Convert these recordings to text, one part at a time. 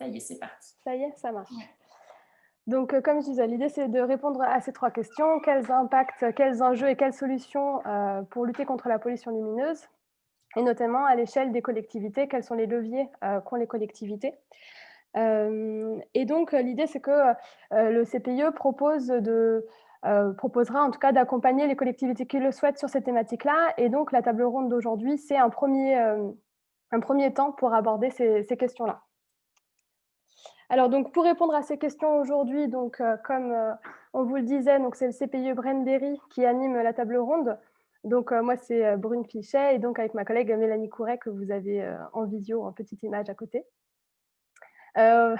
Ça y est, c'est parti. Ça y est, ça marche. Ouais. Donc, comme je disais, l'idée, c'est de répondre à ces 3 questions. Quels impacts, quels enjeux et quelles solutions, pour lutter contre la pollution lumineuse? Et notamment à l'échelle des collectivités, quels sont les leviers, qu'ont les collectivités? Et donc, l'idée, c'est que, le CPIE proposera en tout cas d'accompagner les collectivités qui le souhaitent sur ces thématiques-là. Et donc la table ronde d'aujourd'hui, c'est un premier temps pour aborder ces questions-là. Alors donc pour répondre à ces questions aujourd'hui, donc comme, on vous le disait, donc c'est le CPIE Brain-Berry qui anime la table ronde. Donc moi c'est, Brune Pichet et donc avec ma collègue Mélanie Couret que vous avez, en visio, en petite image à côté. Heu,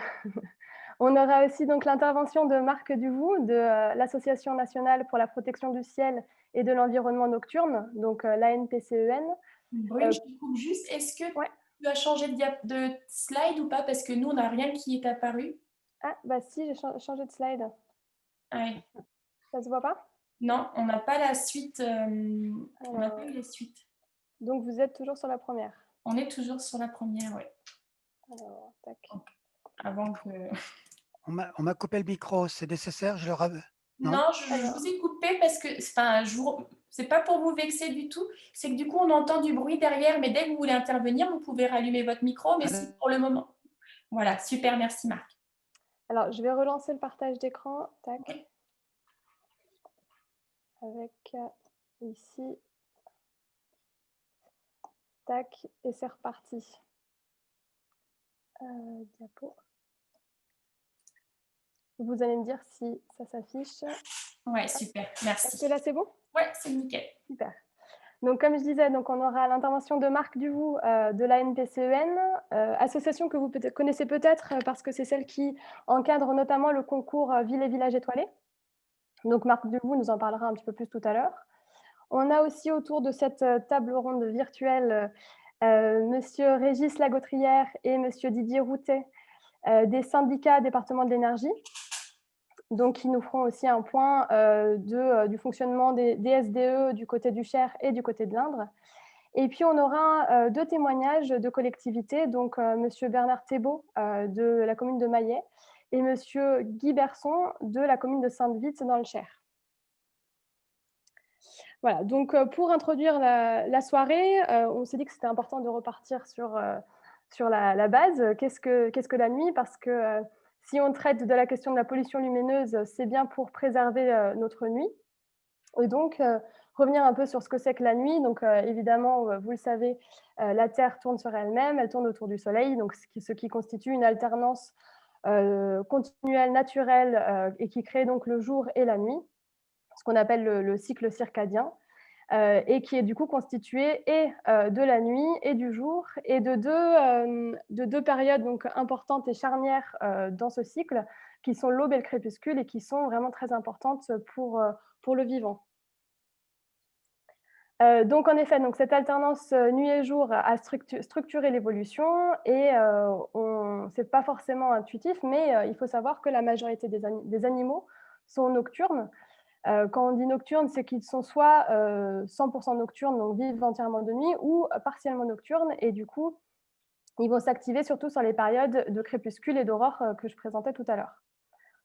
on aura aussi donc l'intervention de Marc Duvou de, l'Association nationale pour la protection du ciel et de l'environnement nocturne, donc l'ANPCEN. Brune, Heu, je te coupe juste. Est-ce que ouais. tu as changé de slide ou pas? Parce que nous, on n'a rien qui est apparu. Ah bah si, j'ai changé de slide. Ouais. Ça se voit pas? Non, on n'a pas la suite, on n'a pas Alors, eu la suite. donc vous êtes toujours sur la première. On est toujours sur la première, ouais. Alors tac. Donc avant que On m'a coupé le micro, c'est nécessaire? Je le ra Non? non, je vous Alors ai coupé parce que enfin, je vous c'est pas pour vous vexer du tout, c'est que du coup, on entend du bruit derrière, mais dès que vous voulez intervenir, vous pouvez rallumer votre micro, mais Ah si pour le moment voilà, super, merci Marc. alors je vais relancer le partage d'écran, tac, OK. avec, ici, tac et c'est reparti. Diapo. Vous allez me dire si ça s'affiche. Ouais, super, Est-ce merci. que là c'est bon? Ouais, c'est nickel. Super. Donc comme je disais, donc on aura l'intervention de Marc Duvou, de l'ANPCEN, association que vous connaissez peut-être, parce que c'est celle qui encadre notamment le concours, Villes et villages étoilés. Donc Marc Duvou nous en parlera un petit peu plus tout à l'heure. On a aussi autour de cette, table ronde virtuelle, monsieur Régis Lagautrière et monsieur Didier Routet, des syndicats département de l'énergie. Donc, ils nous feront aussi un point, du fonctionnement des SDE du côté du Cher et du côté de l'Indre. Et puis, on aura 2 témoignages de collectivités, donc monsieur Bernard Thébault, de la commune de Maillet et monsieur Guy Berson de la commune de Sainte-Vite dans le Cher. Voilà, donc pour introduire la soirée, on s'est dit que c'était important de repartir sur la base. Qu'est-ce que la nuit? Parce que, si on traite de la question de la pollution lumineuse, c'est bien pour préserver, notre nuit et donc revenir un peu sur ce que c'est que la nuit. Donc évidemment, vous le savez, la Terre tourne sur elle-même, elle tourne autour du Soleil, donc ce qui constitue une alternance, continuelle, naturelle, et qui crée donc le jour et la nuit, ce qu'on appelle le cycle circadien, et qui est du coup constitué et de la nuit et du jour et de deux périodes donc importantes et charnières dans ce cycle, qui sont l'aube et le crépuscule et qui sont vraiment très importantes pour le vivant. Donc en effet, donc cette alternance nuit et jour a structuré l'évolution et c'est pas forcément intuitif, mais il faut savoir que la majorité des animaux sont nocturnes. Quand on dit nocturne, c'est qu'ils sont soit 100% nocturnes, donc vivent entièrement de nuit, ou partiellement nocturnes, et du coup, ils vont s'activer surtout sur les périodes de crépuscule et d'aurore que je présentais tout à l'heure.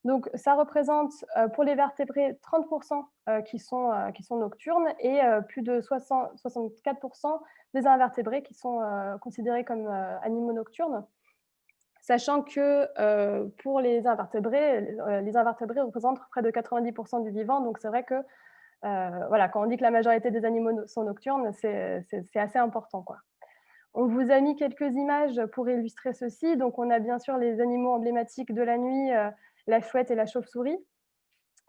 Donc, ça représente pour les vertébrés 30% qui sont nocturnes et plus de 64% des invertébrés qui sont considérés comme animaux nocturnes. Sachant que pour les invertébrés représentent près de 90% du vivant. Donc, c'est vrai que voilà, quand on dit que la majorité des animaux sont nocturnes, c'est assez important, quoi. On vous a mis quelques images pour illustrer ceci. Donc, on a bien sûr les animaux emblématiques de la nuit, la chouette et la chauve-souris.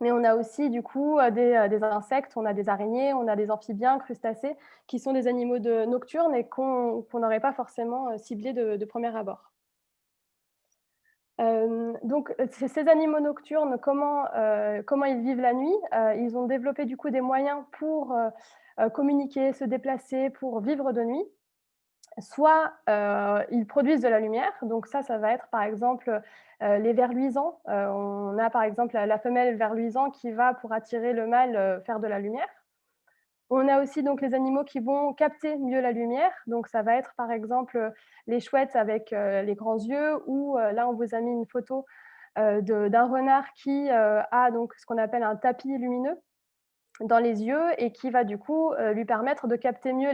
Mais on a aussi, du coup, des insectes, on a des araignées, on a des amphibiens, crustacés, qui sont des animaux nocturnes et qu'on n'aurait pas forcément ciblés de premier abord. Donc, ces animaux nocturnes, comment ils vivent la nuit? Ils ont développé du coup des moyens pour communiquer, se déplacer, pour vivre de nuit. Soit ils produisent de la lumière, donc ça va être par exemple les vers luisants. On a par exemple la femelle ver luisant qui va, pour attirer le mâle, faire de la lumière. On a aussi donc les animaux qui vont capter mieux la lumière. Donc ça va être par exemple les chouettes avec les grands yeux, ou là on vous a mis une photo d'un renard qui a donc ce qu'on appelle un tapis lumineux dans les yeux et qui va du coup lui permettre de capter mieux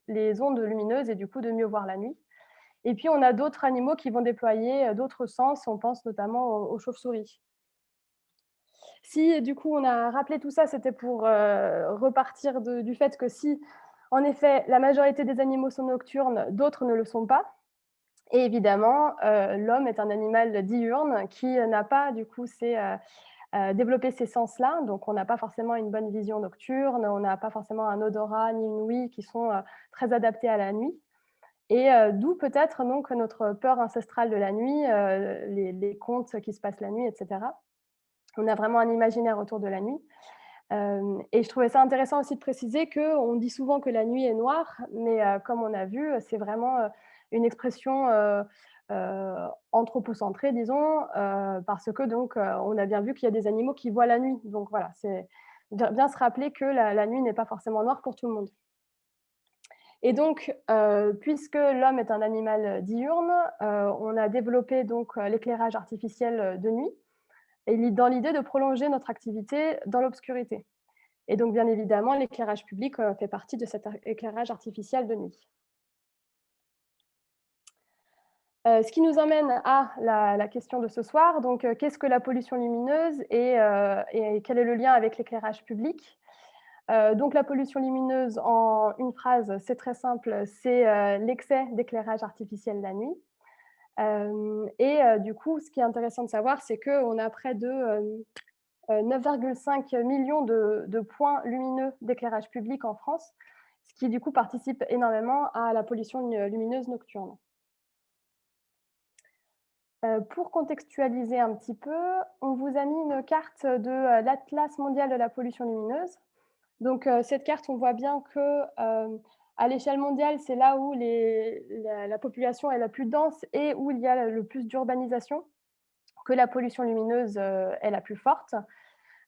les ondes lumineuses et du coup de mieux voir la nuit. Et puis on a d'autres animaux qui vont déployer d'autres sens, on pense notamment aux chauves-souris. Si du coup on a rappelé tout ça, c'était pour repartir du fait que si, en effet, la majorité des animaux sont nocturnes, d'autres ne le sont pas. Et évidemment, l'homme est un animal diurne qui n'a pas du coup développé ces sens-là. Donc on n'a pas forcément une bonne vision nocturne, on n'a pas forcément un odorat ni une ouïe qui sont très adaptés à la nuit. Et d'où peut-être donc notre peur ancestrale de la nuit, les contes qui se passent la nuit, etc. On a vraiment un imaginaire autour de la nuit. Et je trouvais ça intéressant aussi de préciser qu'on dit souvent que la nuit est noire, mais comme on a vu, c'est vraiment une expression anthropocentrée, disons, parce que donc on a bien vu qu'il y a des animaux qui voient la nuit. Donc voilà, c'est bien se rappeler que la nuit n'est pas forcément noire pour tout le monde. Et donc, puisque l'homme est un animal diurne, on a développé donc l'éclairage artificiel de nuit, et dans l'idée de prolonger notre activité dans l'obscurité. Et donc, bien évidemment, l'éclairage public fait partie de cet éclairage artificiel de nuit. Ce qui nous emmène à la question de ce soir. Donc, qu'est-ce que la pollution lumineuse et quel est le lien avec l'éclairage public? Donc, la pollution lumineuse, en une phrase, c'est très simple, c'est l'excès d'éclairage artificiel la nuit. Du coup, ce qui est intéressant de savoir, c'est qu'on a près de 9,5 millions de points lumineux d'éclairage public en France, ce qui du coup participe énormément à la pollution lumineuse nocturne. Pour contextualiser un petit peu, on vous a mis une carte de l'Atlas mondial de la pollution lumineuse. Donc cette carte, on voit bien que à l'échelle mondiale, c'est là où la population est la plus dense et où il y a le plus d'urbanisation, que la pollution lumineuse est la plus forte.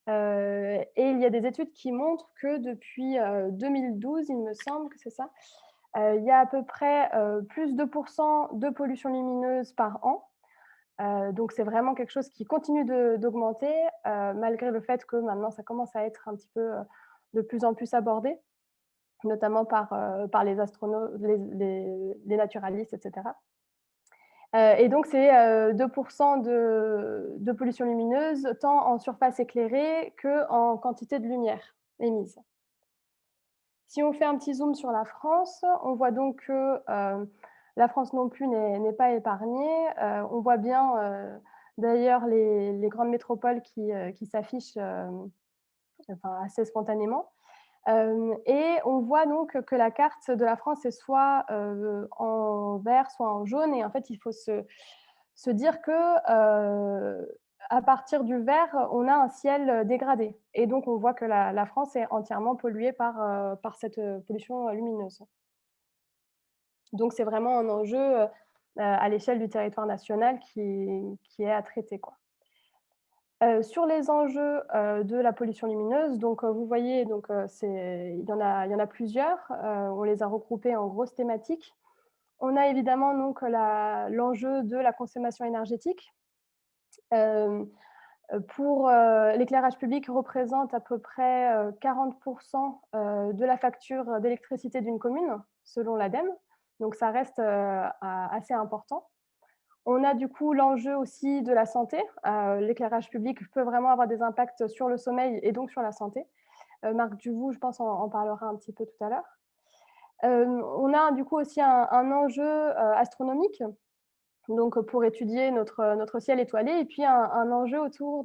Et il y a des études qui montrent que depuis 2012, il me semble que c'est ça, il y a à peu près plus de % de pollution lumineuse par an. Donc c'est vraiment quelque chose qui continue d'augmenter, malgré le fait que maintenant ça commence à être un petit peu de plus en plus abordé, notamment par les astronautes, les naturalistes, etc. Et donc, c'est 2% de pollution lumineuse, tant en surface éclairée qu'en quantité de lumière émise. Si on fait un petit zoom sur la France, on voit donc que la France non plus n'est pas épargnée. On voit bien d'ailleurs les grandes métropoles qui s'affichent assez spontanément. Et on voit donc que la carte de la France est soit en vert, soit en jaune. Et en fait, il faut se dire que à partir du vert, on a un ciel dégradé. Et donc, on voit que la France est entièrement polluée par cette pollution lumineuse. Donc, c'est vraiment un enjeu à l'échelle du territoire national qui est à traiter, quoi. Sur les enjeux de la pollution lumineuse, donc vous voyez, donc, il y en a plusieurs. On les a regroupés en grosses thématiques. On a évidemment donc l'enjeu de la consommation énergétique. Pour l'éclairage public représente à peu près 40% de la facture d'électricité d'une commune, selon l'ADEME. Donc ça reste assez important. On a du coup l'enjeu aussi de la santé. L'éclairage public peut vraiment avoir des impacts sur le sommeil et donc sur la santé. Marc Duvou, je pense, en parlera un petit peu tout à l'heure. On a du coup aussi un enjeu astronomique, donc pour étudier notre ciel étoilé, et puis un enjeu autour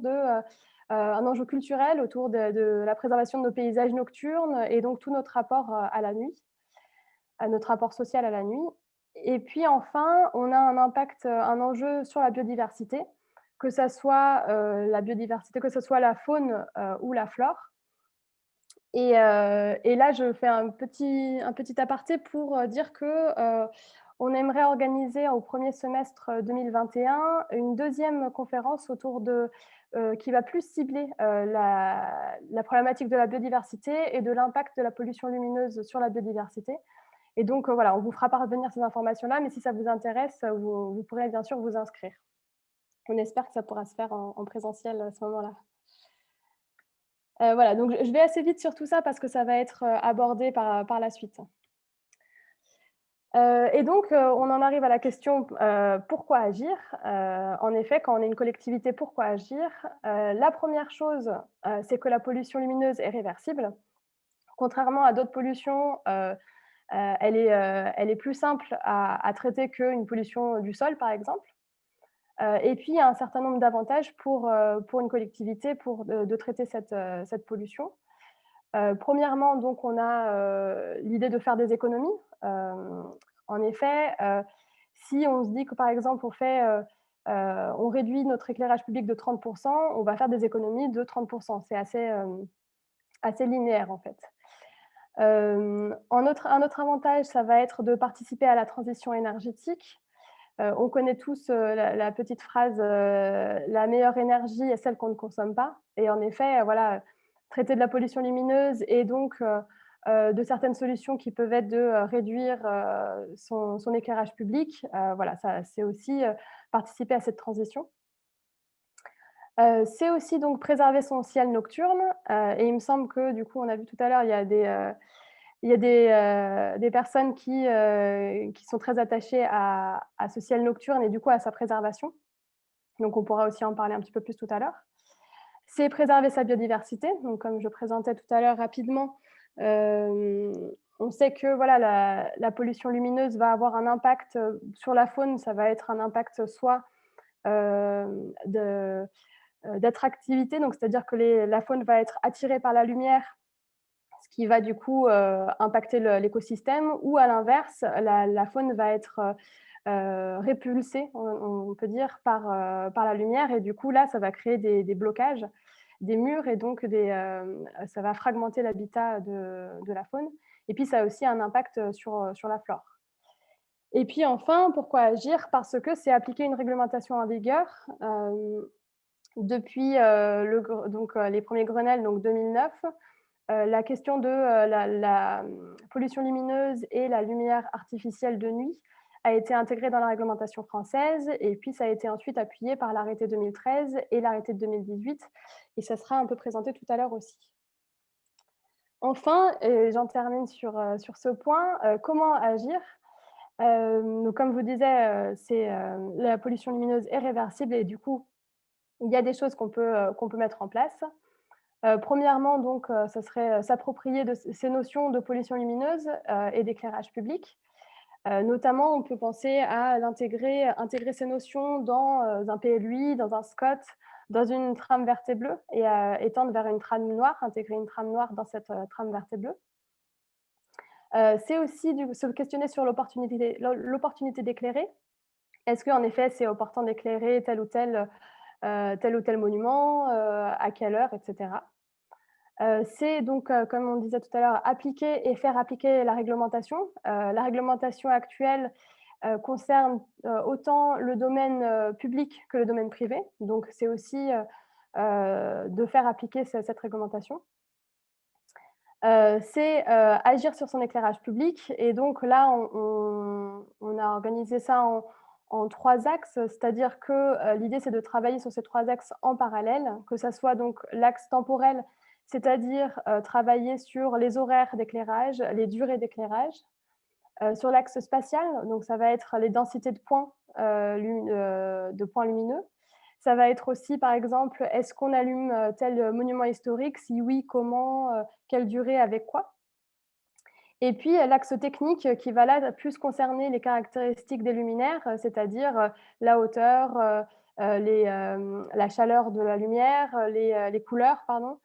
un enjeu culturel autour de la préservation de nos paysages nocturnes et donc tout notre rapport à la nuit, à notre rapport social à la nuit. Et puis enfin, on a un enjeu sur la biodiversité, que ce soit que ce soit la faune ou la flore. Et là, je fais un petit aparté pour dire que on aimerait organiser au premier semestre 2021 une deuxième conférence autour de qui va plus cibler la problématique de la biodiversité et de l'impact de la pollution lumineuse sur la biodiversité. Et donc, voilà, on vous fera parvenir ces informations-là, mais si ça vous intéresse, vous pourrez bien sûr vous inscrire. On espère que ça pourra se faire en présentiel à ce moment-là. Voilà, donc je vais assez vite sur tout ça parce que ça va être abordé par la suite. Et donc, on en arrive à la question pourquoi agir. En effet, quand on est une collectivité, pourquoi agir? La première chose, c'est que la pollution lumineuse est réversible. Contrairement à d'autres pollutions, elle est plus simple à traiter qu'une pollution du sol, par exemple. Et puis, il y a un certain nombre d'avantages pour une collectivité de traiter cette pollution. Premièrement, donc, on a l'idée de faire des économies. En effet, si on se dit que, par exemple, on réduit notre éclairage public de 30%, on va faire des économies de 30%. C'est assez linéaire, en fait. Un autre avantage, ça va être de participer à la transition énergétique. On connaît tous la petite phrase la meilleure énergie est celle qu'on ne consomme pas. Et en effet, voilà, traiter de la pollution lumineuse et donc de certaines solutions qui peuvent être de réduire son éclairage public, voilà, c'est aussi participer à cette transition. C'est aussi donc préserver son ciel nocturne. Et il me semble que du coup, on a vu tout à l'heure, il y a des personnes qui sont très attachées à ce ciel nocturne et du coup à sa préservation. Donc on pourra aussi en parler un petit peu plus tout à l'heure. C'est préserver sa biodiversité. Donc comme je présentais tout à l'heure rapidement, on sait que voilà, la pollution lumineuse va avoir un impact sur la faune. Ça va être un impact soit d'attractivité, donc c'est-à-dire que la faune va être attirée par la lumière, ce qui va du coup impacter l'écosystème, ou à l'inverse, la faune va être répulsée, on peut dire, par la lumière, et du coup là, ça va créer des blocages, des murs, et donc ça va fragmenter l'habitat de la faune. Et puis ça a aussi un impact sur la flore. Et puis enfin, pourquoi agir? Parce que c'est appliquer une réglementation en vigueur. Depuis les premiers Grenelle, donc 2009, la question de la pollution lumineuse et la lumière artificielle de nuit a été intégrée dans la réglementation française, et puis ça a été ensuite appuyé par l'arrêté 2013 et l'arrêté de 2018, et ça sera un peu présenté tout à l'heure aussi. Enfin, et j'en termine sur ce point, comment agir? Donc comme je vous disais, la pollution lumineuse est réversible, et du coup, il y a des choses qu'on peut mettre en place. Premièrement, donc, ça serait s'approprier de ces notions de pollution lumineuse et d'éclairage public. Notamment, on peut penser à intégrer ces notions dans un PLUI, dans un SCOT, dans une trame verte et bleue, et étendre vers une trame noire, intégrer une trame noire dans cette trame verte et bleue. C'est aussi se questionner sur l'opportunité d'éclairer. Est-ce qu'en effet, c'est opportun d'éclairer tel ou tel monument, à quelle heure, etc. C'est donc, comme on disait tout à l'heure, appliquer et faire appliquer la réglementation. La réglementation actuelle concerne autant le domaine public que le domaine privé. Donc, c'est aussi de faire appliquer cette réglementation. C'est agir sur son éclairage public. Et donc là, on a organisé ça en 3 axes, c'est-à-dire que l'idée, c'est de travailler sur ces 3 axes en parallèle, que ça soit donc l'axe temporel, c'est-à-dire travailler sur les horaires d'éclairage, les durées d'éclairage. Sur l'axe spatial, donc ça va être les densités de points lumineux. Ça va être aussi, par exemple, est-ce qu'on allume tel monument historique? Si oui, comment? Quelle durée? Avec quoi? Et puis, l'axe technique qui va là plus concerner les caractéristiques des luminaires, c'est-à-dire la hauteur, la chaleur de la lumière, les couleurs, pardon,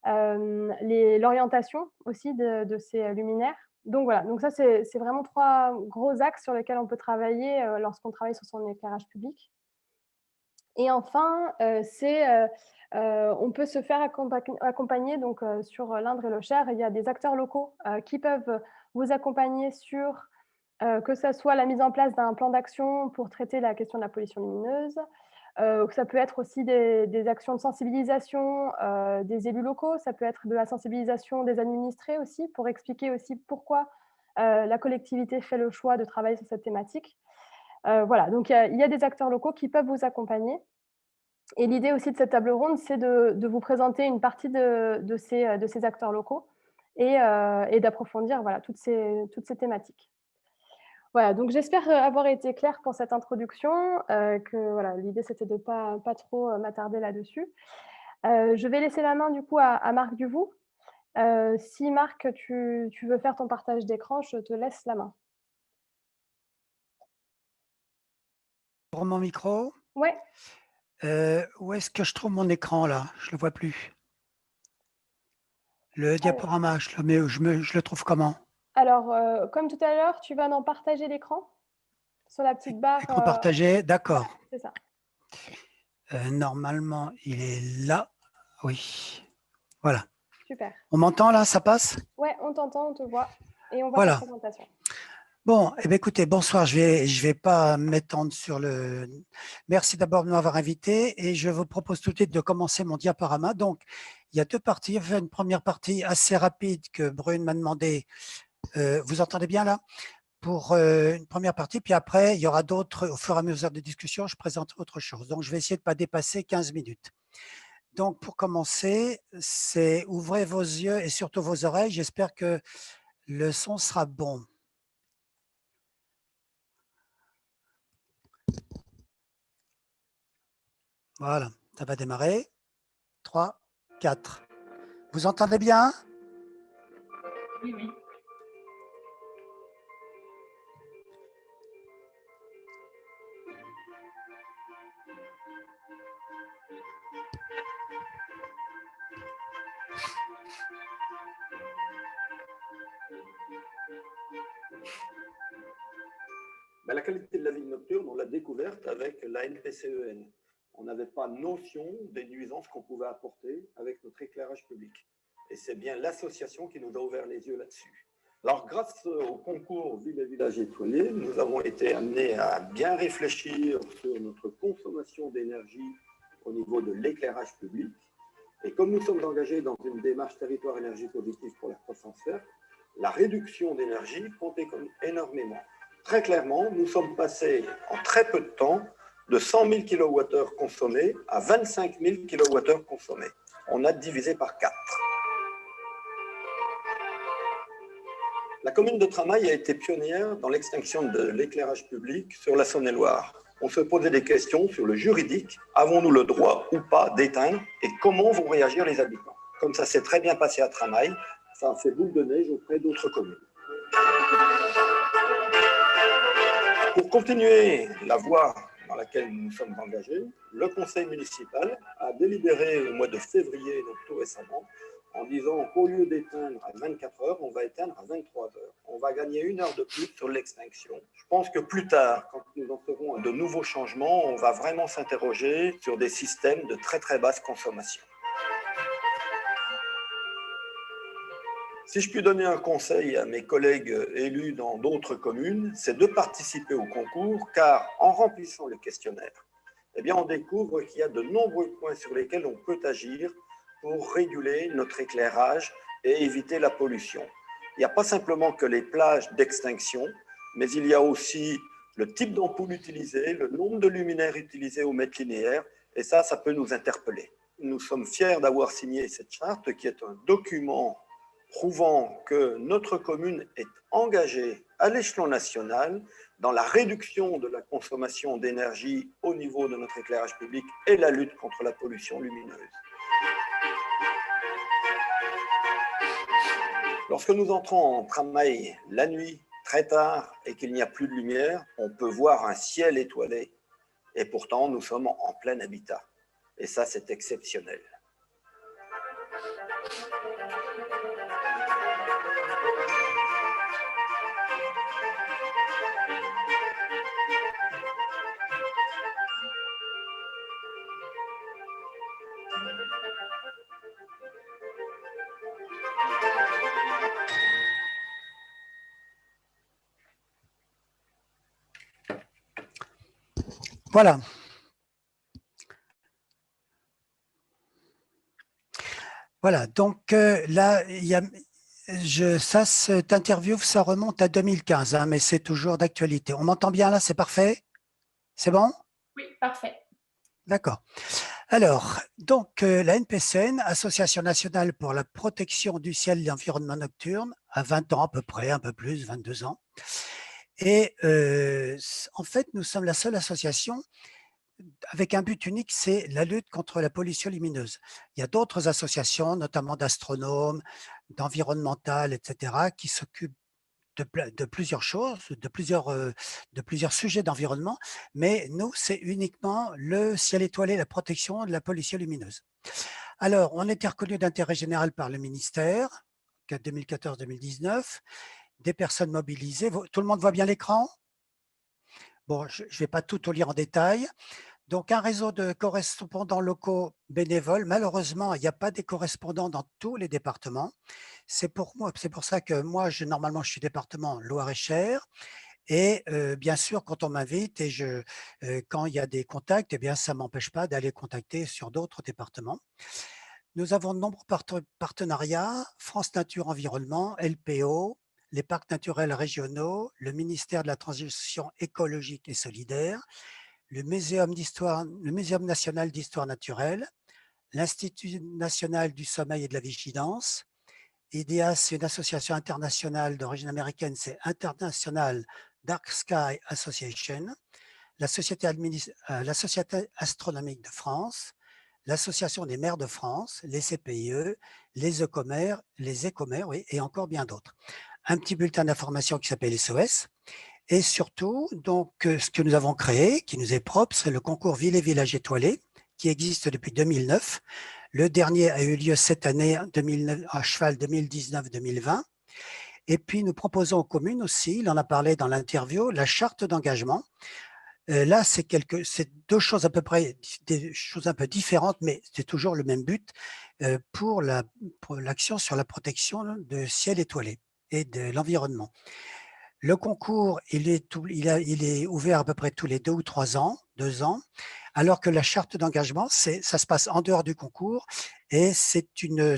l'orientation aussi de ces luminaires. Donc voilà, donc ça, c'est vraiment 3 gros axes sur lesquels on peut travailler lorsqu'on travaille sur son éclairage public. Et enfin, on peut se faire accompagner donc, sur l'Indre et le Cher. Il y a des acteurs locaux qui peuvent vous accompagner sur que ça soit la mise en place d'un plan d'action pour traiter la question de la pollution lumineuse, Ça peut être aussi des actions de sensibilisation des élus locaux, ça peut être de la sensibilisation des administrés aussi, pour expliquer aussi pourquoi la collectivité fait le choix de travailler sur cette thématique. Voilà, donc il y a des acteurs locaux qui peuvent vous accompagner. Et l'idée aussi de cette table ronde, c'est de vous présenter une partie de ces acteurs locaux et d'approfondir voilà, toutes ces thématiques. Voilà, donc j'espère avoir été claire pour cette introduction, que voilà, l'idée c'était de pas trop m'attarder là-dessus. Je vais laisser la main du coup à Marc Duvaux. Si Marc, tu veux faire ton partage d'écran, je te laisse la main. Pour mon micro, Ouais, où est-ce que je trouve mon écran là? Je ne le vois plus. Le diaporama, je le trouve comment? alors comme tout à l'heure, tu vas dans partager l'écran sur la petite barre. Écran partagé, Ouais, d'accord. c'est ça. Normalement, il est là. Oui, voilà. Super. On m'entend là, ça passe? Ouais, on t'entend, on te voit et on voit ta Voilà. présentation. Bon, eh bien, écoutez, bonsoir. Je vais pas m'étendre sur le. Merci d'abord de m'avoir invité et je vous propose tout de suite de commencer mon diaporama. Donc, il y a deux parties. Enfin, une première partie assez rapide que Brune m'a demandé. Vous entendez bien là? Pour une première partie, puis après, il y aura d'autres, au fur et à mesure des discussions, je présente autre chose. Donc, je vais essayer de ne pas dépasser 15 minutes. Donc, pour commencer, c'est ouvrez vos yeux et surtout vos oreilles. J'espère que le son sera bon. Voilà, ça va démarrer. 3, 4. Vous entendez bien? Oui, oui. La qualité de la vie nocturne, on l'a découverte avec la NPCEN. On n'avait pas notion des nuisances qu'on pouvait apporter avec notre éclairage public. Et c'est bien l'association qui nous a ouvert les yeux là-dessus. Alors, grâce au concours Ville et Village étoilés, nous avons été amenés à bien réfléchir sur notre consommation d'énergie au niveau de l'éclairage public. Et comme nous sommes engagés dans une démarche territoire énergie positive pour la croissance verte, la réduction d'énergie compte énormément. Très clairement, nous sommes passés en très peu de temps de 100 000 kWh consommés à 25 000 kWh consommés. On a divisé par 4. La commune de Tramail a été pionnière dans l'extinction de l'éclairage public sur la Saône-et-Loire. On se posait des questions sur le juridique. Avons-nous le droit ou pas d'éteindre et comment vont réagir les habitants? Comme ça s'est très bien passé à Tramail, ça a fait boule de neige auprès d'autres communes. Pour continuer la voie dans laquelle nous nous sommes engagés, le conseil municipal a délibéré au mois de février, donc tout récemment, en disant qu'au lieu d'éteindre à 24 heures, on va éteindre à 23 heures. On va gagner 1 heure de plus sur l'extinction. Je pense que plus tard, quand nous en ferons de nouveaux changements, on va vraiment s'interroger sur des systèmes de très très basse consommation. Si je puis donner un conseil à mes collègues élus dans d'autres communes, c'est de participer au concours, car en remplissant le questionnaire, eh bien, on découvre qu'il y a de nombreux points sur lesquels on peut agir pour réguler notre éclairage et éviter la pollution. Il n'y a pas simplement que les plages d'extinction, mais il y a aussi le type d'ampoule utilisée, le nombre de luminaires utilisés au mètre linéaire, et ça peut nous interpeller. Nous sommes fiers d'avoir signé cette charte qui est un document prouvant que notre commune est engagée à l'échelon national dans la réduction de la consommation d'énergie au niveau de notre éclairage public et la lutte contre la pollution lumineuse. Lorsque nous entrons en Tramail la nuit, très tard, et qu'il n'y a plus de lumière, on peut voir un ciel étoilé. Et pourtant, nous sommes en plein habitat. Et ça, c'est exceptionnel. Voilà. Voilà, donc là, cette interview, ça remonte à 2015, hein, mais c'est toujours d'actualité. On m'entend bien là, c'est parfait? C'est bon? Oui, parfait. D'accord. Alors, donc la NPCN, Association nationale pour la protection du ciel et de l'environnement nocturne, a 20 ans à peu près, un peu plus, 22 ans. Et en fait, nous sommes la seule association avec un but unique, c'est la lutte contre la pollution lumineuse. Il y a d'autres associations, notamment d'astronomes, d'environnementales, etc., qui s'occupent de plusieurs choses, de plusieurs sujets d'environnement, mais nous, c'est uniquement le ciel étoilé, la protection de la pollution lumineuse. Alors, on était reconnu d'intérêt général par le ministère, 2014-2019, des personnes mobilisées. Tout le monde voit bien l'écran? Bon, je ne vais pas tout lire en détail. Donc, un réseau de correspondants locaux bénévoles. Malheureusement, il n'y a pas des correspondants dans tous les départements. C'est pour ça que moi, normalement, je suis département Loir-et-Cher. Et bien sûr, quand on m'invite et quand il y a des contacts, eh bien, ça ne m'empêche pas d'aller contacter sur d'autres départements. Nous avons de nombreux partenariats, France Nature Environnement, LPO, les parcs naturels régionaux, le ministère de la Transition écologique et solidaire, le Muséum national d'histoire naturelle, l'Institut national du sommeil et de la vigilance. IDEA, c'est une association internationale d'origine américaine, c'est International Dark Sky Association, la Société astronomique de France, l'Association des maires de France, les CPIE, les Écomères, oui, et encore bien d'autres. Un petit bulletin d'information qui s'appelle SOS. Et surtout, donc, ce que nous avons créé, qui nous est propre, c'est le concours Ville et Village étoilés, qui existe depuis 2009. Le dernier a eu lieu cette année, 2009, à cheval 2019-2020. Et puis, nous proposons aux communes aussi, il en a parlé dans l'interview, la charte d'engagement. Là, c'est deux choses à peu près, des choses un peu différentes, mais c'est toujours le même but pour l'action sur la protection de ciel étoilé et de l'environnement. Le concours, il est ouvert à peu près tous les 2 ou 3 ans, 2 ans, alors que la charte d'engagement, ça se passe en dehors du concours et c'est une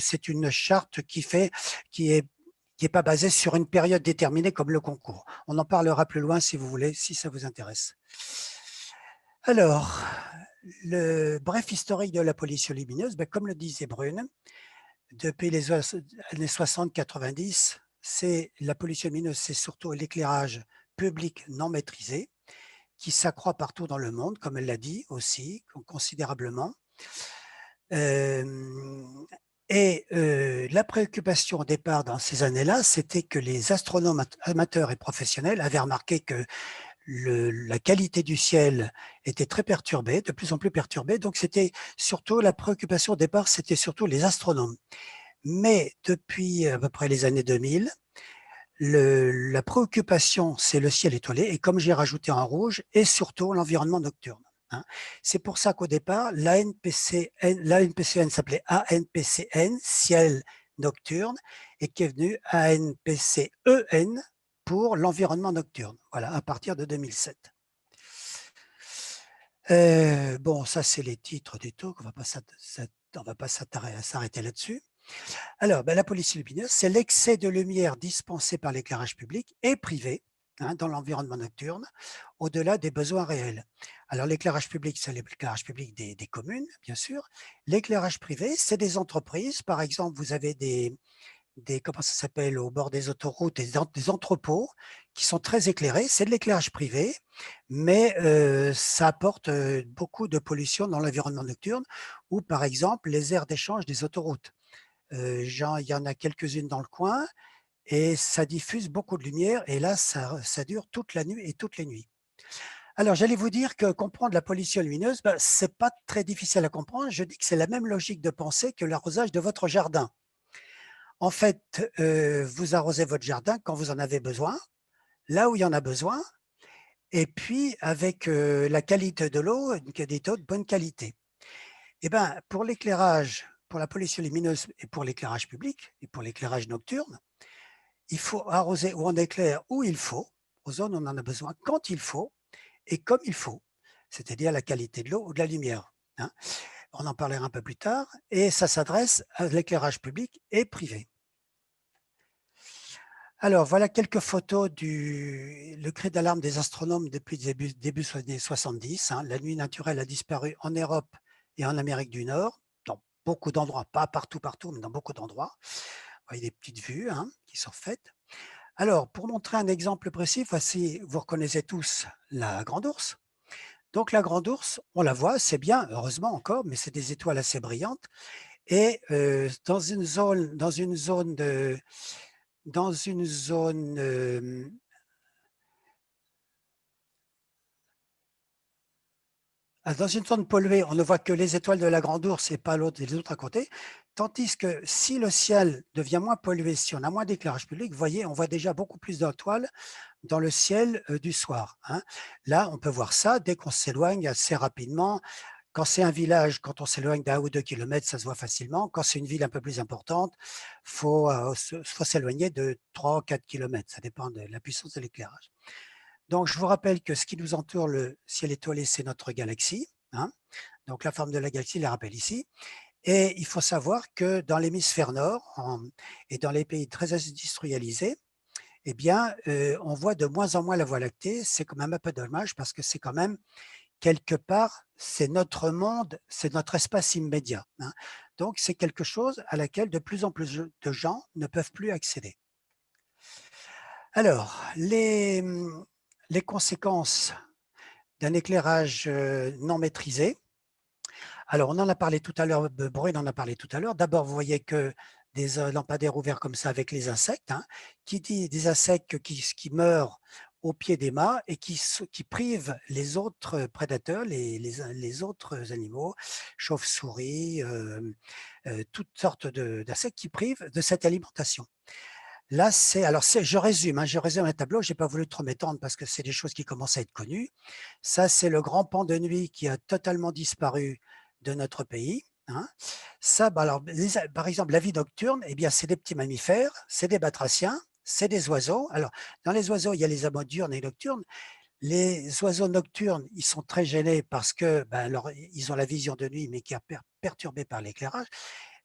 charte qui est pas basée sur une période déterminée comme le concours. On en parlera plus loin si vous voulez, si ça vous intéresse. Alors, le bref historique de la pollution lumineuse, comme le disait Brune, depuis les années 60-90, la pollution lumineuse, c'est surtout l'éclairage public non maîtrisé qui s'accroît partout dans le monde, comme elle l'a dit aussi, considérablement. La préoccupation au départ dans ces années-là, c'était que les astronomes amateurs et professionnels avaient remarqué que la qualité du ciel était très perturbée, de plus en plus perturbée. Donc, c'était surtout la préoccupation au départ, c'était surtout les astronomes. Mais depuis à peu près les années 2000, la préoccupation, c'est le ciel étoilé, et comme j'ai rajouté en rouge, et surtout l'environnement nocturne. Hein. C'est pour ça qu'au départ, l'ANPCN s'appelait ANPCN, ciel nocturne, et qui est venu ANPCEN pour l'environnement nocturne, voilà, à partir de 2007. Bon, ça c'est les titres du talk, on ne va pas s'arrêter là-dessus. Alors, la pollution lumineuse, c'est l'excès de lumière dispensée par l'éclairage public et privé dans l'environnement nocturne, au-delà des besoins réels. Alors, l'éclairage public, c'est l'éclairage public des communes, bien sûr. L'éclairage privé, c'est des entreprises. Par exemple, vous avez comment ça s'appelle, au bord des autoroutes, des entrepôts qui sont très éclairés. C'est de l'éclairage privé, mais ça apporte beaucoup de pollution dans l'environnement nocturne, ou par exemple, les aires d'échange des autoroutes. Il y en a quelques-unes dans le coin et ça diffuse beaucoup de lumière et là, ça dure toute la nuit et toutes les nuits. Alors, j'allais vous dire que comprendre la pollution lumineuse, ce n'est pas très difficile à comprendre. Je dis que c'est la même logique de pensée que l'arrosage de votre jardin. En fait, vous arrosez votre jardin quand vous en avez besoin, là où il y en a besoin, et puis avec la qualité de l'eau, une qualité de bonne qualité. Eh bien, pour l'éclairage, pour la pollution lumineuse et pour l'éclairage public et pour l'éclairage nocturne, il faut arroser ou on éclaire où il faut, aux zones où on en a besoin, quand il faut et comme il faut, c'est-à-dire la qualité de l'eau ou de la lumière. Hein. On en parlera un peu plus tard. Et ça s'adresse à l'éclairage public et privé. Alors, voilà quelques photos le cri d'alarme des astronomes depuis début des années 70. La nuit naturelle a disparu en Europe et en Amérique du Nord, dans beaucoup d'endroits, pas partout, mais dans beaucoup d'endroits. Vous voyez des petites vues qui sont faites. Alors, pour montrer un exemple précis, voici, vous reconnaissez tous la Grande Ourse. Donc, la Grande Ourse, on la voit, c'est bien, heureusement encore, mais c'est des étoiles assez brillantes. Et dans une zone dans une zone polluée, on ne voit que les étoiles de la Grande Ourse et pas les autres à côté. Tandis que si le ciel devient moins pollué, si on a moins d'éclairage public, vous voyez, on voit déjà beaucoup plus d'étoiles dans le ciel du soir. Là, on peut voir ça dès qu'on s'éloigne assez rapidement. Quand c'est un village, quand on s'éloigne d'1 ou 2 kilomètres, ça se voit facilement. Quand c'est une ville un peu plus importante, il faut s'éloigner de 3 ou 4 kilomètres. Ça dépend de la puissance de l'éclairage. Donc, je vous rappelle que ce qui nous entoure, le ciel étoilé, c'est notre galaxie. Donc, la forme de la galaxie, la rappelle ici. Et il faut savoir que dans l'hémisphère nord et dans les pays très industrialisés, eh bien, on voit de moins en moins la Voie lactée. C'est quand même un peu dommage parce que c'est quand même, quelque part, c'est notre monde, c'est notre espace immédiat. Donc, c'est quelque chose à laquelle de plus en plus de gens ne peuvent plus accéder. Alors, les conséquences d'un éclairage non maîtrisé. Alors, on en a parlé tout à l'heure, Bruno en a parlé tout à l'heure. D'abord, vous voyez que des lampadaires ouverts comme ça avec les insectes, qui dit des insectes qui meurent au pied des mâts et qui privent les autres prédateurs, les autres animaux, chauves-souris, toutes sortes d'insectes qui privent de cette alimentation. Là, je résume un tableau, je n'ai pas voulu trop m'étendre parce que c'est des choses qui commencent à être connues. Ça, c'est le grand pan de nuit qui a totalement disparu de notre pays. Ça, alors, par exemple, la vie nocturne, eh bien, c'est des petits mammifères, c'est des batraciens, c'est des oiseaux. Alors, dans les oiseaux, il y a les abeilles diurnes et nocturnes. Les oiseaux nocturnes, ils sont très gênés parce que ils ont la vision de nuit, mais qui est perturbée par l'éclairage.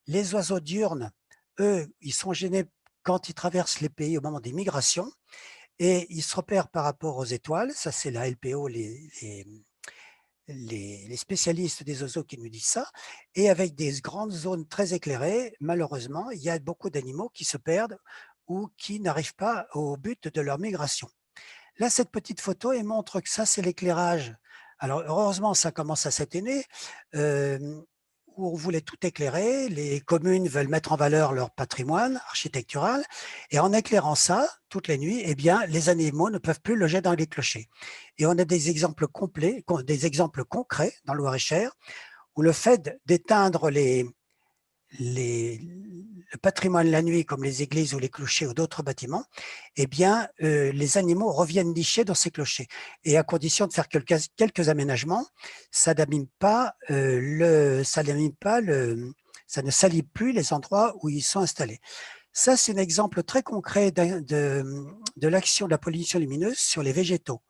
Les oiseaux diurnes, eux, ils sont gênés quand ils traversent les pays au moment des migrations et ils se repèrent par rapport aux étoiles. Ça, c'est la LPO, les spécialistes des oiseaux qui nous disent ça. Et avec des grandes zones très éclairées, malheureusement, il y a beaucoup d'animaux qui se perdent ou qui n'arrivent pas au but de leur migration. Là, cette petite photo, elle montre que ça, c'est l'éclairage. Alors, heureusement, ça commence à s'atténuer. Où on voulait tout éclairer, les communes veulent mettre en valeur leur patrimoine architectural, et en éclairant ça toutes les nuits, eh bien, les animaux ne peuvent plus loger dans les clochers. Et on a des exemples concrets dans le Loir-et-Cher, où le fait d'éteindre le patrimoine la nuit, comme les églises ou les clochers ou d'autres bâtiments, eh bien, les animaux reviennent nicher dans ces clochers. Et à condition de faire quelques aménagements, ça n'abîme pas ça ne salit plus les endroits où ils sont installés. Ça, c'est un exemple très concret de l'action de la pollution lumineuse sur les végétaux,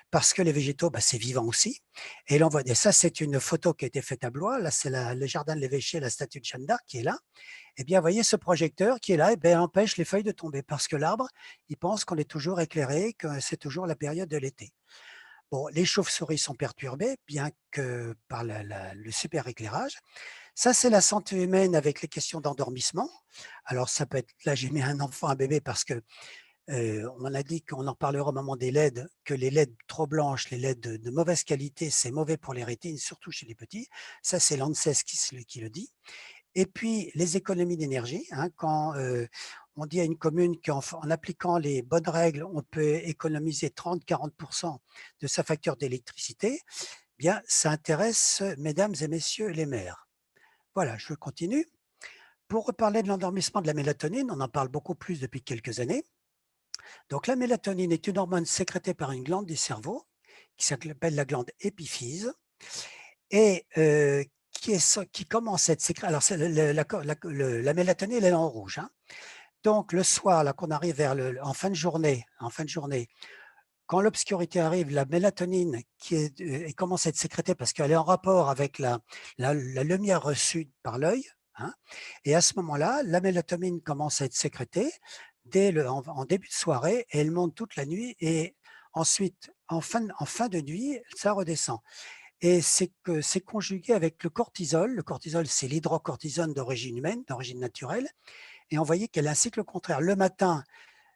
parce que les végétaux, c'est vivant aussi. Et là, et ça, c'est une photo qui a été faite à Blois. Là, c'est le jardin de l'évêché, la statue de Jeanne d'Arc qui est là. Eh bien, vous voyez ce projecteur qui est là, empêche les feuilles de tomber, parce que l'arbre, il pense qu'on est toujours éclairé, que c'est toujours la période de l'été. Bon, les chauves-souris sont perturbées, bien que par le super éclairage. Ça, c'est la santé humaine avec les questions d'endormissement. Alors, ça peut être, là, j'ai mis un enfant, un bébé, parce que on a dit qu'on en parlera au moment des LED, que les LED trop blanches, les LED de mauvaise qualité, c'est mauvais pour les rétines, surtout chez les petits. Ça, c'est l'ANSES qui le dit. Et puis, les économies d'énergie, quand on dit à une commune qu'en appliquant les bonnes règles, on peut économiser 30-40% de sa facture d'électricité, bien, ça intéresse mesdames et messieurs les maires. Voilà, je continue. Pour reparler de l'endormissement de la mélatonine, on en parle beaucoup plus depuis quelques années. Donc, la mélatonine est une hormone sécrétée par une glande du cerveau qui s'appelle la glande épiphyse et qui commence à être sécrétée. Alors, la mélatonine, elle est en rouge. Donc, le soir, là, qu'on arrive en fin de journée, Quand l'obscurité arrive, la mélatonine commence à être sécrétée parce qu'elle est en rapport avec la lumière reçue par l'œil. Hein, et à ce moment-là, la mélatonine commence à être sécrétée en début de soirée et elle monte toute la nuit. Et ensuite, en fin de nuit, ça redescend. Et c'est conjugué avec le cortisol. Le cortisol, c'est l'hydrocortisone d'origine humaine, d'origine naturelle. Et on voyait qu'elle a un cycle contraire. Le matin,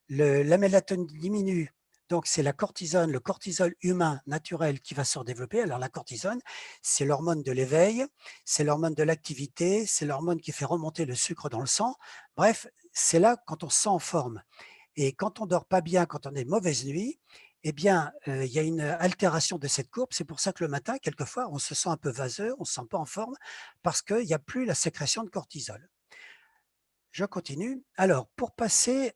la mélatonine diminue. Donc, c'est le cortisol humain naturel qui va se redévelopper. Alors, la cortisone, c'est l'hormone de l'éveil, c'est l'hormone de l'activité, c'est l'hormone qui fait remonter le sucre dans le sang. Bref, c'est là quand on se sent en forme. Et quand on dort pas bien, quand on a une mauvaise nuit, eh bien, il y a une altération de cette courbe. C'est pour ça que le matin, quelquefois, on se sent un peu vaseux, on ne se sent pas en forme, parce qu'il n'y a plus la sécrétion de cortisol. Je continue. Alors, pour passer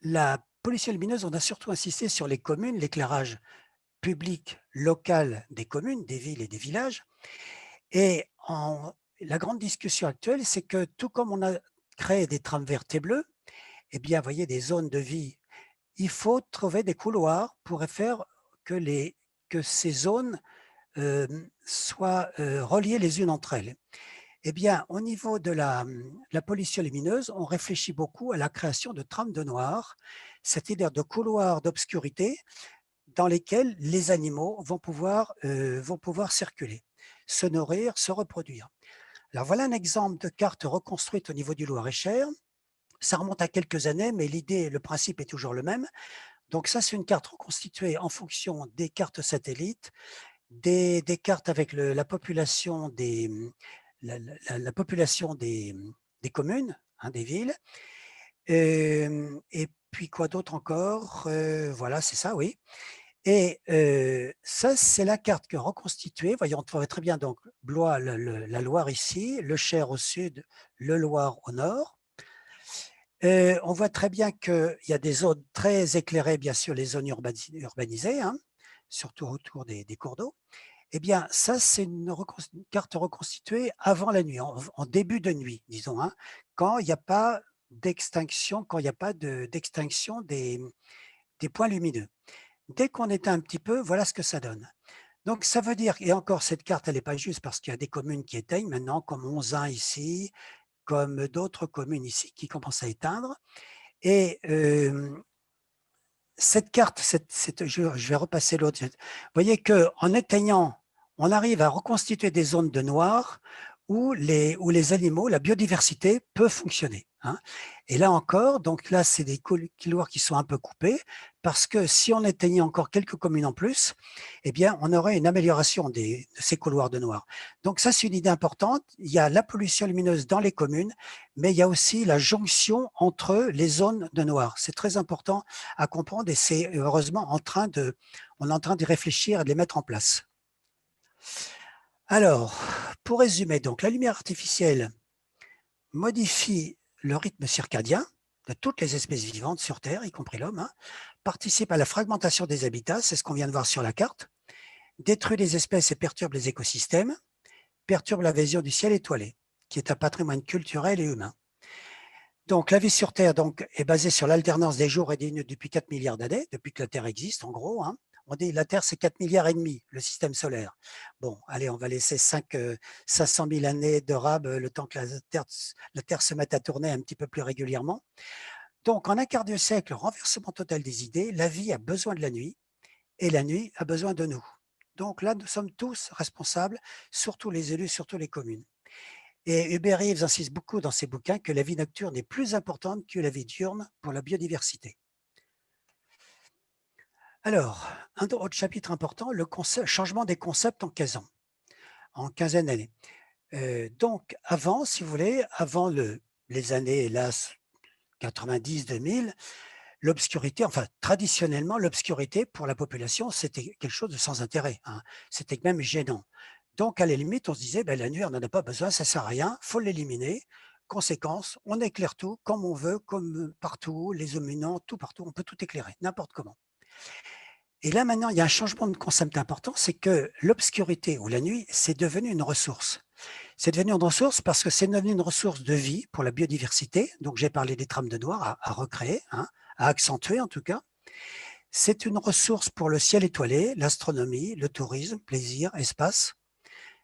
la pollution lumineuse, on a surtout insisté sur les communes, l'éclairage public local des communes, des villes et des villages. Et la grande discussion actuelle, c'est que tout comme on a créé des trames vertes et bleues, eh bien, vous voyez, des zones de vie, il faut trouver des couloirs pour faire que ces zones soient reliées les unes entre elles. Eh bien, au niveau de la pollution lumineuse, on réfléchit beaucoup à la création de trames de noir, c'est-à-dire de couloirs d'obscurité dans lesquels les animaux vont pouvoir circuler, se nourrir, se reproduire. Alors voilà un exemple de carte reconstruite au niveau du Loir-et-Cher. Ça remonte à quelques années, mais l'idée, le principe est toujours le même. Donc ça, c'est une carte reconstituée en fonction des cartes satellites, des cartes avec la population la population des communes, hein, des villes. Et puis quoi d'autre encore? Voilà, c'est ça, oui. Et ça, c'est la carte que reconstituée. Voyons, on voit très bien donc Blois, la Loire ici, le Cher au sud, le Loir au nord. On voit très bien qu'il y a des zones très éclairées, bien sûr, les zones urbanisées, hein, surtout autour des cours d'eau. Eh bien, ça, c'est une carte reconstituée avant la nuit, en début de nuit, disons, hein, quand il n'y a pas d'extinction, d'extinction des points lumineux. Dès qu'on éteint un petit peu, voilà ce que ça donne. Donc, ça veut dire, et encore, cette carte, elle n'est pas juste parce qu'il y a des communes qui éteignent maintenant, comme Onzain ici, comme d'autres communes ici qui commencent à éteindre. Et cette carte, je vais repasser l'autre. Vous voyez qu'en éteignant, on arrive à reconstituer des zones de noir où les animaux, la biodiversité peut fonctionner. Hein. Et là encore, donc là, c'est des couloirs qui sont un peu coupés parce que si on éteignait encore quelques communes en plus, eh bien, on aurait une amélioration de ces couloirs de noir. Donc ça, c'est une idée importante. Il y a la pollution lumineuse dans les communes, mais il y a aussi la jonction entre les zones de noir. C'est très important à comprendre et c'est heureusement on est en train d'y réfléchir et de les mettre en place. Alors, pour résumer, donc la lumière artificielle modifie le rythme circadien de toutes les espèces vivantes sur Terre, y compris l'homme, hein, participe à la fragmentation des habitats, c'est ce qu'on vient de voir sur la carte, détruit les espèces et perturbe les écosystèmes, perturbe la vision du ciel étoilé, qui est un patrimoine culturel et humain. Donc, la vie sur Terre est basée sur l'alternance des jours et des nuits depuis 4 milliards d'années, depuis que la Terre existe, en gros. Hein. On dit la Terre, c'est 4 milliards et demi, le système solaire. Bon, allez, on va laisser 500 000 années de rab, le temps que la Terre se mette à tourner un petit peu plus régulièrement. Donc, en un quart de siècle, renversement total des idées, la vie a besoin de la nuit et la nuit a besoin de nous. Donc là, nous sommes tous responsables, surtout les élus, surtout les communes. Et Hubert Reeves insiste beaucoup dans ses bouquins que la vie nocturne est plus importante que la vie diurne pour la biodiversité. Alors, un autre chapitre important, le changement des concepts en 15 ans, en quinzaine d'années. Donc, avant, si vous voulez, avant les années, hélas, 90-2000, l'obscurité, enfin, traditionnellement, l'obscurité pour la population, c'était quelque chose de sans intérêt. Hein. C'était même gênant. Donc, à la limite, on se disait, ben, la nuit, on n'en a pas besoin, ça ne sert à rien, il faut l'éliminer. Conséquence, on éclaire tout comme on veut, comme partout, les illuminants, tout partout, on peut tout éclairer, n'importe comment. Et là, maintenant, il y a un changement de concept important, c'est que l'obscurité ou la nuit, c'est devenu une ressource. C'est devenu une ressource parce que c'est devenu une ressource de vie pour la biodiversité. Donc, j'ai parlé des trames de noir à recréer, hein, à accentuer en tout cas. C'est une ressource pour le ciel étoilé, l'astronomie, le tourisme, plaisir, espace.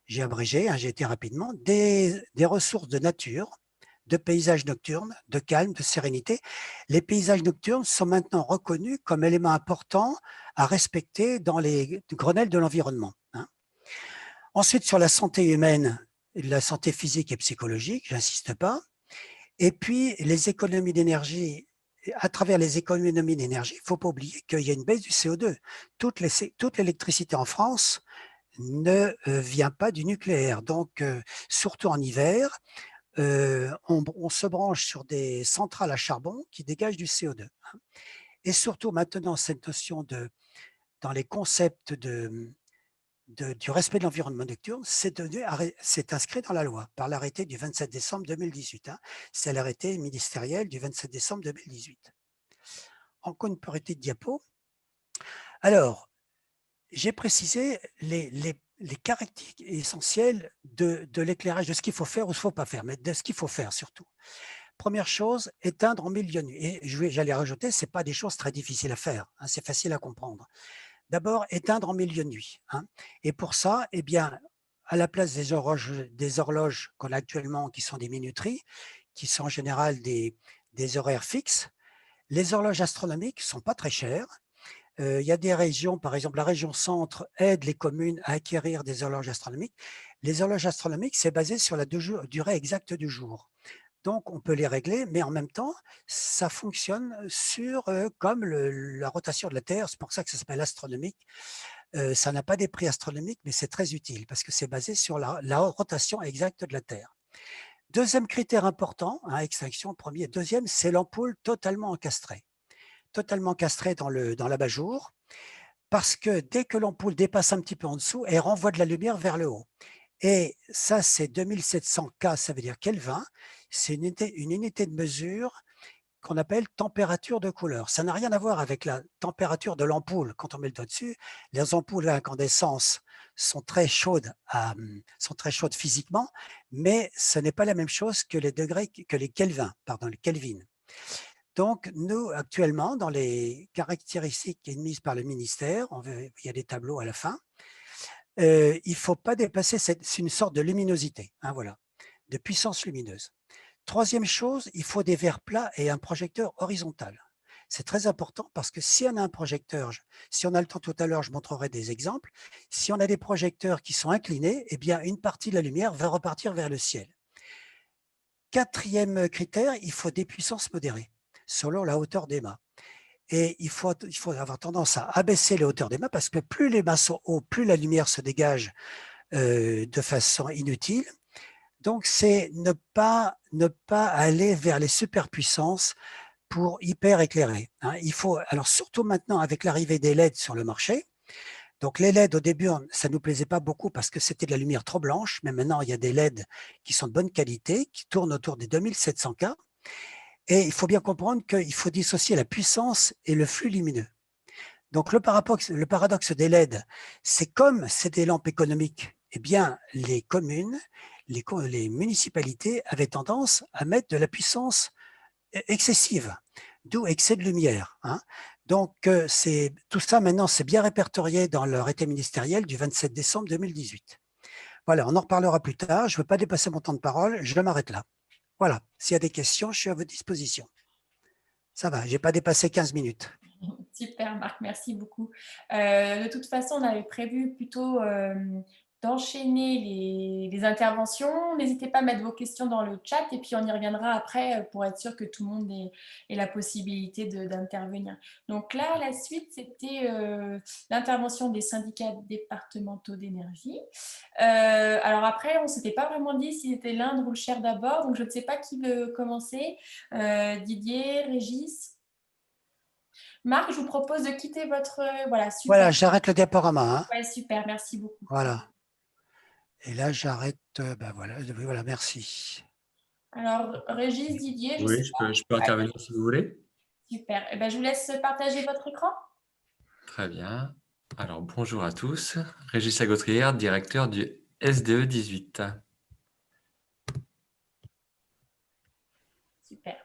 J'ai abrégé, hein, j'ai été rapidement, des ressources de nature, de paysages nocturnes, de calme, de sérénité. Les paysages nocturnes sont maintenant reconnus comme éléments importants à respecter dans les grenelles de l'environnement, hein. Ensuite, sur la santé humaine, la santé physique et psychologique, j'insiste pas. Et puis, les économies d'énergie, à travers les économies d'énergie, il ne faut pas oublier qu'il y a une baisse du CO2. Toute l'électricité en France ne vient pas du nucléaire. Donc, surtout en hiver, on se branche sur des centrales à charbon qui dégagent du CO2. Et surtout, maintenant, cette notion dans les concepts du respect de l'environnement nocturne, c'est inscrit dans la loi par l'arrêté du 27 décembre 2018. Hein. C'est l'arrêté ministériel du 27 décembre 2018. Encore une petite diapo. Alors, j'ai précisé les caractéristiques essentielles de l'éclairage, de ce qu'il faut faire ou ce qu'il ne faut pas faire, mais de ce qu'il faut faire surtout. Première chose, éteindre en milieu de nuit. Et j'allais rajouter, ce n'est pas des choses très difficiles à faire, hein, c'est facile à comprendre. D'abord, éteindre en milieu de nuit, hein. Et pour ça, eh bien, à la place des horloges qu'on a actuellement, qui sont des minuteries, qui sont en général des horaires fixes, les horloges astronomiques ne sont pas très chères. Il y a des régions, par exemple la région centre aide les communes à acquérir des horloges astronomiques. Les horloges astronomiques, c'est basé sur la durée exacte du jour. Donc, on peut les régler, mais en même temps, ça fonctionne comme la rotation de la Terre. C'est pour ça que ça s'appelle astronomique. Ça n'a pas des prix astronomiques, mais c'est très utile parce que c'est basé sur la rotation exacte de la Terre. Deuxième critère important, hein, extinction, premier. Deuxième, c'est l'ampoule totalement encastrée. Totalement encastrée dans l'abat-jour, parce que dès que l'ampoule dépasse un petit peu en dessous, elle renvoie de la lumière vers le haut. Et ça, c'est 2700 K, ça veut dire Kelvin. C'est une unité de mesure qu'on appelle température de couleur. Ça n'a rien à voir avec la température de l'ampoule. Quand on met le doigt dessus, les ampoules à incandescence sont très chaudes physiquement, mais ce n'est pas la même chose que les degrés, que les Kelvin, les Kelvin. Donc, nous, actuellement, dans les caractéristiques émises par le ministère, il y a des tableaux à la fin, il ne faut pas dépasser c'est une sorte de luminosité, hein, voilà, de puissance lumineuse. Troisième chose, il faut des verres plats et un projecteur horizontal. C'est très important parce que si on a un projecteur, si on a le temps tout à l'heure, je montrerai des exemples. Si on a des projecteurs qui sont inclinés, eh bien, une partie de la lumière va repartir vers le ciel. Quatrième critère, il faut des puissances modérées selon la hauteur des mâts. Et il faut avoir tendance à abaisser les hauteurs des mâts parce que plus les mâts sont hauts, plus la lumière se dégage de façon inutile. Donc, c'est ne pas aller vers les superpuissances pour hyper éclairer, hein. Il faut, alors surtout maintenant avec l'arrivée des LED sur le marché. Donc, les LED, au début, ça ne nous plaisait pas beaucoup parce que c'était de la lumière trop blanche, mais maintenant, il y a des LED qui sont de bonne qualité, qui tournent autour des 2700 K. Et il faut bien comprendre qu'il faut dissocier la puissance et le flux lumineux. Donc, le paradoxe des LED, c'est comme c'est des lampes économiques, eh bien, les communes, les municipalités avaient tendance à mettre de la puissance excessive, d'où excès de lumière, hein. Donc, tout ça, maintenant, c'est bien répertorié dans l'arrêté ministériel du 27 décembre 2018. Voilà, on en reparlera plus tard. Je ne veux pas dépasser mon temps de parole. Je m'arrête là. Voilà, s'il y a des questions, je suis à votre disposition. Ça va, je n'ai pas dépassé 15 minutes. Super, Marc, merci beaucoup. De toute façon, on avait prévu plutôt d'enchaîner les interventions. N'hésitez pas à mettre vos questions dans le chat et puis on y reviendra après pour être sûr que tout le monde ait la possibilité d'intervenir. Donc là, la suite, c'était l'intervention des syndicats départementaux d'énergie. Alors après, on ne s'était pas vraiment dit si c'était l'Indre ou le Cher d'abord, donc je ne sais pas qui veut commencer. Didier, Régis? Marc, je vous propose de quitter votre… Voilà, super. Voilà, j'arrête le diaporama, hein. Ouais, super, merci beaucoup. Voilà. Et là, j'arrête. Voilà, merci. Alors, Régis, Didier, je Oui, sais pas. je peux intervenir si vous voulez. Super. Eh ben, je vous laisse partager votre écran. Très bien. Alors, bonjour à tous. Régis Agautrière, directeur du SDE 18. Super.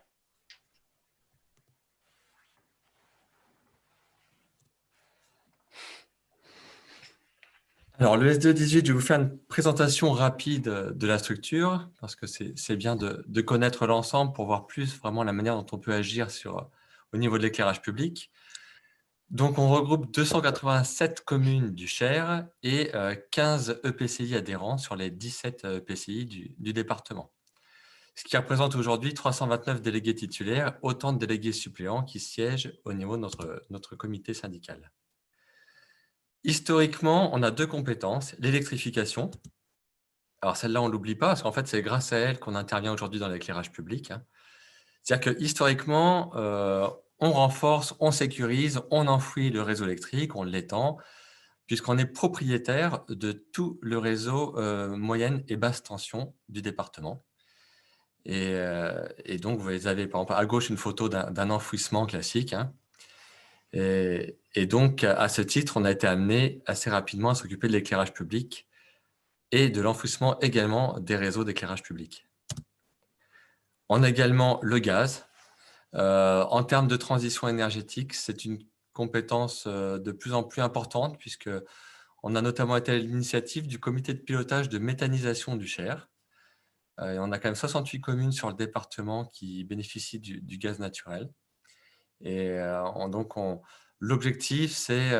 Alors, le SDE18, je vais vous faire une présentation rapide de la structure, parce que c'est bien de connaître l'ensemble pour voir plus vraiment la manière dont on peut agir au niveau de l'éclairage public. Donc, on regroupe 287 communes du Cher et 15 EPCI adhérents sur les 17 EPCI du département. Ce qui représente aujourd'hui 329 délégués titulaires, autant de délégués suppléants qui siègent au niveau de notre comité syndical. Historiquement, on a deux compétences, l'électrification. Alors celle-là, on ne l'oublie pas, parce qu'en fait, c'est grâce à elle qu'on intervient aujourd'hui dans l'éclairage public. C'est-à-dire que historiquement, on renforce, on sécurise, on enfouit le réseau électrique, on l'étend, puisqu'on est propriétaire de tout le réseau moyenne et basse tension du département. Et donc, vous avez par exemple à gauche une photo d'un enfouissement classique. Et donc, à ce titre, on a été amené assez rapidement à s'occuper de l'éclairage public et de l'enfouissement également des réseaux d'éclairage public. On a également le gaz. En termes de transition énergétique, c'est une compétence de plus en plus importante puisqu'on a notamment été à l'initiative du comité de pilotage de méthanisation du Cher. Et on a quand même 68 communes sur le département qui bénéficient du gaz naturel. Et l'objectif, c'est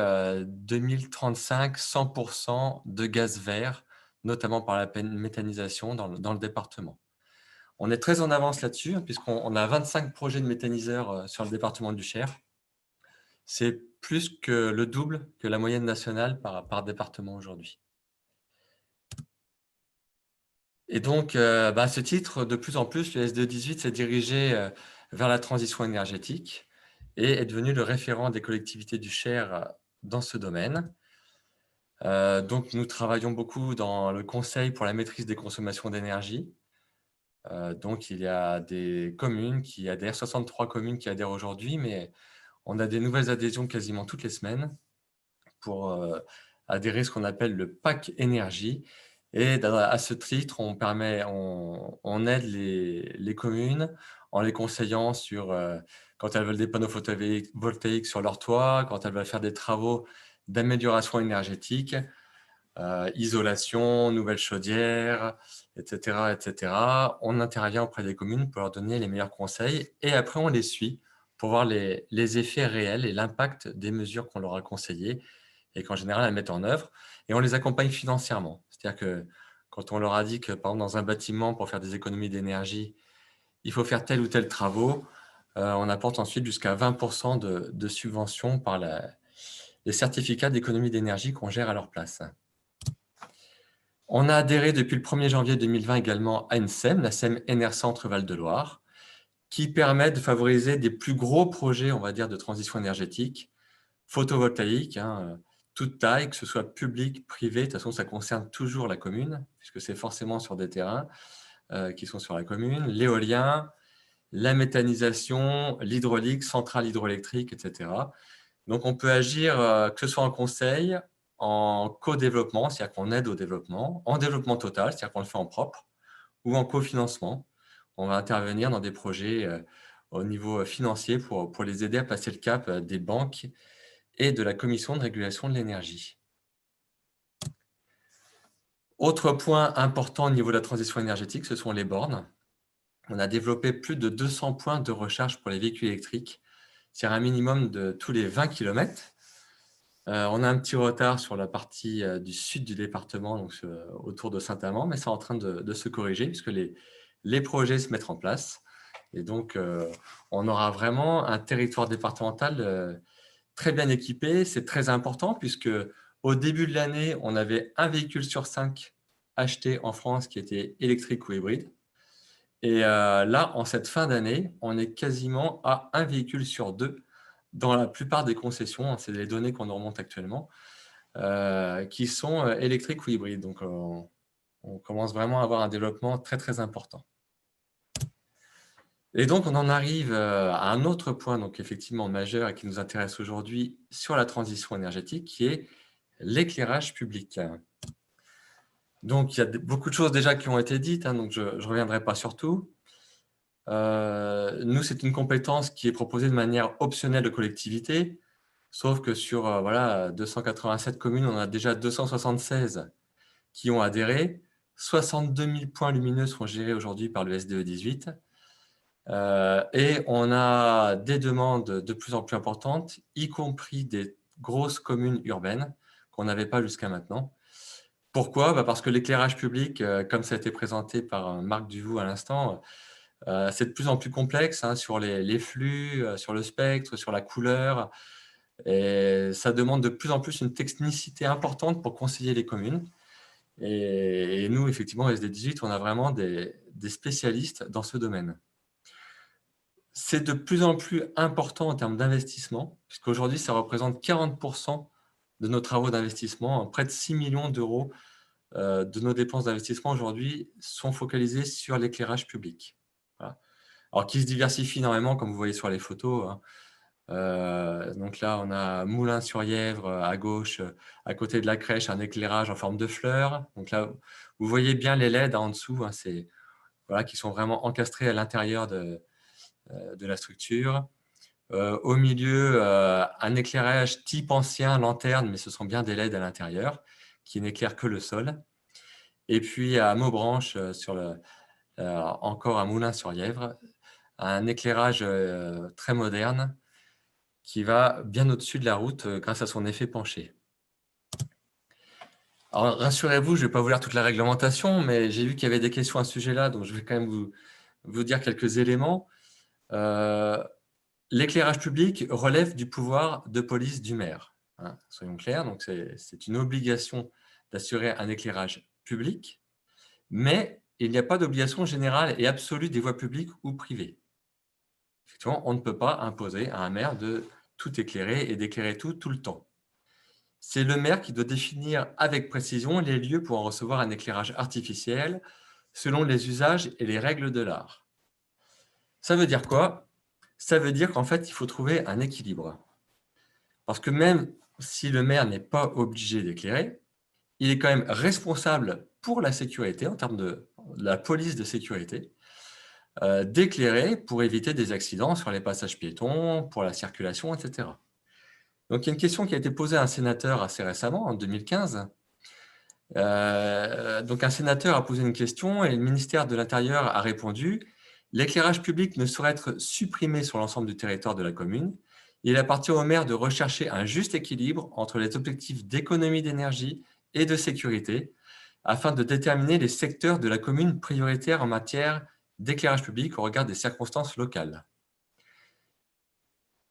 2035, 100% de gaz vert, notamment par la méthanisation dans le département. On est très en avance là-dessus, puisqu'on a 25 projets de méthaniseurs sur le département du Cher. C'est plus que le double que la moyenne nationale par département aujourd'hui. Et donc, à ce titre, de plus en plus, le SDE18 s'est dirigé vers la transition énergétique et est devenu le référent des collectivités du Cher dans ce domaine. Donc, nous travaillons beaucoup dans le conseil pour la maîtrise des consommations d'énergie. Donc, il y a des communes qui adhèrent, 63 communes qui adhèrent aujourd'hui, mais on a des nouvelles adhésions quasiment toutes les semaines pour adhérer à ce qu'on appelle le PAC énergie. Et à ce titre, on aide les communes en les conseillant sur quand elles veulent des panneaux photovoltaïques sur leur toit, quand elles veulent faire des travaux d'amélioration énergétique, isolation, nouvelles chaudières, etc., etc. On intervient auprès des communes pour leur donner les meilleurs conseils et après on les suit pour voir les effets réels et l'impact des mesures qu'on leur a conseillées et qu'en général elles mettent en œuvre. Et on les accompagne financièrement. C'est-à-dire que quand on leur a dit que, par exemple, dans un bâtiment, pour faire des économies d'énergie, il faut faire tel ou tel travaux, on apporte ensuite jusqu'à 20% de subvention par les certificats d'économie d'énergie qu'on gère à leur place. On a adhéré depuis le 1er janvier 2020 également à une SEM, la SEM Énercentre Val-de-Loire, qui permet de favoriser des plus gros projets, on va dire, de transition énergétique, photovoltaïque, toute taille, que ce soit public, privé. De toute façon, ça concerne toujours la commune, puisque c'est forcément sur des terrains qui sont sur la commune. L'éolien, la méthanisation, l'hydraulique, centrale hydroélectrique, etc. Donc, on peut agir, que ce soit en conseil, en co-développement, c'est-à-dire qu'on aide au développement, en développement total, c'est-à-dire qu'on le fait en propre, ou en cofinancement. On va intervenir dans des projets au niveau financier pour les aider à passer le cap des banques et de la Commission de régulation de l'énergie. Autre point important au niveau de la transition énergétique, ce sont les bornes. On a développé plus de 200 points de recharge pour les véhicules électriques, c'est un minimum de tous les 20 km. On a un petit retard sur la partie du sud du département, donc autour de Saint-Amand, mais c'est en train de se corriger puisque les projets se mettent en place. Et donc, on aura vraiment un territoire départemental très bien équipé. C'est très important puisque au début de l'année, on avait un véhicule sur 5 acheté en France qui était électrique ou hybride. Et là, en cette fin d'année, on est quasiment à un véhicule sur 2 dans la plupart des concessions, c'est les données qu'on remonte actuellement, qui sont électriques ou hybrides. Donc, on commence vraiment à avoir un développement très, très important. Et donc, on en arrive à un autre point, donc effectivement majeur et qui nous intéresse aujourd'hui sur la transition énergétique, qui est l'éclairage public. Donc, il y a beaucoup de choses déjà qui ont été dites, donc je ne reviendrai pas sur tout. Nous, c'est une compétence qui est proposée de manière optionnelle aux collectivités. Sauf que sur voilà, 287 communes, on a déjà 276 qui ont adhéré. 62 000 points lumineux sont gérés aujourd'hui par le SDE 18. Et on a des demandes de plus en plus importantes, y compris des grosses communes urbaines qu'on n'avait pas jusqu'à maintenant. Pourquoi? Parce que l'éclairage public, comme ça a été présenté par Marc Duvaux à l'instant, c'est de plus en plus complexe sur les flux, sur le spectre, sur la couleur. Et ça demande de plus en plus une technicité importante pour conseiller les communes. Et nous, effectivement, SD18, on a vraiment des spécialistes dans ce domaine. C'est de plus en plus important en termes d'investissement, puisqu'aujourd'hui, ça représente 40% de nos travaux d'investissement. Près de 6 millions d'euros de nos dépenses d'investissement aujourd'hui sont focalisées sur l'éclairage public. Voilà. Alors, qui se diversifie énormément, comme vous voyez sur les photos. Donc là, on a Moulins-sur-Yèvre à gauche, à côté de la crèche, un éclairage en forme de fleurs. Donc là, vous voyez bien les LED en dessous, voilà, qui sont vraiment encastrés à l'intérieur de la structure. Au milieu, un éclairage type ancien, lanterne, mais ce sont bien des LED à l'intérieur, qui n'éclairent que le sol. Et puis à Maubranche, encore à Moulins-sur-Yèvre, un éclairage très moderne qui va bien au-dessus de la route grâce à son effet penché. Alors, rassurez-vous, je ne vais pas vous lire toute la réglementation, mais j'ai vu qu'il y avait des questions à ce sujet-là, donc je vais quand même vous dire quelques éléments. L'éclairage public relève du pouvoir de police du maire. Soyons clairs, donc c'est une obligation d'assurer un éclairage public, mais il n'y a pas d'obligation générale et absolue des voies publiques ou privées. Effectivement, on ne peut pas imposer à un maire de tout éclairer et d'éclairer tout le temps. C'est le maire qui doit définir avec précision les lieux pour en recevoir un éclairage artificiel selon les usages et les règles de l'art. Ça veut dire quoi? Ça veut dire qu'en fait, il faut trouver un équilibre. Parce que même si le maire n'est pas obligé d'éclairer, il est quand même responsable pour la sécurité, en termes de la police de sécurité, d'éclairer pour éviter des accidents sur les passages piétons, pour la circulation, etc. Donc, il y a une question qui a été posée à un sénateur assez récemment, en 2015. Donc, un sénateur a posé une question et le ministère de l'Intérieur a répondu « L'éclairage public ne saurait être supprimé sur l'ensemble du territoire de la commune. Il appartient au maire de rechercher un juste équilibre entre les objectifs d'économie d'énergie et de sécurité afin de déterminer les secteurs de la commune prioritaires en matière d'éclairage public au regard des circonstances locales. »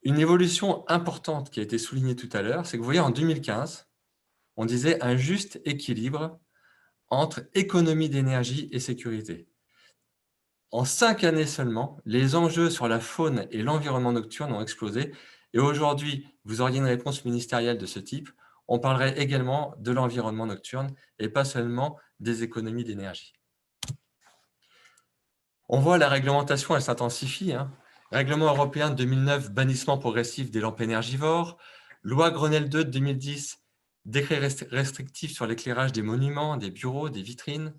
Une évolution importante qui a été soulignée tout à l'heure, c'est que vous voyez, en 2015, on disait un juste équilibre entre économie d'énergie et sécurité. En 5 années seulement, les enjeux sur la faune et l'environnement nocturne ont explosé. Et aujourd'hui, vous auriez une réponse ministérielle de ce type. On parlerait également de l'environnement nocturne et pas seulement des économies d'énergie. On voit la réglementation, elle s'intensifie. Règlement européen de 2009, bannissement progressif des lampes énergivores. Loi Grenelle 2 de 2010, décret restrictif sur l'éclairage des monuments, des bureaux, des vitrines.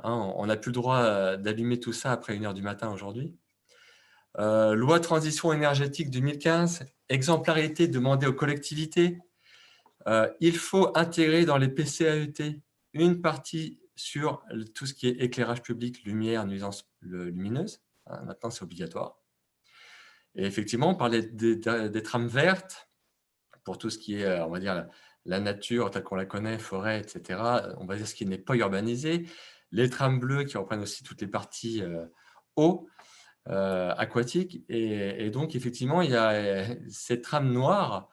On n'a plus le droit d'allumer tout ça après 1h du matin aujourd'hui. Loi transition énergétique 2015, exemplarité demandée aux collectivités. Il faut intégrer dans les PCAET une partie sur tout ce qui est éclairage public, lumière, nuisance lumineuse. Maintenant, c'est obligatoire. Et effectivement, on parlait des trames vertes pour tout ce qui est, on va dire, la nature telle qu'on la connaît, forêt, etc. On va dire ce qui n'est pas urbanisé. Les trames bleues qui reprennent aussi toutes les parties eau, aquatiques. Et donc, effectivement, il y a ces trames noires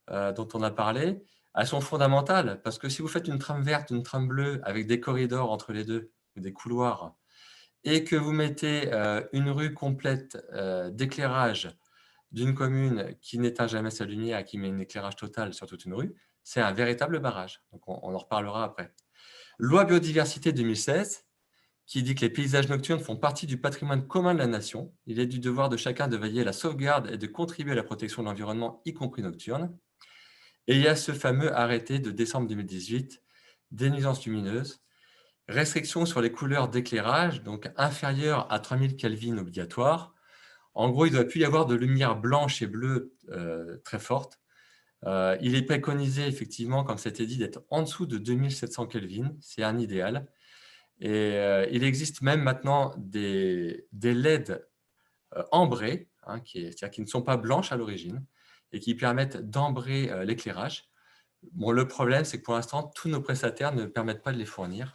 dont on a parlé. Elles sont fondamentales parce que si vous faites une trame verte, une trame bleue avec des corridors entre les deux, ou des couloirs, et que vous mettez une rue complète d'éclairage d'une commune qui n'éteint jamais sa lumière et qui met un éclairage total sur toute une rue, c'est un véritable barrage. Donc, on en reparlera après. Loi biodiversité 2016, qui dit que les paysages nocturnes font partie du patrimoine commun de la nation. Il est du devoir de chacun de veiller à la sauvegarde et de contribuer à la protection de l'environnement, y compris nocturne. Et il y a ce fameux arrêté de décembre 2018, des nuisances lumineuses, restriction sur les couleurs d'éclairage, donc inférieures à 3000 Kelvin obligatoire. En gros, il ne doit plus y avoir de lumière blanche et bleue très forte Il est préconisé, effectivement, comme c'était dit, d'être en dessous de 2700 Kelvin. C'est un idéal. Et il existe même maintenant des LED ambrées, hein, c'est-à-dire qui ne sont pas blanches à l'origine et qui permettent d'ambrer l'éclairage. Bon, le problème, c'est que pour l'instant, tous nos prestataires ne permettent pas de les fournir.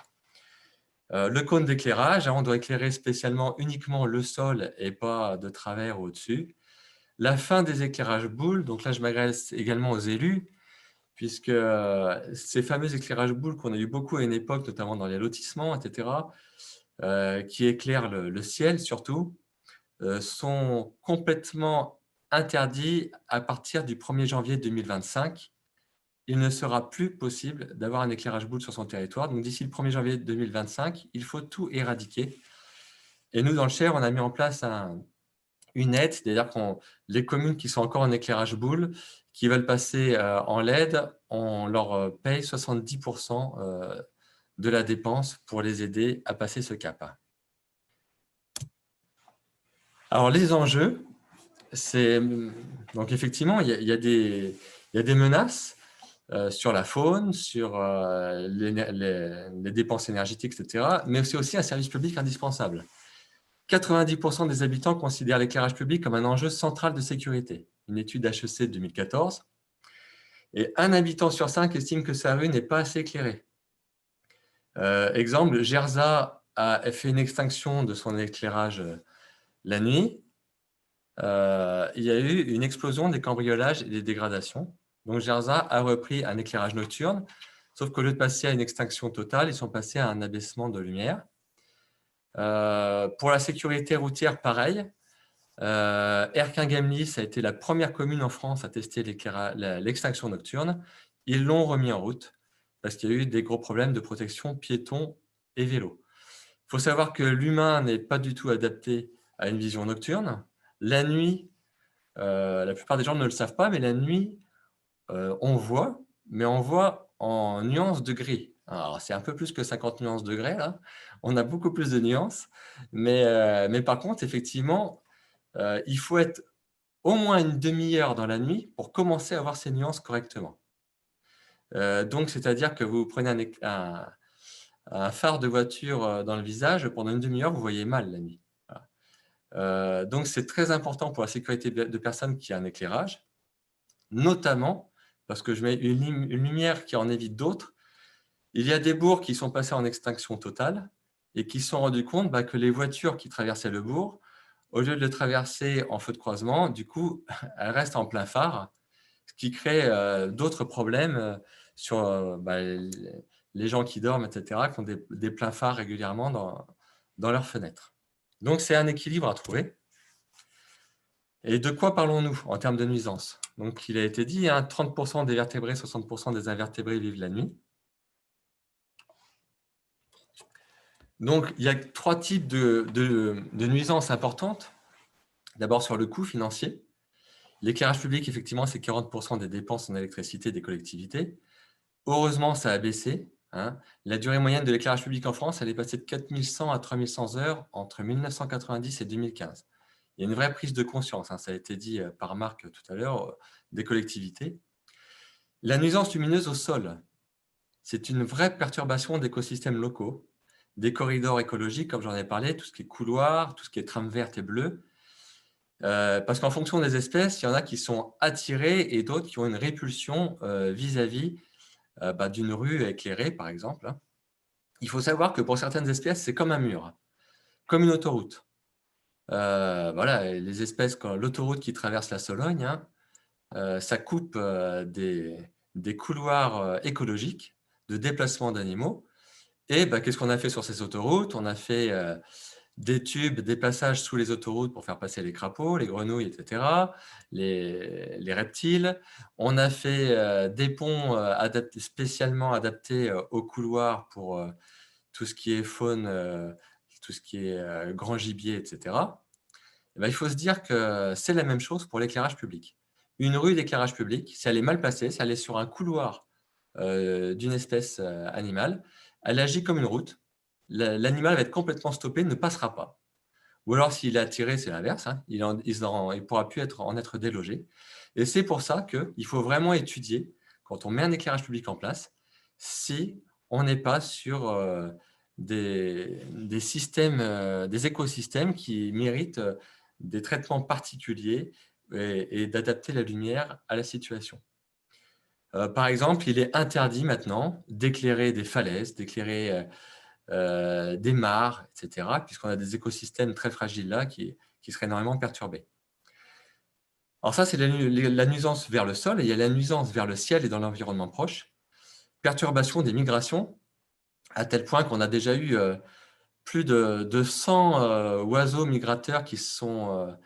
Le cône d'éclairage, hein, on doit éclairer spécialement uniquement le sol et pas de travers ou au-dessus. La fin des éclairages boules, donc là, je m'adresse également aux élus, puisque ces fameux éclairages boules qu'on a eu beaucoup à une époque, notamment dans les lotissements, etc., qui éclairent le ciel surtout, sont complètement interdits à partir du 1er janvier 2025. Il ne sera plus possible d'avoir un éclairage boule sur son territoire. Donc, d'ici le 1er janvier 2025, il faut tout éradiquer. Et nous, dans le Cher, on a mis en place une aide, c'est-à-dire que les communes qui sont encore en éclairage boule, qui veulent passer en LED, on leur paye 70% de la dépense pour les aider à passer ce cap. Alors, les enjeux, c'est… Donc, effectivement, il y a des menaces sur la faune, sur les dépenses énergétiques, etc., mais c'est aussi un service public indispensable. 90% des habitants considèrent l'éclairage public comme un enjeu central de sécurité. Une étude HEC de 2014. Et un habitant sur 5 estime que sa rue n'est pas assez éclairée. Exemple, Gerza a fait une extinction de son éclairage la nuit. Il y a eu une explosion des cambriolages et des dégradations. Donc, Gerza a repris un éclairage nocturne, sauf qu'au lieu de passer à une extinction totale, ils sont passés à un abaissement de lumière. Pour la sécurité routière, pareil. Erquin-Gemlis a été la première commune en France à tester l'extinction nocturne. Ils l'ont remis en route parce qu'il y a eu des gros problèmes de protection piétons et vélos. Il faut savoir que l'humain n'est pas du tout adapté à une vision nocturne. La nuit, la plupart des gens ne le savent pas, mais la nuit, on voit, mais on voit en nuances de gris. Alors, c'est un peu plus que 50 nuances de gris, là. On a beaucoup plus de nuances. Mais par contre, effectivement, il faut être au moins une demi-heure dans la nuit pour commencer à voir ces nuances correctement. Donc, c'est-à-dire que vous prenez un phare de voiture dans le visage, pendant une demi-heure, vous voyez mal la nuit. Voilà. Donc, c'est très important pour la sécurité de personnes qui a un éclairage, notamment parce que je mets une lumière qui en évite d'autres. Il y a des bourgs qui sont passés en extinction totale et qui se sont rendus compte que les voitures qui traversaient le bourg, au lieu de le traverser en feu de croisement, du coup, elles restent en plein phare, ce qui crée d'autres problèmes sur les gens qui dorment, etc., qui ont des pleins phares régulièrement dans leurs fenêtres. Donc, c'est un équilibre à trouver. Et de quoi parlons-nous en termes de nuisance? Donc, il a été dit, 30% des vertébrés, 60% des invertébrés vivent la nuit. Donc, il y a 3 types de nuisances importantes. D'abord, sur le coût financier. L'éclairage public, effectivement, c'est 40% des dépenses en électricité des collectivités. Heureusement, ça a baissé. La durée moyenne de l'éclairage public en France, elle est passée de 4100 à 3100 heures entre 1990 et 2015. Il y a une vraie prise de conscience, ça a été dit par Marc tout à l'heure, des collectivités. La nuisance lumineuse au sol, c'est une vraie perturbation d'écosystèmes locaux, des corridors écologiques, comme j'en ai parlé, tout ce qui est couloir, tout ce qui est trame verte et bleue. Parce qu'en fonction des espèces, il y en a qui sont attirés et d'autres qui ont une répulsion vis-à-vis d'une rue éclairée, par exemple. Il faut savoir que pour certaines espèces, c'est comme un mur, comme une autoroute. Voilà, les espèces, comme l'autoroute qui traverse la Sologne, ça coupe des couloirs écologiques de déplacement d'animaux. Et qu'est-ce qu'on a fait sur ces autoroutes? On a fait des tubes, des passages sous les autoroutes pour faire passer les crapauds, les grenouilles, etc., les reptiles. On a fait des ponts spécialement adaptés aux couloirs pour tout ce qui est faune, tout ce qui est grand gibier, etc. Il faut se dire que c'est la même chose pour l'éclairage public. Une rue d'éclairage public, si elle est mal placée, si elle est sur un couloir d'une espèce animale, elle agit comme une route. L'animal va être complètement stoppé, ne passera pas. Ou alors, s'il est attiré, c'est l'inverse, il ne pourra plus en être délogé. Et c'est pour ça qu'il faut vraiment étudier, quand on met un éclairage public en place, si on n'est pas sur des systèmes, des écosystèmes qui méritent des traitements particuliers et d'adapter la lumière à la situation. Par exemple, il est interdit maintenant d'éclairer des falaises, d'éclairer des mares, etc., puisqu'on a des écosystèmes très fragiles là qui seraient énormément perturbés. Alors ça, c'est la nuisance vers le sol, et il y a la nuisance vers le ciel et dans l'environnement proche. Perturbation des migrations, à tel point qu'on a déjà eu plus de 100 oiseaux migrateurs qui sont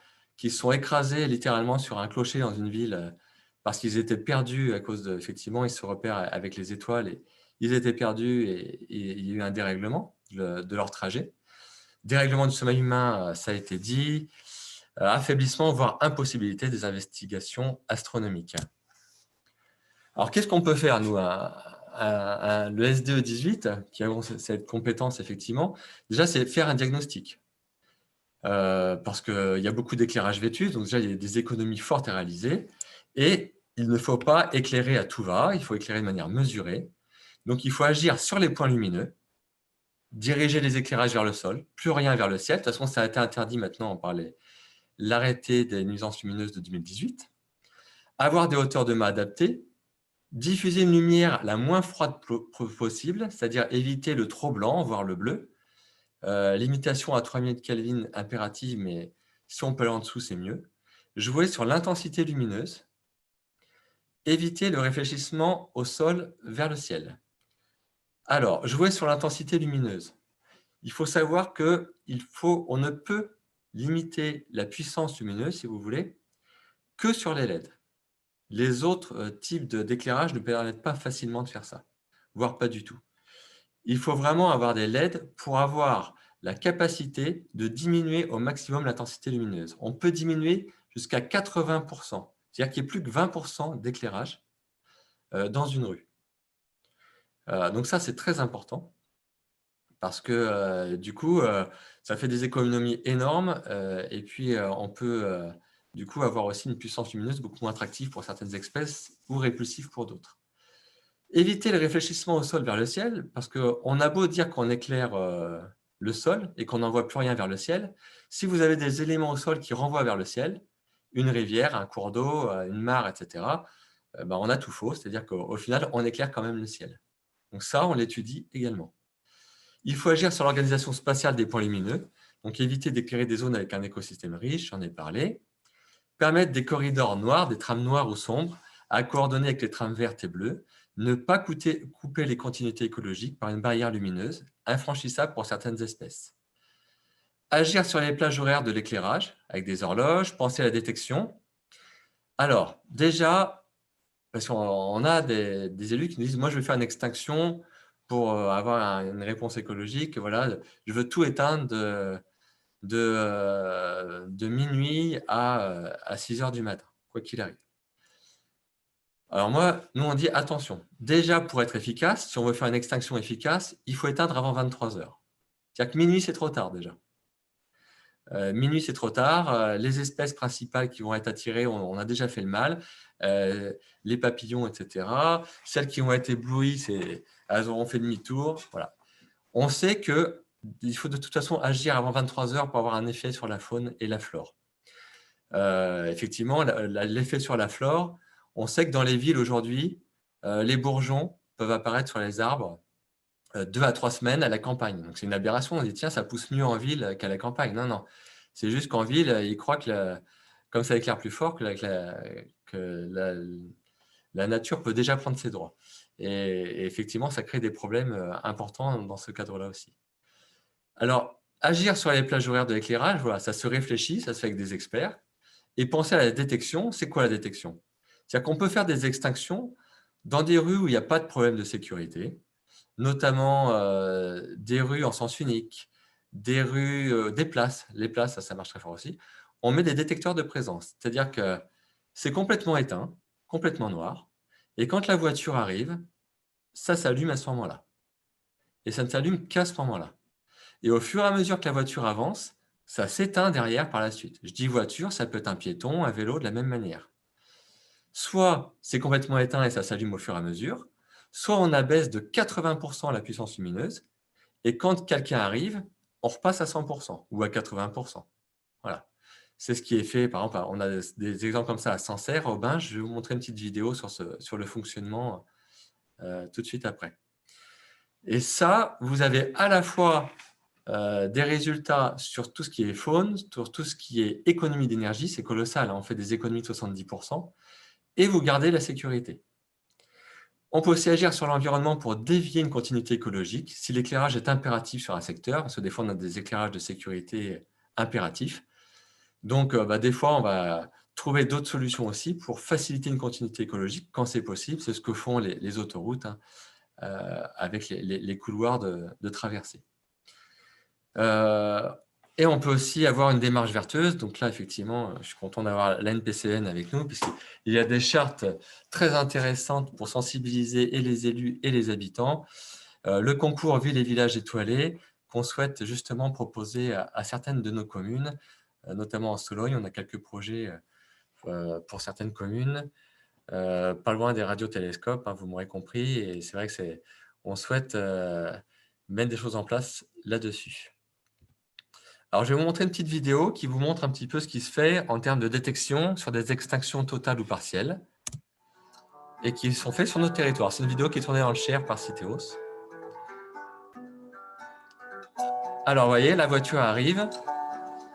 écrasés littéralement sur un clocher dans une ville parce qu'ils étaient perdus à cause de, effectivement, ils se repèrent avec les étoiles et ils étaient perdus et il y a eu un dérèglement de leur trajet. Dérèglement du sommeil humain, ça a été dit. Affaiblissement, voire impossibilité des investigations astronomiques. Alors, qu'est-ce qu'on peut faire, nous, le SDE 18, qui a cette compétence, effectivement? Déjà, c'est faire un diagnostic. Parce qu'il y a beaucoup d'éclairage vétus, donc déjà, il y a des économies fortes à réaliser. Et il ne faut pas éclairer à tout va, il faut éclairer de manière mesurée. Donc, il faut agir sur les points lumineux, diriger les éclairages vers le sol, plus rien vers le ciel. De toute façon, ça a été interdit maintenant par l'arrêté des nuisances lumineuses de 2018. Avoir des hauteurs de mât adaptées, diffuser une lumière la moins froide possible, c'est-à-dire éviter le trop blanc, voire le bleu. Limitation à 3000 Kelvin impérative, mais si on peut aller en dessous, c'est mieux. Jouer sur l'intensité lumineuse. Éviter le réfléchissement au sol vers le ciel. Alors, jouer sur l'intensité lumineuse. Il faut savoir qu'on ne peut limiter la puissance lumineuse, si vous voulez, que sur les LED. Les autres types d'éclairage ne permettent pas facilement de faire ça, voire pas du tout. Il faut vraiment avoir des LED pour avoir la capacité de diminuer au maximum l'intensité lumineuse. On peut diminuer jusqu'à 80%, c'est-à-dire qu'il n'y ait plus que 20% d'éclairage dans une rue. Donc ça, c'est très important parce que du coup, ça fait des économies énormes et puis on peut du coup avoir aussi une puissance lumineuse beaucoup moins attractive pour certaines espèces ou répulsive pour d'autres. Éviter le réfléchissement au sol vers le ciel, parce qu'on a beau dire qu'on éclaire le sol et qu'on n'envoie plus rien vers le ciel, si vous avez des éléments au sol qui renvoient vers le ciel, une rivière, un cours d'eau, une mare, etc., on a tout faux, c'est-à-dire qu'au final, on éclaire quand même le ciel. Donc ça, on l'étudie également. Il faut agir sur l'organisation spatiale des points lumineux, donc éviter d'éclairer des zones avec un écosystème riche, j'en ai parlé. Permettre des corridors noirs, des trames noires ou sombres, à coordonner avec les trames vertes et bleues. Ne pas couper les continuités écologiques par une barrière lumineuse, infranchissable pour certaines espèces. Agir sur les plages horaires de l'éclairage, avec des horloges, penser à la détection. Alors, déjà, parce qu'on a des élus qui nous disent « moi, je vais faire une extinction pour avoir une réponse écologique. Voilà, je veux tout éteindre de minuit à 6 heures du matin, quoi qu'il arrive. » Alors moi, nous on dit attention, déjà pour être efficace, si on veut faire une extinction efficace, il faut éteindre avant 23 heures. C'est-à-dire que minuit, c'est trop tard déjà. Minuit, c'est trop tard. Les espèces principales qui vont être attirées, on a déjà fait le mal. Les papillons, etc. Celles qui vont être éblouies, elles auront fait demi-tour. Voilà. On sait qu'il faut de toute façon agir avant 23 heures pour avoir un effet sur la faune et la flore. Effectivement, l'effet sur la flore, on sait que dans les villes aujourd'hui, les bourgeons peuvent apparaître sur les arbres 2 à 3 semaines à la campagne. Donc, c'est une aberration. On dit, tiens, ça pousse mieux en ville qu'à la campagne. Non, non. C'est juste qu'en ville, ils croient que, comme ça éclaire plus fort, que la nature peut déjà prendre ses droits. Et effectivement, ça crée des problèmes importants dans ce cadre-là aussi. Alors, agir sur les plages horaires de l'éclairage, voilà, ça se réfléchit, ça se fait avec des experts. Et penser à la détection, c'est quoi la détection? C'est-à-dire qu'on peut faire des extinctions dans des rues où il n'y a pas de problème de sécurité, notamment des rues en sens unique, des rues, des places. Les places, ça marche très fort aussi. On met des détecteurs de présence, c'est-à-dire que c'est complètement éteint, complètement noir, et quand la voiture arrive, ça s'allume à ce moment-là. Et ça ne s'allume qu'à ce moment-là. Et au fur et à mesure que la voiture avance, ça s'éteint derrière par la suite. Je dis voiture, ça peut être un piéton, un vélo, de la même manière. soit c'est complètement éteint et ça s'allume au fur et à mesure, soit on abaisse de 80% la puissance lumineuse, et quand quelqu'un arrive, on repasse à 100% ou à 80%. Voilà. C'est ce qui est fait, par exemple, on a des exemples comme ça à Sancerre, au Binge. Je vais vous montrer une petite vidéo sur le fonctionnement tout de suite après. Et ça, vous avez à la fois des résultats sur tout ce qui est faune, sur tout ce qui est économie d'énergie, c'est colossal, hein, on fait des économies de 70%, et vous gardez la sécurité. On peut aussi agir sur l'environnement pour dévier une continuité écologique si l'éclairage est impératif sur un secteur, parce que des fois on a des éclairages de sécurité impératifs. Donc des fois on va trouver d'autres solutions aussi pour faciliter une continuité écologique quand c'est possible. C'est ce que font les autoroutes, hein, avec les couloirs de traversée. Et on peut aussi avoir une démarche vertueuse. Donc là, effectivement, je suis content d'avoir l'ANPCN avec nous, puisqu'il y a des chartes très intéressantes pour sensibiliser et les élus et les habitants. Le concours Villes et Villages étoilés, qu'on souhaite justement proposer à certaines de nos communes, notamment en Sologne. On a quelques projets pour certaines communes, pas loin des radiotélescopes, hein, vous m'aurez compris. Et c'est vrai que on souhaite mettre des choses en place là-dessus. Alors, je vais vous montrer une petite vidéo qui vous montre un petit peu ce qui se fait en termes de détection sur des extinctions totales ou partielles et qui sont faites sur notre territoire. C'est une vidéo qui est tournée dans le Cher par Citeos. Alors, vous voyez, la voiture arrive,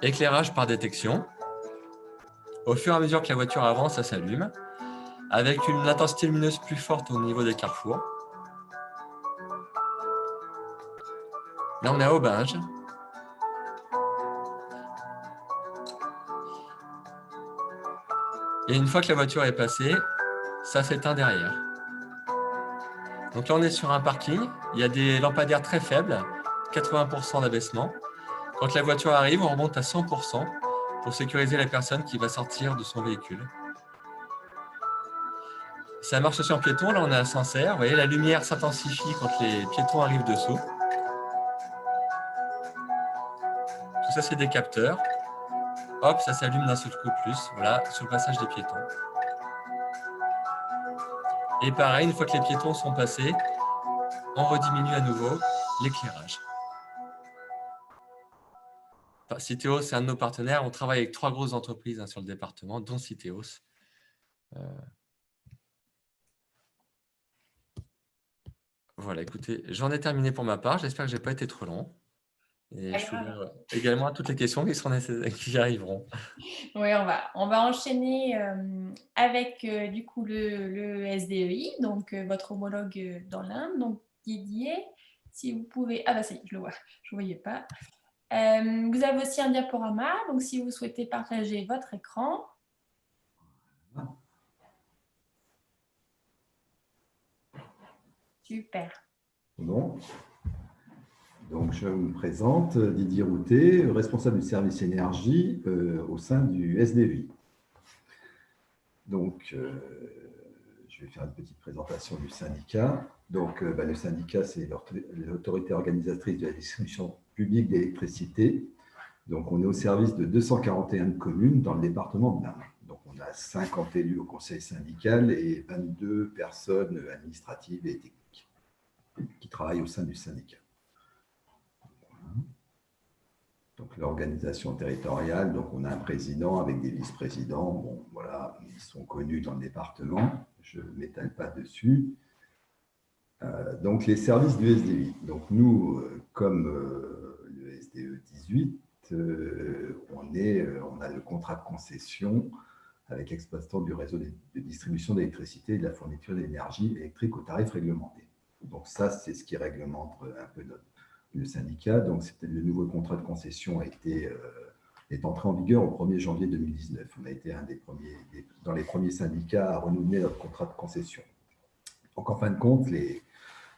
éclairage par détection. Au fur et à mesure que la voiture avance, ça s'allume, avec une intensité lumineuse plus forte au niveau des carrefours. Là, on est à Aubinge. Et une fois que la voiture est passée, ça s'éteint derrière. Donc là, on est sur un parking. Il y a des lampadaires très faibles, 80% d'abaissement. Quand la voiture arrive, on remonte à 100% pour sécuriser la personne qui va sortir de son véhicule. Ça marche aussi en piéton. Là, on est à Sancerre. Vous voyez, la lumière s'intensifie quand les piétons arrivent dessous. Tout ça, c'est des capteurs. Hop, ça s'allume d'un seul coup plus, voilà, sur le passage des piétons. Et pareil, une fois que les piétons sont passés, on rediminue à nouveau l'éclairage. Enfin, Citeos, c'est un de nos partenaires. On travaille avec 3 grosses entreprises, hein, sur le département, dont Citeos. Voilà, écoutez, j'en ai terminé pour ma part. J'espère que je n'ai pas été trop long. Et je suis ouvert également à toutes les questions qui arriveront. Oui, on va enchaîner avec du coup le SDEI, donc votre homologue dans l'Inde. Donc Didier, si vous pouvez… Ah bah ça y est, je le vois, je ne voyais pas. Vous avez aussi un diaporama, donc si vous souhaitez partager votre écran. Super. Bon. Donc, je me présente, Didier Routet, responsable du service énergie au sein du SDEI. Donc, je vais faire une petite présentation du syndicat. Donc, le syndicat, c'est l'autorité organisatrice de la distribution publique d'électricité. Donc, on est au service de 241 communes dans le département de l'Ain. Donc, on a 50 élus au conseil syndical et 22 personnes administratives et techniques qui travaillent au sein du syndicat. Donc, l'organisation territoriale, donc on a un président avec des vice-présidents. Bon, voilà, ils sont connus dans le département. Je ne m'étale pas dessus. Donc, les services du SDEI. Donc, nous, comme le SDE 18, on a le contrat de concession avec l'exploitant du réseau de distribution d'électricité et de la fourniture d'énergie électrique au tarif réglementé. Donc, ça, c'est ce qui réglemente un peu le syndicat. Donc, le nouveau contrat de concession est entré en vigueur au 1er janvier 2019. On a été dans les premiers syndicats à renouveler notre contrat de concession. Donc, en fin de compte,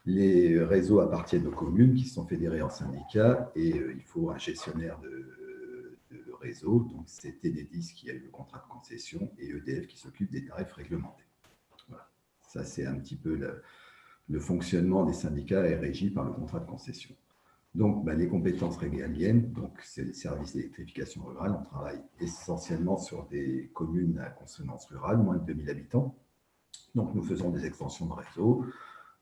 les réseaux appartiennent aux communes qui sont fédérées en syndicats et il faut un gestionnaire de réseau. Donc, c'est Enedis qui a eu le contrat de concession et EDF qui s'occupe des tarifs réglementés. Voilà. Ça, c'est un petit peu le fonctionnement des syndicats est régi par le contrat de concession. Donc, les compétences régaliennes, c'est les services d'électrification rurale. On travaille essentiellement sur des communes à consonance rurale, moins de 2000 habitants. Donc, nous faisons des extensions de réseau,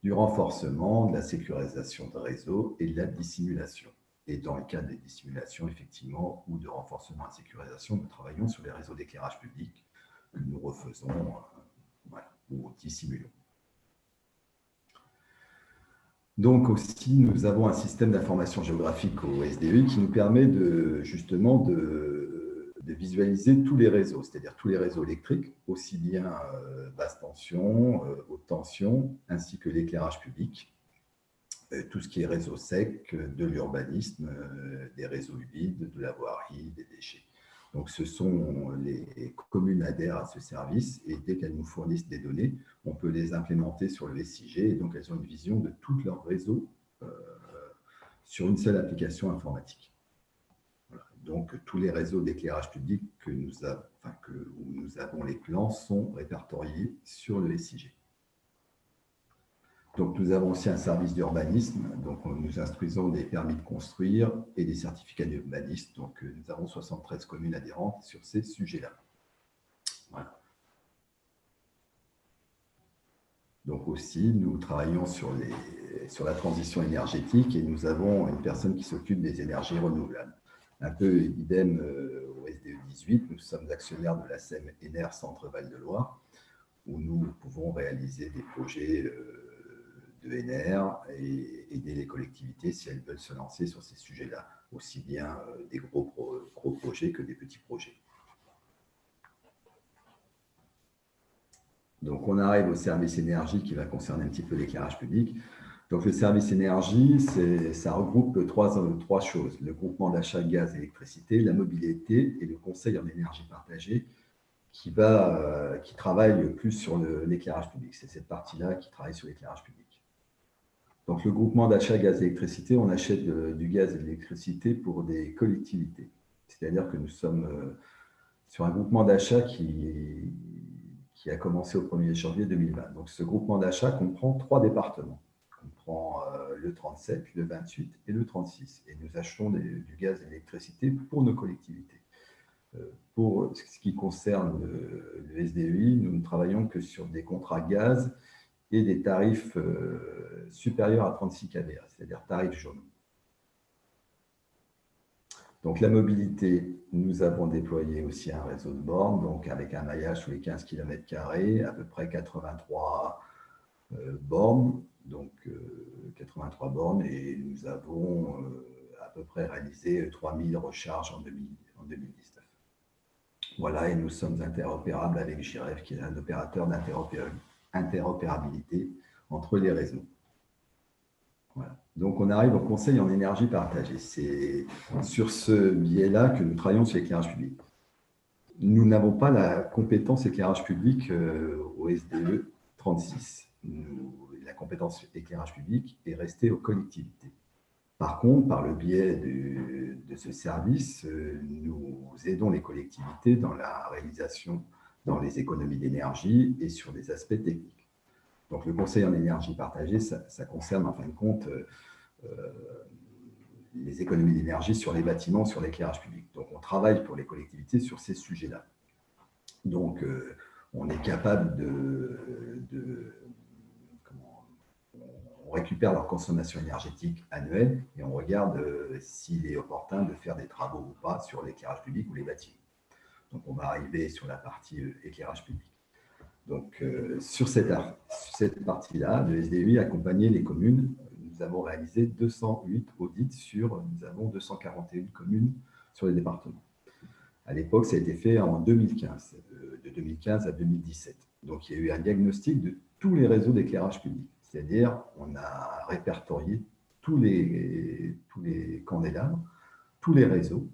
du renforcement, de la sécurisation de réseau et de la dissimulation. Et dans le cas des dissimulations, effectivement, ou de renforcement et de sécurisation, nous travaillons sur les réseaux d'éclairage public que nous refaisons ou dissimulons. Donc aussi, nous avons un système d'information géographique au SDEI qui nous permet justement de visualiser tous les réseaux, c'est-à-dire tous les réseaux électriques, aussi bien basse tension, haute tension, ainsi que l'éclairage public, tout ce qui est réseau sec, de l'urbanisme, des réseaux humides, de la voirie, des déchets. Donc, les communes adhèrent à ce service et dès qu'elles nous fournissent des données, on peut les implémenter sur le SIG et donc elles ont une vision de tout leur réseau sur une seule application informatique. Voilà. Donc, tous les réseaux d'éclairage public où nous avons les plans sont répertoriés sur le SIG. Donc, nous avons aussi un service d'urbanisme. Donc, nous instruisons des permis de construire et des certificats d'urbanisme. Donc, nous avons 73 communes adhérentes sur ces sujets-là. Voilà. Donc, aussi, nous travaillons sur la transition énergétique et nous avons une personne qui s'occupe des énergies renouvelables. Un peu idem au SDE 18, nous sommes actionnaires de la SEM Ener Centre-Val de Loire, où nous pouvons réaliser des projets de Ener et aider les collectivités si elles veulent se lancer sur ces sujets-là, aussi bien des gros projets que des petits projets. Donc, on arrive au service énergie qui va concerner un petit peu l'éclairage public. Donc, le service énergie, ça regroupe trois choses. Le groupement d'achat gaz et électricité, la mobilité et le conseil en énergie partagée qui travaille plus sur l'éclairage public. C'est cette partie-là qui travaille sur l'éclairage public. Donc, le groupement d'achat gaz et électricité, on achète du gaz et de l'électricité pour des collectivités. C'est-à-dire que nous sommes sur un groupement d'achat qui a commencé au 1er janvier 2020. Donc, ce groupement d'achat comprend 3 départements. On comprend le 37, le 28 et le 36. Et nous achetons du gaz et de l'électricité pour nos collectivités. Pour ce qui concerne le SDEI, nous ne travaillons que sur des contrats gaz et des tarifs supérieurs à 36 kVA, c'est-à-dire tarifs jaunes. Donc, la mobilité, nous avons déployé aussi un réseau de bornes, donc avec un maillage sur les 15 km², à peu près 83 bornes, donc 83 bornes, et nous avons à peu près réalisé 3000 recharges en 2019. Voilà, et nous sommes interopérables avec JIREF, qui est un opérateur d'interopérabilité entre les réseaux. Voilà. Donc, on arrive au conseil en énergie partagée. C'est sur ce biais-là que nous travaillons sur l'éclairage public. Nous n'avons pas la compétence éclairage public au SDE 36. La compétence éclairage public est restée aux collectivités. Par contre, par le biais de ce service, nous aidons les collectivités dans la réalisation, dans les économies d'énergie et sur des aspects techniques. Donc, le conseil en énergie partagée, ça concerne en fin de compte les économies d'énergie sur les bâtiments, sur l'éclairage public. Donc, on travaille pour les collectivités sur ces sujets-là. Donc, on est capable on récupère leur consommation énergétique annuelle et on regarde s'il est opportun de faire des travaux ou pas sur l'éclairage public ou les bâtiments. Donc, on va arriver sur la partie éclairage public. Donc, sur cette partie-là, le SDEI a accompagné les communes. Nous avons réalisé 208 audits nous avons 241 communes sur les départements. À l'époque, ça a été fait en 2015, de 2015 à 2017. Donc, il y a eu un diagnostic de tous les réseaux d'éclairage public. C'est-à-dire, on a répertorié tous les candélabres, tous les réseaux,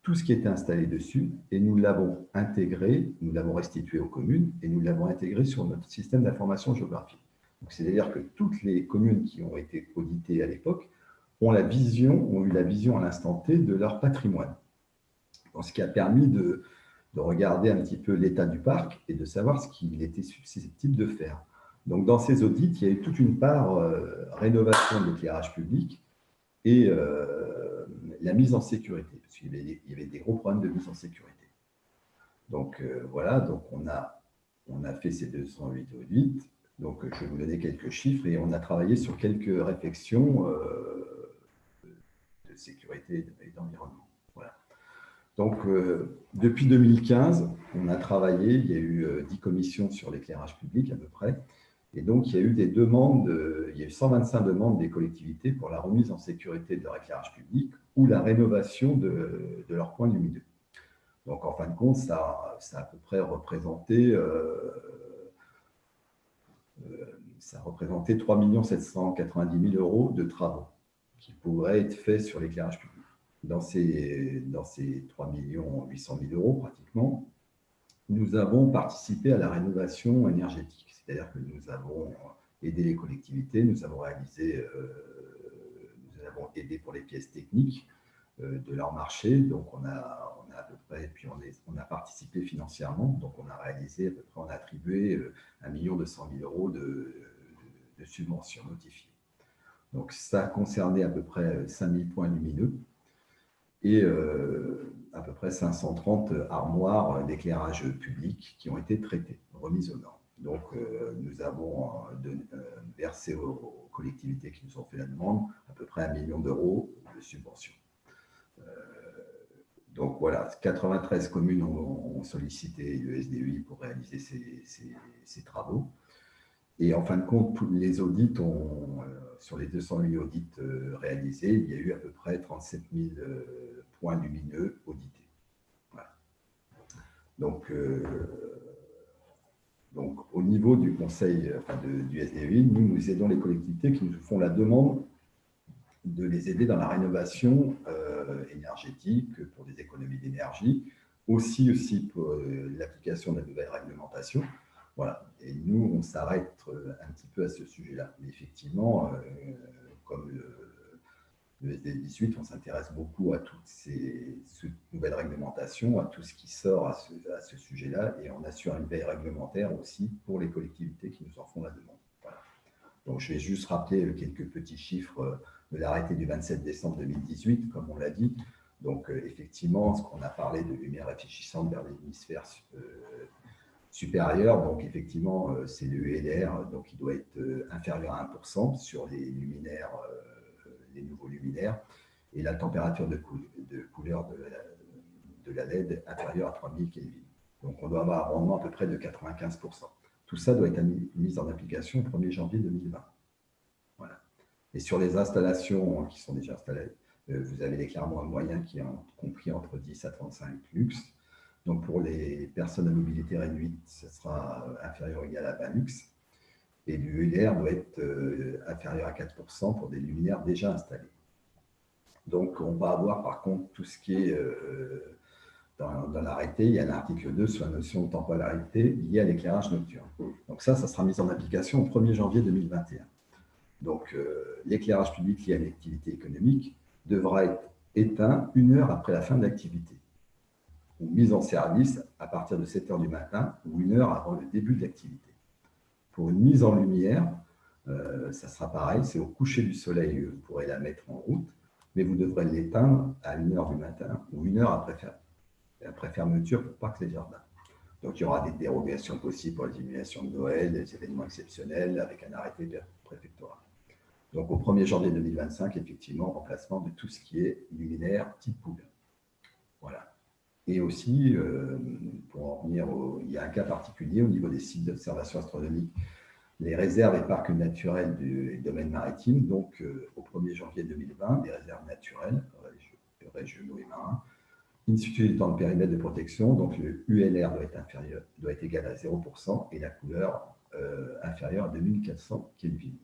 tout ce qui était installé dessus, et nous l'avons intégré, nous l'avons restitué aux communes, et nous l'avons intégré sur notre système d'information géographique. C'est-à-dire que toutes les communes qui ont été auditées à l'époque ont eu la vision à l'instant T de leur patrimoine. Donc, ce qui a permis de regarder un petit peu l'état du parc et de savoir ce qu'il était susceptible de faire. Donc, dans ces audits, il y a eu toute une part rénovation de l'éclairage public et la mise en sécurité, parce qu'il y avait des gros problèmes de mise en sécurité. Donc voilà, donc on a fait ces 208 audits. Donc je vais vous donner quelques chiffres et on a travaillé sur quelques réflexions de sécurité et d'environnement. Voilà. Donc depuis 2015, on a travaillé, il y a eu 10 commissions sur l'éclairage public à peu près. Et donc, il y a eu des demandes, il y a eu 125 demandes des collectivités pour la remise en sécurité de leur éclairage public ou la rénovation de leurs points lumineux. Donc, en fin de compte, ça a à peu près représenté, 3 790 000 euros de travaux qui pourraient être faits sur l'éclairage public. Dans ces 3 800 000 euros, pratiquement, nous avons participé à la rénovation énergétique. C'est-à-dire que nous avons aidé les collectivités, nous avons aidé pour les pièces techniques de leur marché. Donc, on a à peu près, puis on a participé financièrement. Donc, on a réalisé à peu près, on a attribué 1 200 000 euros de subventions notifiées. Donc, ça a concerné à peu près 5 000 points lumineux et à peu près 530 armoires d'éclairage public qui ont été traitées, remises aux normes. Donc, nous avons versé aux collectivités qui nous ont fait la demande à peu près 1 million d'euros de subventions. Donc voilà, 93 communes ont sollicité le SDUI pour réaliser ces travaux. Et en fin de compte, tous les audits sur les 208 audits réalisés, il y a eu à peu près 37 000 points lumineux audités. Voilà. Donc, au niveau du conseil, du SDUI, nous aidons les collectivités qui nous font la demande de les aider dans la rénovation énergétique pour des économies d'énergie, aussi pour l'application de la nouvelle réglementation. Voilà. Et nous, on s'arrête un petit peu à ce sujet-là. Mais effectivement, comme le SD 18, on s'intéresse beaucoup à toutes ces nouvelles réglementations, à tout ce qui sort à ce sujet-là, et on assure une veille réglementaire aussi pour les collectivités qui nous en font la demande. Voilà. Donc, je vais juste rappeler quelques petits chiffres de l'arrêté du 27 décembre 2018, comme on l'a dit. Donc, effectivement, ce qu'on a parlé de lumière réfléchissante vers l'hémisphère supérieur, donc effectivement, c'est le ULR, donc il doit être inférieur à 1% sur les luminaires, les nouveaux luminaires, et la température de couleur de la LED inférieure à 3000 Kelvin. Donc, on doit avoir un rendement à peu près de 95%. Tout ça doit être mis en application au 1er janvier 2020. Voilà. Et sur les installations qui sont déjà installées, vous avez l'éclairement moyen qui est compris entre 10 à 35 lux. Donc, pour les personnes à mobilité réduite, ce sera inférieur ou égal à 20 lux. Et l'ULR doit être inférieur à 4% pour des luminaires déjà installés. Donc, on va avoir par contre tout ce qui est dans l'arrêté. Il y a l'article 2 sur la notion de temporalité liée à l'éclairage nocturne. Donc ça sera mis en application au 1er janvier 2021. Donc, l'éclairage public lié à l'activité économique devra être éteint 1 heure après la fin de l'activité, ou mise en service à partir de 7 heures du matin ou 1 heure avant le début de l'activité. Pour une mise en lumière, ça sera pareil, c'est au coucher du soleil, vous pourrez la mettre en route, mais vous devrez l'éteindre à 1 heure du matin ou 1 heure après fermeture pour Parcs et Jardins. Donc, il y aura des dérogations possibles pour les illuminations de Noël, des événements exceptionnels avec un arrêté préfectoral. Donc, au 1er janvier 2025, effectivement, remplacement de tout ce qui est luminaire type poule. Voilà. Et aussi, pour en revenir, il y a un cas particulier au niveau des sites d'observation astronomique, les réserves et parcs naturels du domaine maritime. Donc, au 1er janvier 2020, des réserves naturelles, régionaux et marins, in situ dans le périmètre de protection. Donc, le ULR doit être égal à 0% et la couleur inférieure à 2400 Kelvin.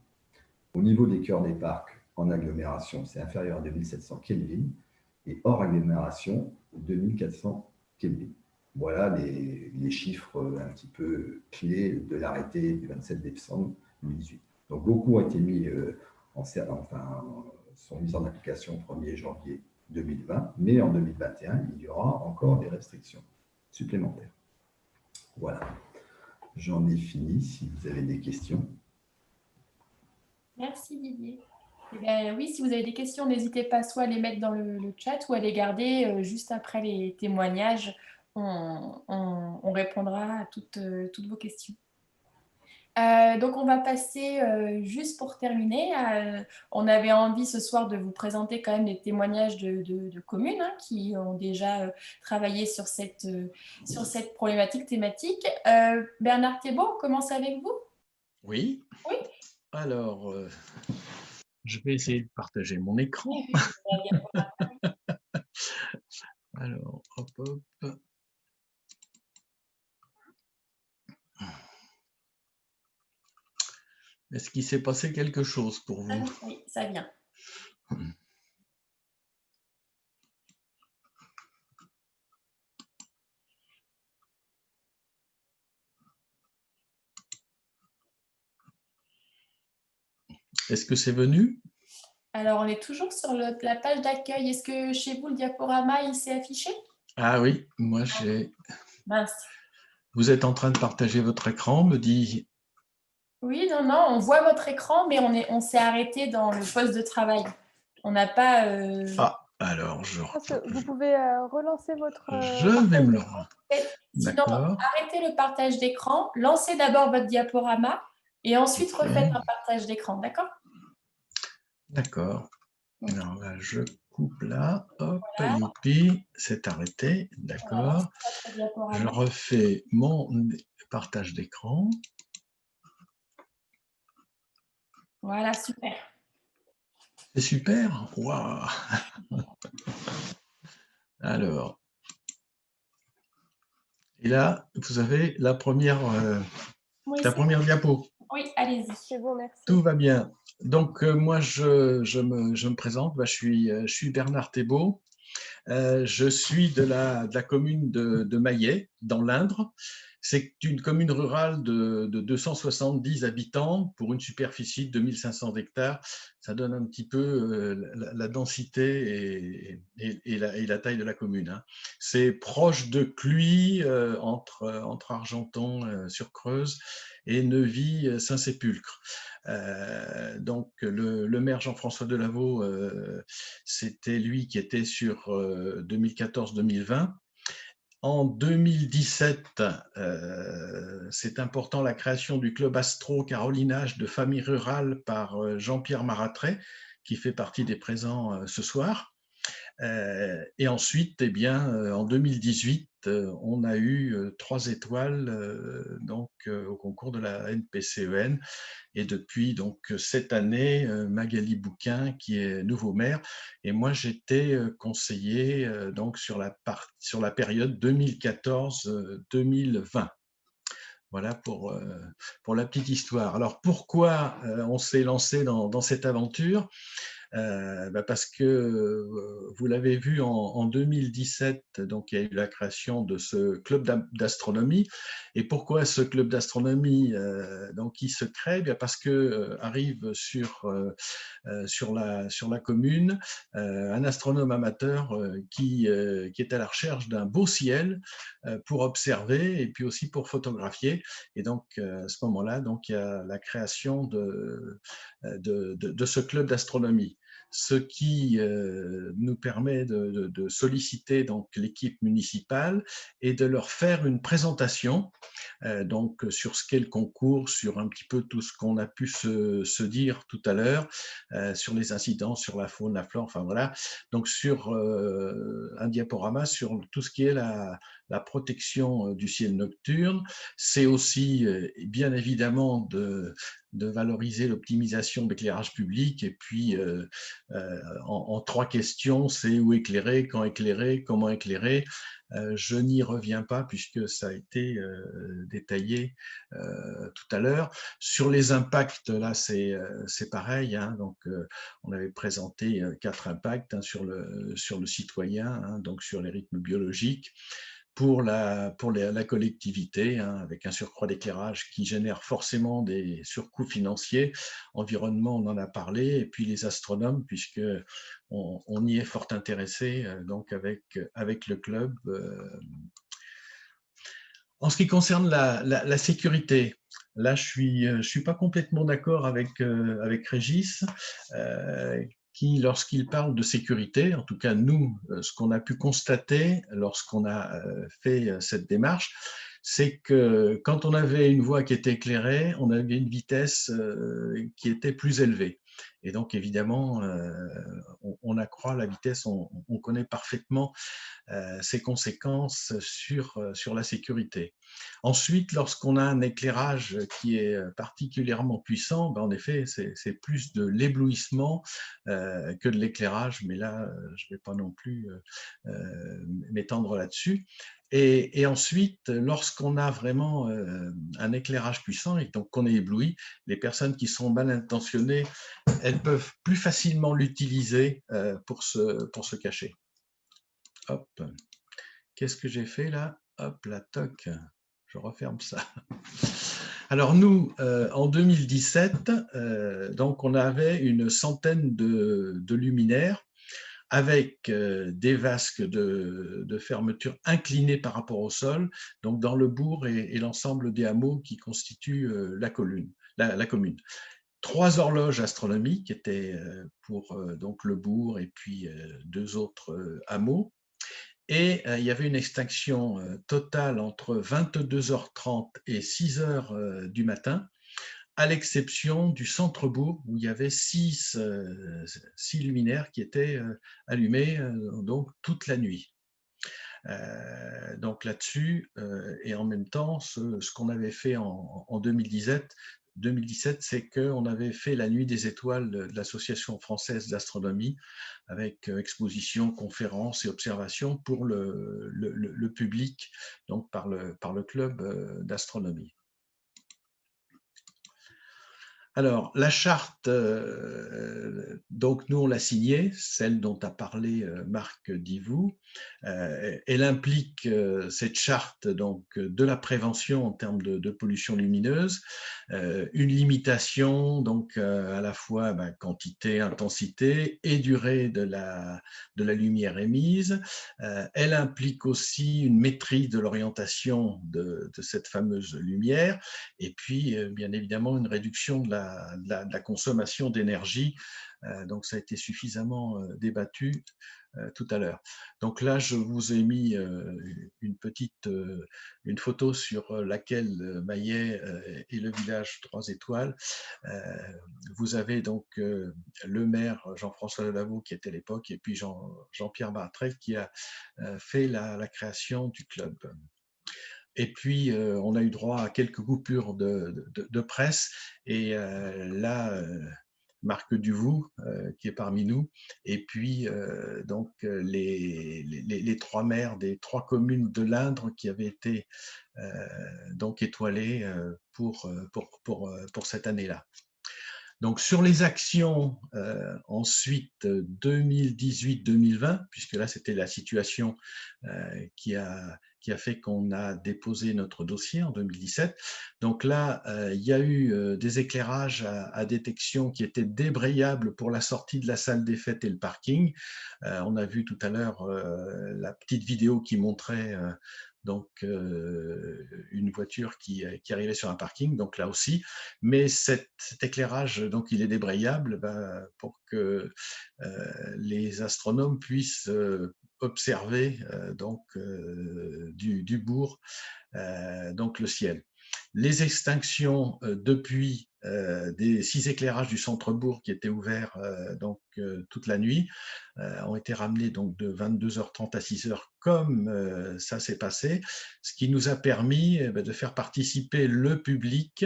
Au niveau des cœurs des parcs en agglomération, c'est inférieur à 2700 Kelvin et hors agglomération, 2400 Kelvin. Voilà les chiffres un petit peu clés de l'arrêté du 27 décembre 2018. Donc, beaucoup ont été sont mis en application au 1er janvier 2020, mais en 2021, il y aura encore des restrictions supplémentaires. Voilà. J'en ai fini si vous avez des questions. Merci Didier. Eh ben, oui, si vous avez des questions, n'hésitez pas soit à les mettre dans le chat ou à les garder juste après les témoignages. On répondra à toutes vos questions. Donc, on va passer, juste pour terminer, on avait envie ce soir de vous présenter quand même des témoignages de communes hein, qui ont déjà travaillé sur cette problématique thématique. Bernard Thébault, on commence avec vous? Oui. Oui. Alors, je vais essayer de partager mon écran. Alors, hop, hop. Est-ce qu'il s'est passé quelque chose pour vous? Oui, ça vient. Est-ce que c'est venu? Alors, on est toujours sur la page d'accueil. Est-ce que chez vous, le diaporama, il s'est affiché? Ah oui, moi j'ai... Mince. Vous êtes en train de partager votre écran, me dit... Oui, non, on voit votre écran, mais on s'est arrêté dans le poste de travail. On n'a pas... Ah, alors Je pense que vous pouvez relancer votre je vais me le... Sinon, D'accord. arrêtez le partage d'écran, lancez d'abord votre diaporama et ensuite Ok. refaites un partage d'écran, d'accord? D'accord. Ok. Alors là, je coupe là. Hop, Voilà. youpi, c'est arrêté. D'accord. Votre diaporama. Je refais mon partage d'écran. Voilà, super. C'est super. Waouh. Alors. Et là, vous avez la première Oui, diapo. oui, allez-y. C'est bon, merci. Tout va bien. Donc, moi, je me présente. Bah, je suis Bernard Thébault. Je suis de la commune de Maillet, dans l'Indre. C'est une commune rurale de 270 habitants pour une superficie de 2500 hectares. Ça donne un petit peu la densité et la taille de la commune. Hein. C'est proche de Cluis, entre Argenton sur Creuse et Neuvy Saint-Sépulcre. Donc le maire Jean-François Delaveau, c'était lui qui était sur 2014-2020. En 2017, c'est important, la création du club Astro Carolinage de famille rurale par Jean-Pierre Maratret, qui fait partie des présents ce soir. Et ensuite, eh bien, en 2018, on a eu 3 étoiles donc, au concours de la NPCEN. Et depuis donc, cette année, Magali Bouquin, qui est nouveau maire, et moi j'étais conseiller donc, sur la période 2014-2020. Voilà pour la petite histoire. Alors pourquoi on s'est lancé dans cette aventure? Parce que vous l'avez vu en 2017, donc il y a eu la création de ce club d'astronomie. Et pourquoi ce club d'astronomie donc il se crée? Parce que arrive sur la commune un astronome amateur qui est à la recherche d'un beau ciel pour observer et puis aussi pour photographier. Et donc à ce moment-là, donc il y a la création de ce club d'astronomie, ce qui nous permet de solliciter donc l'équipe municipale et de leur faire une présentation donc sur ce qu'est le concours, sur un petit peu tout ce qu'on a pu se dire tout à l'heure, sur les incidents, sur la faune, la flore, enfin voilà, donc sur un diaporama sur tout ce qui est la protection du ciel nocturne. C'est aussi bien évidemment de valoriser l'optimisation de l'éclairage public, et puis en 3 questions, c'est où éclairer, quand éclairer, comment éclairer. Je n'y reviens pas puisque ça a été détaillé tout à l'heure. Sur les impacts, là c'est pareil, hein, donc on avait présenté 4 impacts hein, sur le citoyen, hein, donc sur les rythmes biologiques, pour la collectivité, hein, avec un surcroît d'éclairage qui génère forcément des surcoûts financiers. Environnement, on en a parlé, et puis les astronomes, puisque on y est fort intéressé, donc avec le club. En ce qui concerne la sécurité, là, je suis pas complètement d'accord avec Régis, qui, lorsqu'il parle de sécurité, en tout cas nous, ce qu'on a pu constater lorsqu'on a fait cette démarche, c'est que quand on avait une voie qui était éclairée, on avait une vitesse qui était plus élevée. Et donc, évidemment, on accroît la vitesse, on connaît parfaitement ses conséquences sur la sécurité. Ensuite, lorsqu'on a un éclairage qui est particulièrement puissant, ben en effet, c'est plus de l'éblouissement que de l'éclairage, mais là, je ne vais pas non plus m'étendre là-dessus. Et ensuite, lorsqu'on a vraiment un éclairage puissant et donc qu'on est ébloui, les personnes qui sont mal intentionnées, elles peuvent plus facilement l'utiliser pour se cacher. Hop. Qu'est-ce que j'ai fait là? Hop, la toc, je referme ça. Alors nous, en 2017, donc on avait une centaine de luminaires avec des vasques de fermeture inclinées par rapport au sol, donc dans le bourg et l'ensemble des hameaux qui constituent la commune. 3 horloges astronomiques étaient pour donc le bourg et puis 2 autres hameaux. Et il y avait une extinction totale entre 22h30 et 6h du matin, à l'exception du centre-bourg où il y avait 6 luminaires qui étaient allumés donc toute la nuit. Donc là-dessus, et en même temps, ce qu'on avait fait en 2017, c'est qu'on avait fait la nuit des étoiles de l'Association française d'astronomie avec exposition, conférences et observations pour le public, donc par le club d'astronomie. Alors, la charte, donc nous on l'a signée, celle dont a parlé Marc Divou. Elle implique cette charte donc de la prévention en termes de pollution lumineuse, une limitation donc à la fois quantité, intensité et durée de la lumière émise. Elle implique aussi une maîtrise de l'orientation de cette fameuse lumière et puis bien évidemment une réduction de la consommation d'énergie. Donc ça a été suffisamment débattu tout à l'heure. Donc là, je vous ai mis une photo sur laquelle Maillet et le village 3 étoiles. Vous avez donc le maire Jean-François Delavaux qui était à l'époque et puis Jean-Pierre Bartrel qui a fait la création du club. Et puis, on a eu droit à quelques coupures de presse. Et là, Marc Duvou, qui est parmi nous, et puis donc les 3 maires des 3 communes de l'Indre qui avaient été donc étoilées pour cette année-là. Donc, sur les actions, ensuite 2018-2020, puisque là, c'était la situation qui a fait qu'on a déposé notre dossier en 2017. Donc là, il y a eu des éclairages à détection qui étaient débrayables pour la sortie de la salle des fêtes et le parking. On a vu tout à l'heure la petite vidéo qui montrait donc une voiture qui arrivait sur un parking, donc là aussi, mais cet éclairage, donc il est débrayable pour que les astronomes puissent observer donc du bourg donc le ciel. Les extinctions depuis des 6 éclairages du centre-bourg qui étaient ouverts donc toute la nuit ont été ramenés donc de 22h30 à 6h comme ça s'est passé, ce qui nous a permis de faire participer le public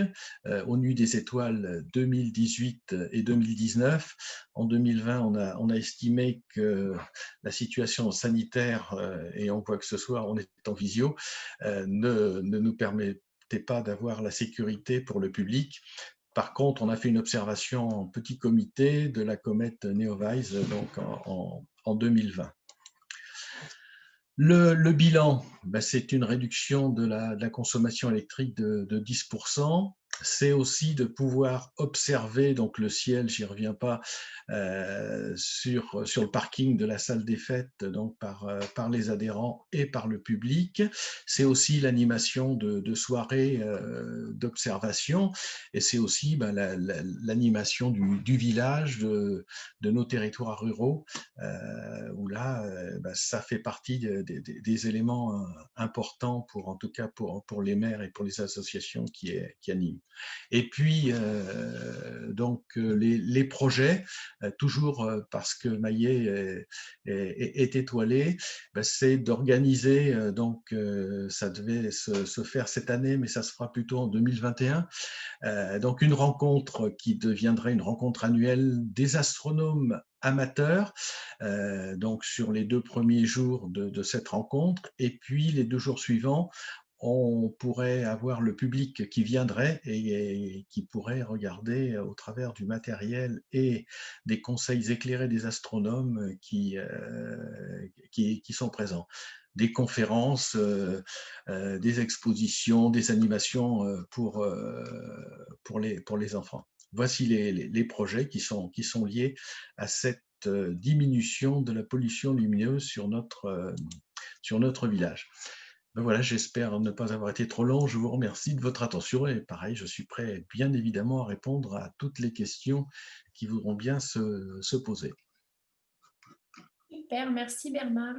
aux Nuits des Étoiles 2018 et 2019. En 2020, on a estimé que la situation sanitaire, et on voit que ce soir on est en visio, ne nous permet pas d'avoir la sécurité pour le public. Par contre, on a fait une observation en petit comité de la comète Neowise donc en 2020. Le bilan, c'est une réduction de la consommation électrique de 10%. c'est aussi de pouvoir observer donc le ciel, j'y reviens pas, sur le parking de la salle des fêtes, donc par les adhérents et par le public. C'est aussi l'animation de soirées d'observation, et c'est aussi l'animation du village, de nos territoires ruraux, où là, ça fait partie des éléments importants en tout cas pour les maires et pour les associations qui animent. Et puis, donc, les projets, toujours parce que Maillet est étoilé, c'est d'organiser, donc ça devait se faire cette année, mais ça se fera plutôt en 2021, donc une rencontre qui deviendrait une rencontre annuelle des astronomes amateurs, donc sur les 2 premiers jours de cette rencontre, et puis les 2 jours suivants, on pourrait avoir le public qui viendrait et qui pourrait regarder au travers du matériel et des conseils éclairés des astronomes qui sont présents. Des conférences, des expositions, des animations pour les enfants. Voici les projets qui sont liés à cette diminution de la pollution lumineuse sur notre village. Voilà, j'espère ne pas avoir été trop long. Je vous remercie de votre attention et pareil, je suis prêt bien évidemment à répondre à toutes les questions qui voudront bien se poser. Super, merci Bernard.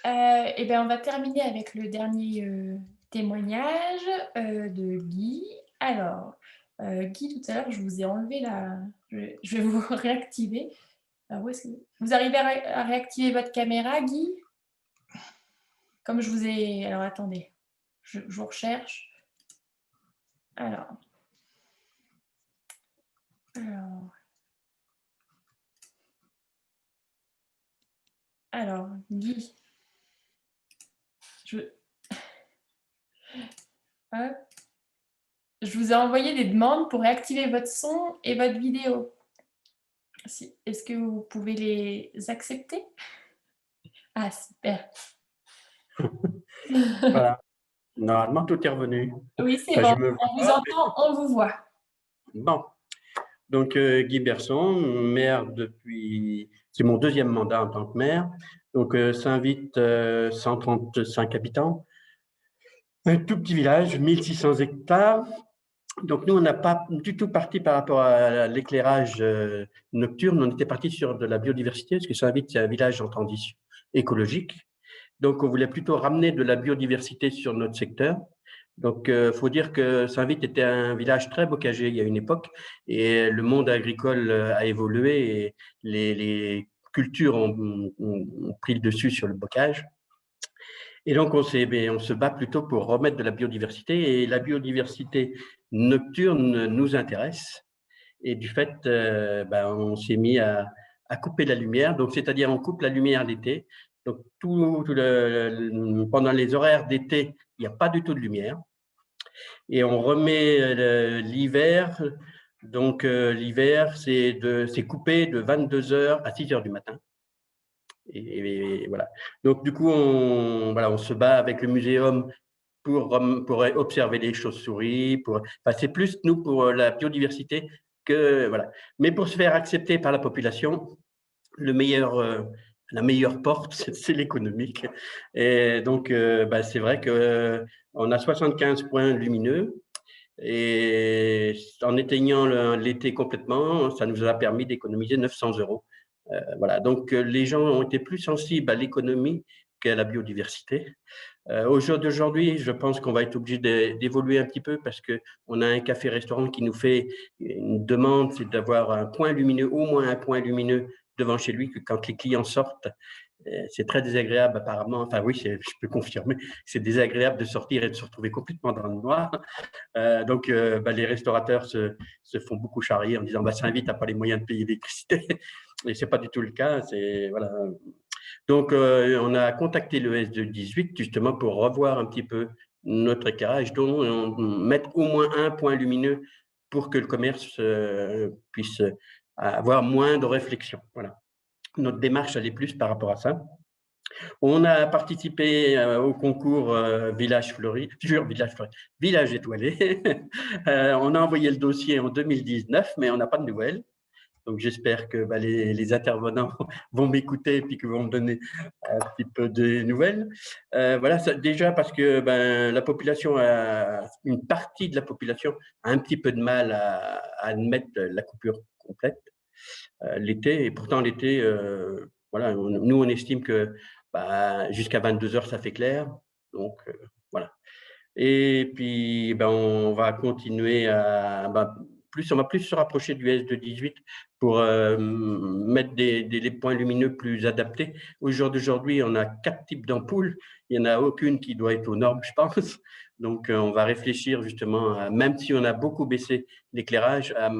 On va terminer avec le dernier témoignage de Guy. Alors, Guy, tout à l'heure, je vous ai enlevé la... Je vais vous réactiver. Alors, où est-ce que vous arrivez à réactiver votre caméra, Guy? Comme je vous ai... Alors, attendez. Je vous recherche. Alors, Guy. Hop. Je vous ai envoyé des demandes pour réactiver votre son et votre vidéo. Est-ce que vous pouvez les accepter? Ah, super. Voilà. Normalement, tout est revenu. Oui, c'est bon. On vous entend, on vous voit. Bon. Donc, Guy Berson, maire depuis... C'est mon 2e mandat en tant que maire. Donc, Saint-Vite, 135 habitants. Un tout petit village, 1600 hectares. Donc, nous, on n'a pas du tout parti par rapport à l'éclairage nocturne. On était parti sur de la biodiversité, parce que Saint-Vite, c'est un village en transition écologique. Donc, on voulait plutôt ramener de la biodiversité sur notre secteur. Donc, il faut dire que Saint-Vite était un village très bocager il y a une époque, et le monde agricole a évolué et les cultures ont pris le dessus sur le bocage. Et donc, on se bat plutôt pour remettre de la biodiversité, et la biodiversité nocturne nous intéresse. Et du fait, on s'est mis à couper la lumière. Donc, c'est-à-dire, on coupe la lumière l'été. Donc, pendant les horaires d'été, il n'y a pas du tout de lumière. Et on remet l'hiver. Donc, l'hiver, c'est coupé de 22h à 6h du matin. Et voilà. Donc, du coup, on se bat avec le muséum pour observer les chauves-souris. C'est plus, nous, pour la biodiversité que… Voilà. Mais pour se faire accepter par la population, la meilleure porte, c'est l'économique. Et donc, c'est vrai qu'on a 75 points lumineux. Et en éteignant l'été complètement, ça nous a permis d'économiser 900 €. Voilà. Donc, les gens ont été plus sensibles à l'économie qu'à la biodiversité. Au jour d'aujourd'hui, je pense qu'on va être obligé d'évoluer un petit peu, parce qu'on a un café-restaurant qui nous fait une demande, c'est d'avoir un point lumineux, au moins un point lumineux devant chez lui, que quand les clients sortent, c'est très désagréable apparemment. Enfin oui, je peux confirmer, c'est désagréable de sortir et de se retrouver complètement dans le noir. Donc, les restaurateurs se font beaucoup charrier en disant Saint-Vite n'a pas les moyens de payer l'électricité. Et ce n'est pas du tout le cas. Voilà. Donc, on a contacté le S218 justement pour revoir un petit peu notre éclairage, dont mettre au moins un point lumineux pour que le commerce puisse avoir moins de réflexion. Voilà. Notre démarche allait plus par rapport à ça. On a participé au concours Village Fleuri, Village étoilé. On a envoyé le dossier en 2019, mais on n'a pas de nouvelles. Donc, j'espère que les intervenants vont m'écouter et puis qu'ils vont me donner un petit peu de nouvelles. Voilà, déjà parce que la population, une partie de la population a un petit peu de mal à admettre la coupure complète l'été. Et pourtant, l'été, voilà, nous, on estime que jusqu'à 22 heures, ça fait clair. Donc, voilà. Et puis, on va continuer à… on va plus se rapprocher du S218 pour mettre des points lumineux plus adaptés. Au jour d'aujourd'hui, on a 4 types d'ampoules. Il n'y en a aucune qui doit être aux normes, je pense. Donc, on va réfléchir justement, même si on a beaucoup baissé l'éclairage, à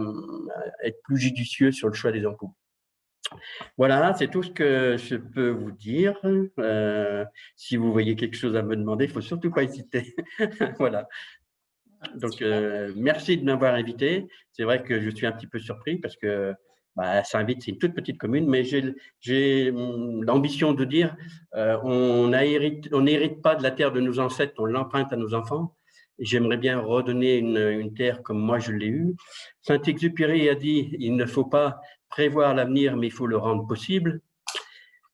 être plus judicieux sur le choix des ampoules. Voilà, c'est tout ce que je peux vous dire. Si vous voyez quelque chose à me demander, il ne faut surtout pas hésiter. Voilà. Donc, merci de m'avoir invité. C'est vrai que je suis un petit peu surpris parce que Saint-Vith, c'est une toute petite commune, mais j'ai l'ambition de dire on n'hérite pas de la terre de nos ancêtres, on l'emprunte à nos enfants. J'aimerais bien redonner une terre comme moi je l'ai eue. Saint-Exupéry a dit il ne faut pas prévoir l'avenir, mais il faut le rendre possible.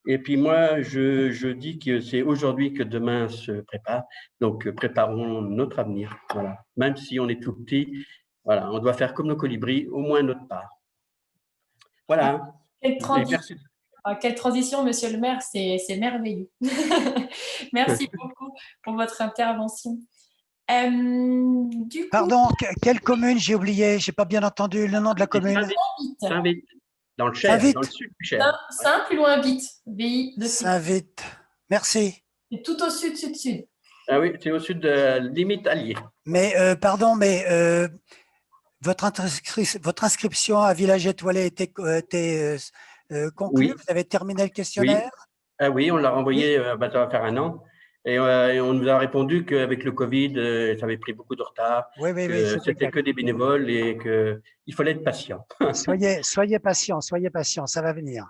Et puis moi, je dis que c'est aujourd'hui que demain se prépare. Donc, préparons notre avenir. Voilà. Même si on est tout petit, voilà, on doit faire comme nos colibris, au moins notre part. Voilà. Quelle transition, monsieur le maire, c'est merveilleux. Merci beaucoup pour votre intervention. Du coup, pardon, quelle commune? J'ai oublié, je n'ai pas bien entendu le nom de la commune. Saint-Vith, dans le Cher, dans le sud du Cher. Saint plus loin Vite, VI de Saint-Vith, merci. C'est tout au sud, sud. Ah oui, c'est au sud de limite Allier. Mais pardon, mais votre inscription à Village Étoilé était conclue? Oui. Vous avez terminé le questionnaire? Oui, oui, on l'a renvoyé, ça va faire un an. Et on nous a répondu qu'avec le Covid, ça avait pris beaucoup de retard, que c'était que des bénévoles et qu'il fallait être patient. Soyez patient, ça va venir.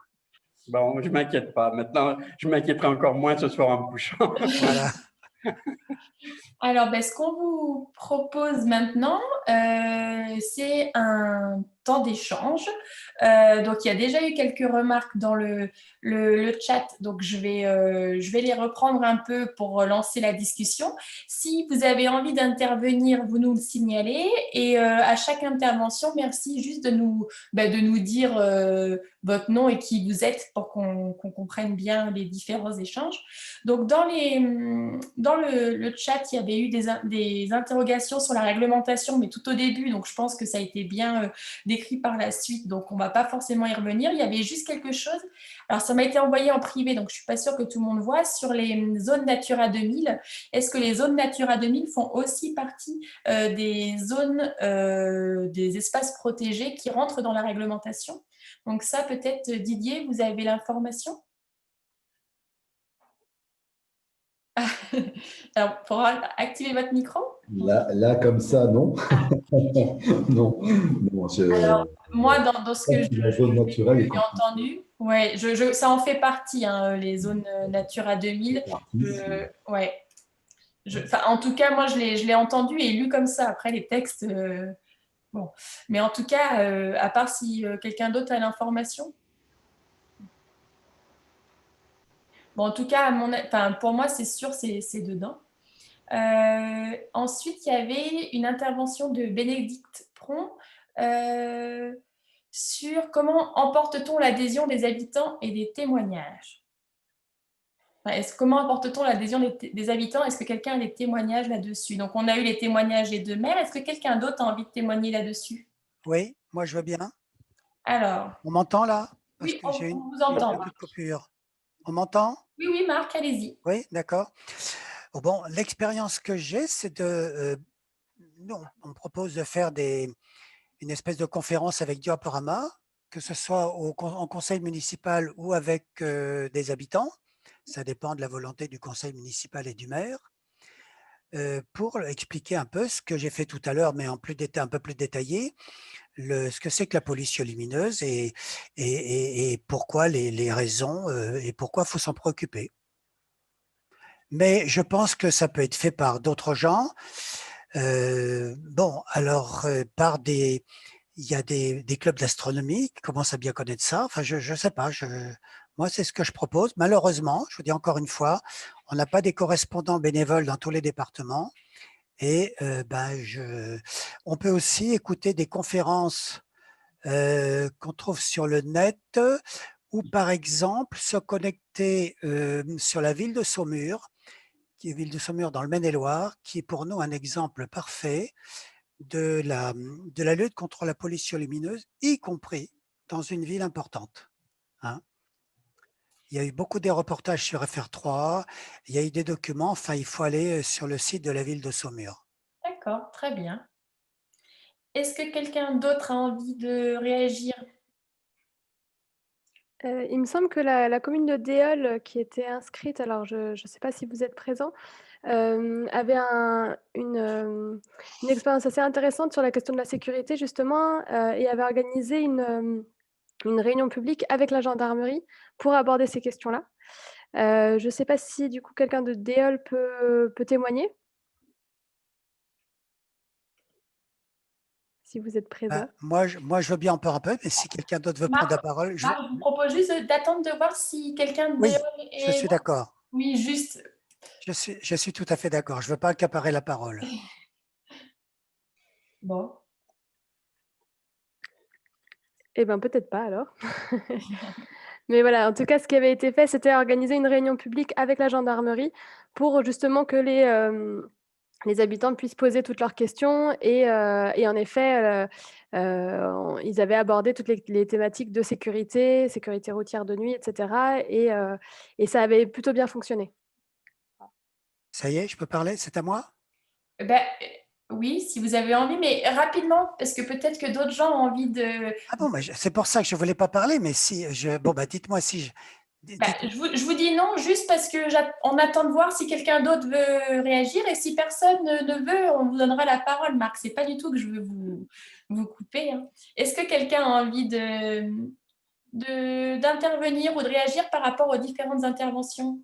Bon, je ne m'inquiète pas. Maintenant, je m'inquiéterai encore moins ce soir en me couchant. Voilà. Alors, ce qu'on vous propose maintenant, c'est un temps d'échange. Donc, il y a déjà eu quelques remarques dans le chat, donc je vais les reprendre un peu pour lancer la discussion. Si vous avez envie d'intervenir, vous nous le signalez. Et à chaque intervention, merci juste de nous dire votre nom et qui vous êtes pour qu'on comprenne bien les différents échanges. Donc, dans le chat, il y avait eu des interrogations sur la réglementation, mais tout au début, donc je pense que ça a été bien décrit par la suite, donc on ne va pas forcément y revenir. Il y avait juste quelque chose, alors ça m'a été envoyé en privé, donc je ne suis pas sûre que tout le monde voit, sur les zones Natura 2000. Est-ce que les zones Natura 2000 font aussi partie des zones, des espaces protégés qui rentrent dans la réglementation? Donc ça, peut-être, Didier, vous avez l'information? Alors, pour activer votre micro? Là comme ça, non. Non. Alors, moi, dans ce que j'ai entendu, ouais, ça en fait partie, hein, les zones Natura 2000. En tout cas, moi, je l'ai entendu et lu comme ça. Après, les textes, bon. Mais en tout cas, à part si quelqu'un d'autre a l'information. Bon, en tout cas, pour moi, c'est sûr, c'est dedans. Ensuite, il y avait une intervention de Bénédicte Pron sur comment emporte-t-on l'adhésion des habitants et des témoignages. Comment emporte-t-on l'adhésion des habitants? Est-ce que quelqu'un a des témoignages là-dessus? Donc, on a eu les témoignages des deux maires. Est-ce que quelqu'un d'autre a envie de témoigner là-dessus? Oui, moi je veux bien. Alors. On m'entend là? Oui, on vous entend. On m'entend? Oui, Marc, allez-y. Oui, d'accord. Bon, l'expérience que j'ai, c'est on me propose de faire une espèce de conférence avec Diaporama, que ce soit en conseil municipal ou avec des habitants. Ça dépend de la volonté du conseil municipal et du maire. Pour expliquer un peu ce que j'ai fait tout à l'heure, mais un peu plus détaillé, ce que c'est que la pollution lumineuse et pourquoi les raisons et pourquoi il faut s'en préoccuper. mais je pense que ça peut être fait par d'autres gens. Bon, alors, il y a des clubs d'astronomie qui commencent à bien connaître ça. Enfin, je sais pas. Moi, c'est ce que je propose. Malheureusement, je vous dis encore une fois, on n'a pas des correspondants bénévoles dans tous les départements. Et on peut aussi écouter des conférences qu'on trouve sur le net ou par exemple se connecter sur la ville de Saumur, qui est ville de Saumur dans le Maine-et-Loire, qui est pour nous un exemple parfait de la lutte contre la pollution lumineuse, y compris dans une ville importante. Hein. Il y a eu beaucoup de reportages sur FR3, il y a eu des documents, enfin il faut aller sur le site de la ville de Saumur. D'accord, très bien. Est-ce que quelqu'un d'autre a envie de réagir? Il me semble que la commune de Déol, qui était inscrite, alors je ne sais pas si vous êtes présent, avait une expérience assez intéressante sur la question de la sécurité justement, et avait organisé une réunion publique avec la gendarmerie pour aborder ces questions-là. Je ne sais pas si du coup quelqu'un de Déol peut témoigner? Si vous êtes présent? Moi, je veux bien en parler un peu, mais si quelqu'un d'autre veut prendre la parole, Marc, je vous propose juste d'attendre de voir si quelqu'un de oui, je est suis là. d'accord. Oui, juste. Je suis tout à fait d'accord. Je ne veux pas accaparer la parole. Bon. Eh ben, peut-être pas alors. Mais voilà, en tout cas, ce qui avait été fait, c'était organiser une réunion publique avec la gendarmerie pour justement que les habitants puissent poser toutes leurs questions et en effet, ils avaient abordé toutes les thématiques de sécurité, sécurité routière de nuit et cetera et ça avait plutôt bien fonctionné. Ça y est, je peux parler? C'est à moi? Ben, oui, si vous avez envie, mais rapidement, parce que peut-être que d'autres gens ont envie de. Ah bon, c'est pour ça que je ne voulais pas parler, mais si bon, dites-moi si je. Je vous dis non, juste parce que on attend de voir si quelqu'un d'autre veut réagir et si personne ne veut, on vous donnera la parole, Marc. C'est pas du tout que je veux vous couper. Hein. Est-ce que quelqu'un a envie d'intervenir ou de réagir par rapport aux différentes interventions?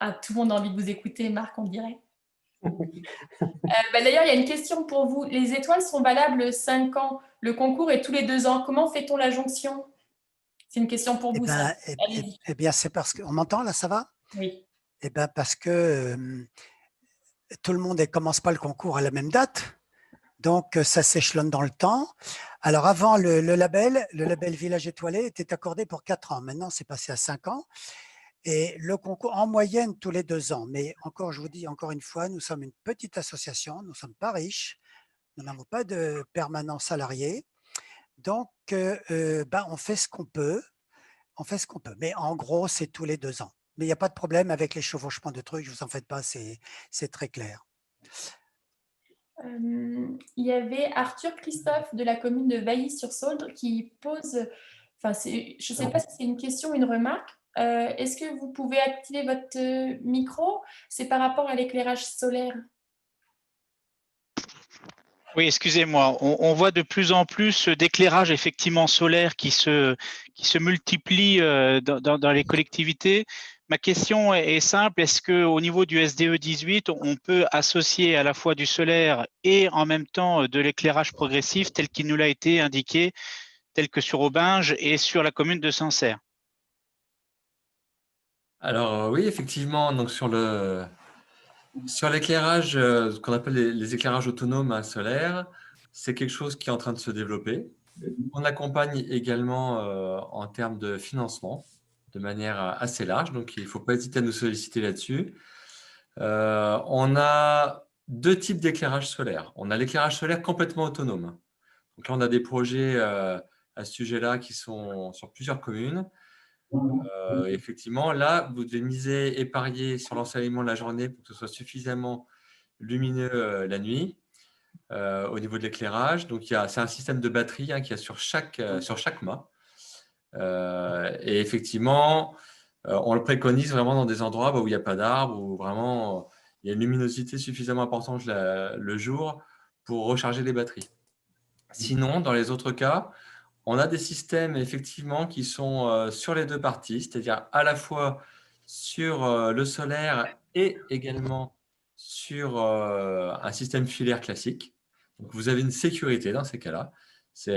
Ah, tout le monde a envie de vous écouter, Marc, on dirait. D'ailleurs, il y a une question pour vous. Les étoiles sont valables 5 ans. Le concours est tous les 2 ans. Comment fait-on la jonction? C'est une question pour vous, ça. Allez-y. Bien, c'est parce que. On m'entend là, ça va? Oui. Eh bien, parce que tout le monde ne commence pas le concours à la même date. Donc, ça s'échelonne dans le temps. Alors, avant, le label Village étoilé était accordé pour 4 ans. Maintenant, c'est passé à 5 ans. Et le concours, en moyenne, tous les 2 ans. Mais encore, je vous dis encore une fois, nous sommes une petite association, nous ne sommes pas riches, nous n'avons pas de permanent salarié. Donc, on fait ce qu'on peut. On fait ce qu'on peut. Mais en gros, c'est tous les 2 ans. Mais il n'y a pas de problème avec les chevauchements de trucs, je ne vous en faites pas, c'est très clair. Il y avait Arthur Christophe de la commune de Vailly-sur-Sauldre qui pose, enfin, je ne sais pas si c'est une question ou une remarque. Est-ce que vous pouvez activer votre micro? C'est par rapport à l'éclairage solaire. Oui, excusez-moi. On voit de plus en plus d'éclairage effectivement solaire qui se multiplie dans les collectivités. Ma question est simple. Est-ce qu'au niveau du SDE 18, on peut associer à la fois du solaire et en même temps de l'éclairage progressif tel qu'il nous l'a été indiqué, tel que sur Aubinge et sur la commune de Sancerre? Alors oui, effectivement, donc sur l'éclairage, ce qu'on appelle les éclairages autonomes solaires, c'est quelque chose qui est en train de se développer. On accompagne également en termes de financement de manière assez large, donc il ne faut pas hésiter à nous solliciter là-dessus. On a 2 types d'éclairage solaire. On a l'éclairage solaire complètement autonome. Donc là, on a des projets à ce sujet-là qui sont sur plusieurs communes. Effectivement, là, vous devez miser et parier sur l'ensoleillement de la journée pour que ce soit suffisamment lumineux la nuit au niveau de l'éclairage. Donc, c'est un système de batterie qu'il y a sur chaque mât. Et effectivement, on le préconise vraiment dans des endroits où il n'y a pas d'arbres, où vraiment il y a une luminosité suffisamment importante le jour pour recharger les batteries. Sinon, dans les autres cas, on a des systèmes effectivement qui sont sur les deux parties, c'est-à-dire à la fois sur le solaire et également sur un système filaire classique. Donc, vous avez une sécurité dans ces cas-là.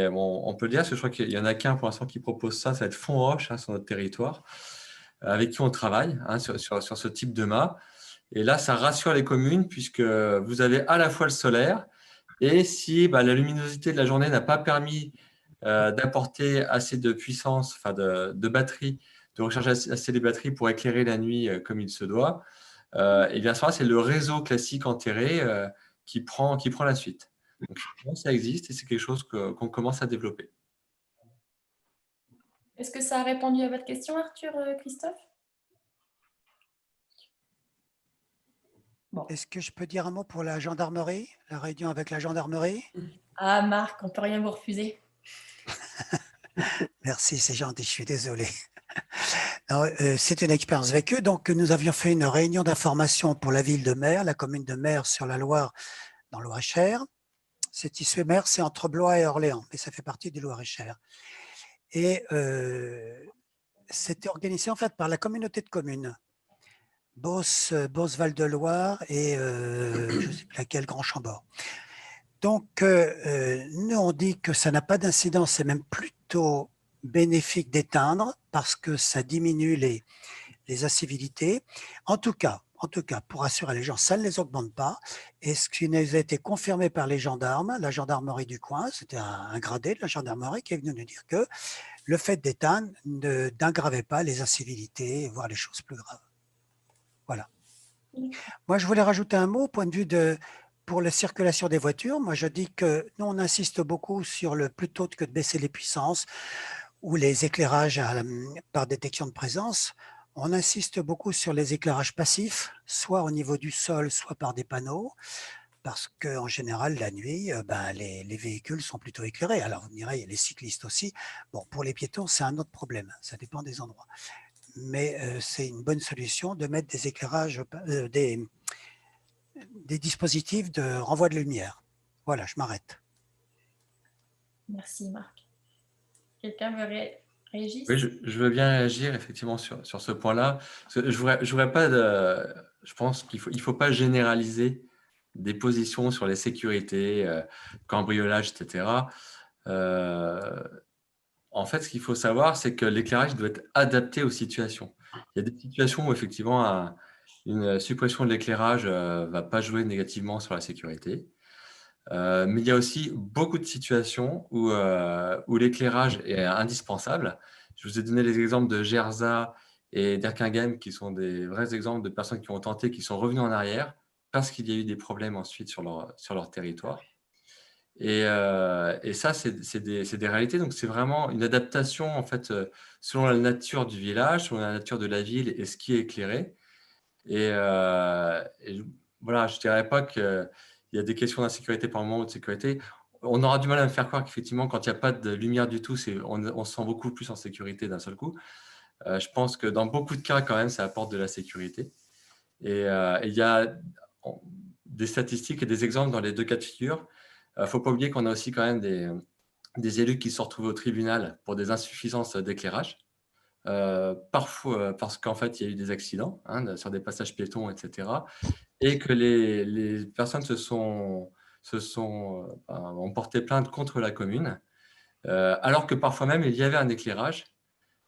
Bon, on peut le dire, parce que je crois qu'il n'y en a qu'un pour l'instant qui propose ça, ça va être Fonroche sur notre territoire, avec qui on travaille sur ce type de mât. Et là, ça rassure les communes puisque vous avez à la fois le solaire et si la luminosité de la journée n'a pas permis d'apporter assez de puissance, enfin de batterie, de recharger assez les batteries pour éclairer la nuit comme il se doit, et bien ça, c'est le réseau classique enterré qui prend la suite. Donc, ça existe et c'est quelque chose qu'on commence à développer. Est-ce que ça a répondu à votre question, Arthur, Christophe? Bon. Est-ce que je peux dire un mot pour la gendarmerie, la réunion avec la gendarmerie? Ah, Marc, on ne peut rien vous refuser. Merci, c'est gentil, je suis désolé. C'est une expérience vécue. Donc, nous avions fait une réunion d'information pour la ville de Mer, la commune de Mer sur la Loire, dans le Loir-et-Cher. C'est issu Mer, c'est entre Blois et Orléans, mais ça fait partie du Loir-et-Cher. Et c'était organisé en fait par la communauté de communes. Beauce Val-de-Loire et je ne sais plus laquelle, Grand Chambord. Donc, nous, on dit que ça n'a pas d'incidence, c'est même plutôt bénéfique d'éteindre parce que ça diminue les incivilités. En tout cas, pour rassurer les gens, ça ne les augmente pas. Et ce qui nous a été confirmé par les gendarmes, la gendarmerie du coin, c'était un gradé de la gendarmerie qui est venu nous dire que le fait d'éteindre n'aggravait pas les incivilités, voire les choses plus graves. Voilà. Moi, je voulais rajouter un mot au point de vue pour la circulation des voitures. Moi, je dis que nous, on insiste beaucoup sur plutôt que de baisser les puissances ou les éclairages par détection de présence, on insiste beaucoup sur les éclairages passifs, soit au niveau du sol, soit par des panneaux, parce qu'en général, la nuit, les véhicules sont plutôt éclairés. Alors, vous me direz, il y a les cyclistes aussi. Bon, pour les piétons, c'est un autre problème. Ça dépend des endroits. Mais c'est une bonne solution de mettre des éclairages, des dispositifs de renvoi de lumière. Voilà, je m'arrête. Merci, Marc. Quelqu'un veut réagir? Oui, je veux bien réagir effectivement sur ce point-là. Je pense qu'il ne faut pas généraliser des positions sur les sécurités, cambriolage, etc. En fait, ce qu'il faut savoir, c'est que l'éclairage doit être adapté aux situations. Il y a des situations où effectivement une suppression de l'éclairage ne va pas jouer négativement sur la sécurité. Mais il y a aussi beaucoup de situations où l'éclairage est indispensable. Je vous ai donné les exemples de Gerza et d'Erkingen qui sont des vrais exemples de personnes qui ont tenté, qui sont revenues en arrière parce qu'il y a eu des problèmes ensuite sur leur territoire. Et ça, c'est des réalités. Donc, c'est vraiment une adaptation en fait, selon la nature du village, selon la nature de la ville et ce qui est éclairé. Et voilà, je ne dirais pas qu'il y a des questions d'insécurité par moment ou de sécurité. On aura du mal à me faire croire qu'effectivement, quand il n'y a pas de lumière du tout, on se sent beaucoup plus en sécurité d'un seul coup. Je pense que dans beaucoup de cas, quand même, ça apporte de la sécurité. Et il y a des statistiques et des exemples dans les deux cas de figure. Il ne faut pas oublier qu'on a aussi quand même des élus qui se sont retrouvés au tribunal pour des insuffisances d'éclairage. Parfois parce qu'en fait, il y a eu des accidents sur des passages piétons, etc. Et que les personnes ont porté plainte contre la commune, alors que parfois même, il y avait un éclairage,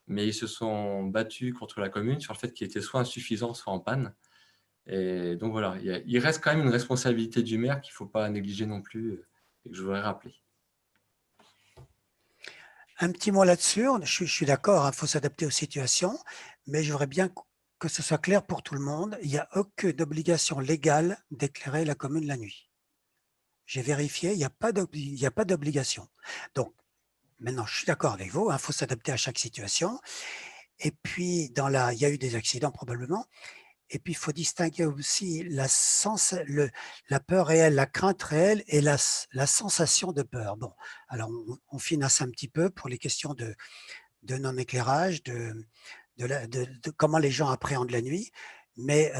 mais ils se sont battus contre la commune sur le fait qu'il était soit insuffisant, soit en panne. Et donc voilà, il reste quand même une responsabilité du maire qu'il ne faut pas négliger non plus et que je voudrais rappeler. Un petit mot là-dessus, je suis d'accord, il faut s'adapter aux situations, mais je voudrais bien que ce soit clair pour tout le monde, il n'y a aucune obligation légale d'éclairer la commune la nuit. J'ai vérifié, il n'y a pas d'obligation. Donc, maintenant, je suis d'accord avec vous, il faut s'adapter à chaque situation. Et puis, il y a eu des accidents probablement. Et puis, il faut distinguer aussi la peur réelle, la crainte réelle et la sensation de peur. Bon, alors on finasse un petit peu pour les questions de non-éclairage, de comment les gens appréhendent la nuit. Mais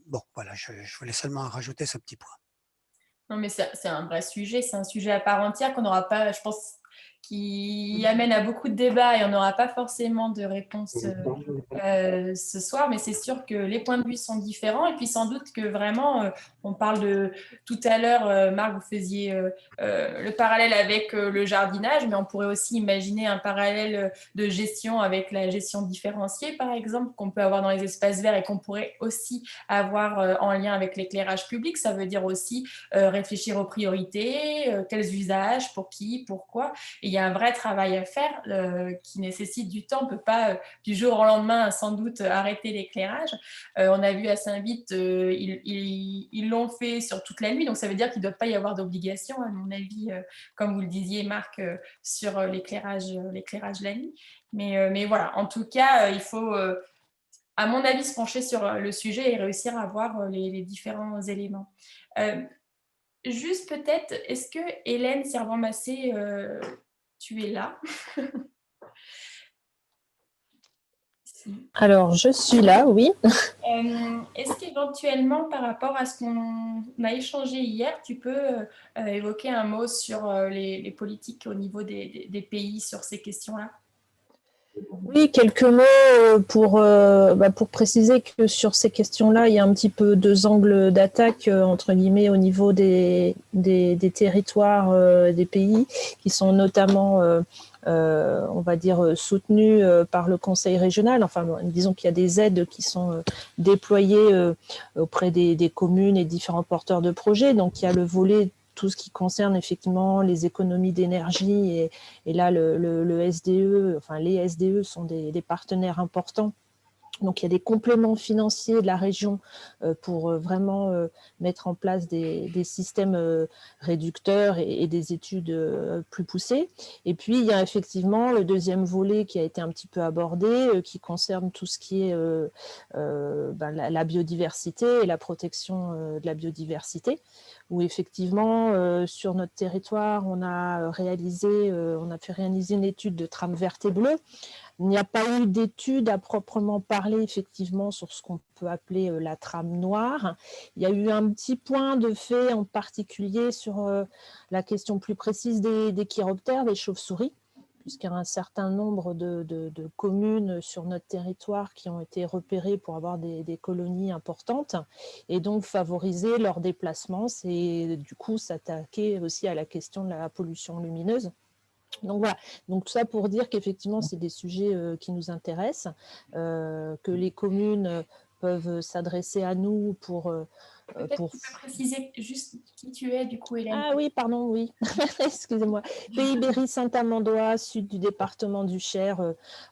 bon, voilà, je voulais seulement rajouter ce petit point. Non, mais c'est un vrai sujet, c'est un sujet à part entière qu'on n'aura pas, je pense, qui amène à beaucoup de débats et on n'aura pas forcément de réponse ce soir, mais c'est sûr que les points de vue sont différents et puis sans doute que vraiment, on parle de… Tout à l'heure, Marc, vous faisiez le parallèle avec le jardinage, mais on pourrait aussi imaginer un parallèle de gestion avec la gestion différenciée, par exemple, qu'on peut avoir dans les espaces verts et qu'on pourrait aussi avoir en lien avec l'éclairage public. Ça veut dire aussi réfléchir aux priorités, quels usages, pour qui, pourquoi. Et il y a un vrai travail à faire qui nécessite du temps. On ne peut pas du jour au lendemain sans doute arrêter l'éclairage. On a vu à Saint-Vith, ils l'ont fait sur toute la nuit, donc ça veut dire qu'il ne doit pas y avoir d'obligation, à mon avis, comme vous le disiez, Marc, sur l'éclairage la nuit. Mais voilà, en tout cas, il faut, à mon avis, se pencher sur le sujet et réussir à voir les différents éléments. Juste peut-être, est-ce que Hélène Servan-Massé, tu es là? Si. Alors, je suis là, oui. Est-ce qu'éventuellement, par rapport à ce qu'on a échangé hier, tu peux évoquer un mot sur les politiques au niveau des pays sur ces questions-là? Oui, quelques mots pour préciser que sur ces questions-là, il y a un petit peu deux angles d'attaque, entre guillemets, au niveau des territoires des pays, qui sont notamment, on va dire, soutenus par le Conseil régional. Enfin, disons qu'il y a des aides qui sont déployées auprès des communes et différents porteurs de projets. Donc, il y a le volet tout ce qui concerne effectivement les économies d'énergie et là le SDE, enfin les SDE sont des partenaires importants. Donc il y a des compléments financiers de la région pour vraiment mettre en place des systèmes réducteurs et des études plus poussées. Et puis il y a effectivement le deuxième volet qui a été un petit peu abordé, qui concerne tout ce qui est la biodiversité et la protection de la biodiversité, où effectivement, sur notre territoire, on a fait réaliser une étude de trame verte et bleue. Il n'y a pas eu d'étude à proprement parler, effectivement, sur ce qu'on peut appeler la trame noire. Il y a eu un petit point de fait, en particulier sur la question plus précise des chiroptères, des chauves-souris, puisqu'il y a un certain nombre de communes sur notre territoire qui ont été repérées pour avoir des colonies importantes et donc favoriser leur déplacement, c'est du coup s'attaquer aussi à la question de la pollution lumineuse. Donc voilà, donc tout ça pour dire qu'effectivement c'est des sujets qui nous intéressent, que les communes peuvent s'adresser à nous pour… Peut-être tu peux préciser juste qui tu es, du coup, Hélène. Ah oui, pardon, oui, excusez-moi. Pays Berry Saint-Amandois, sud du département du Cher,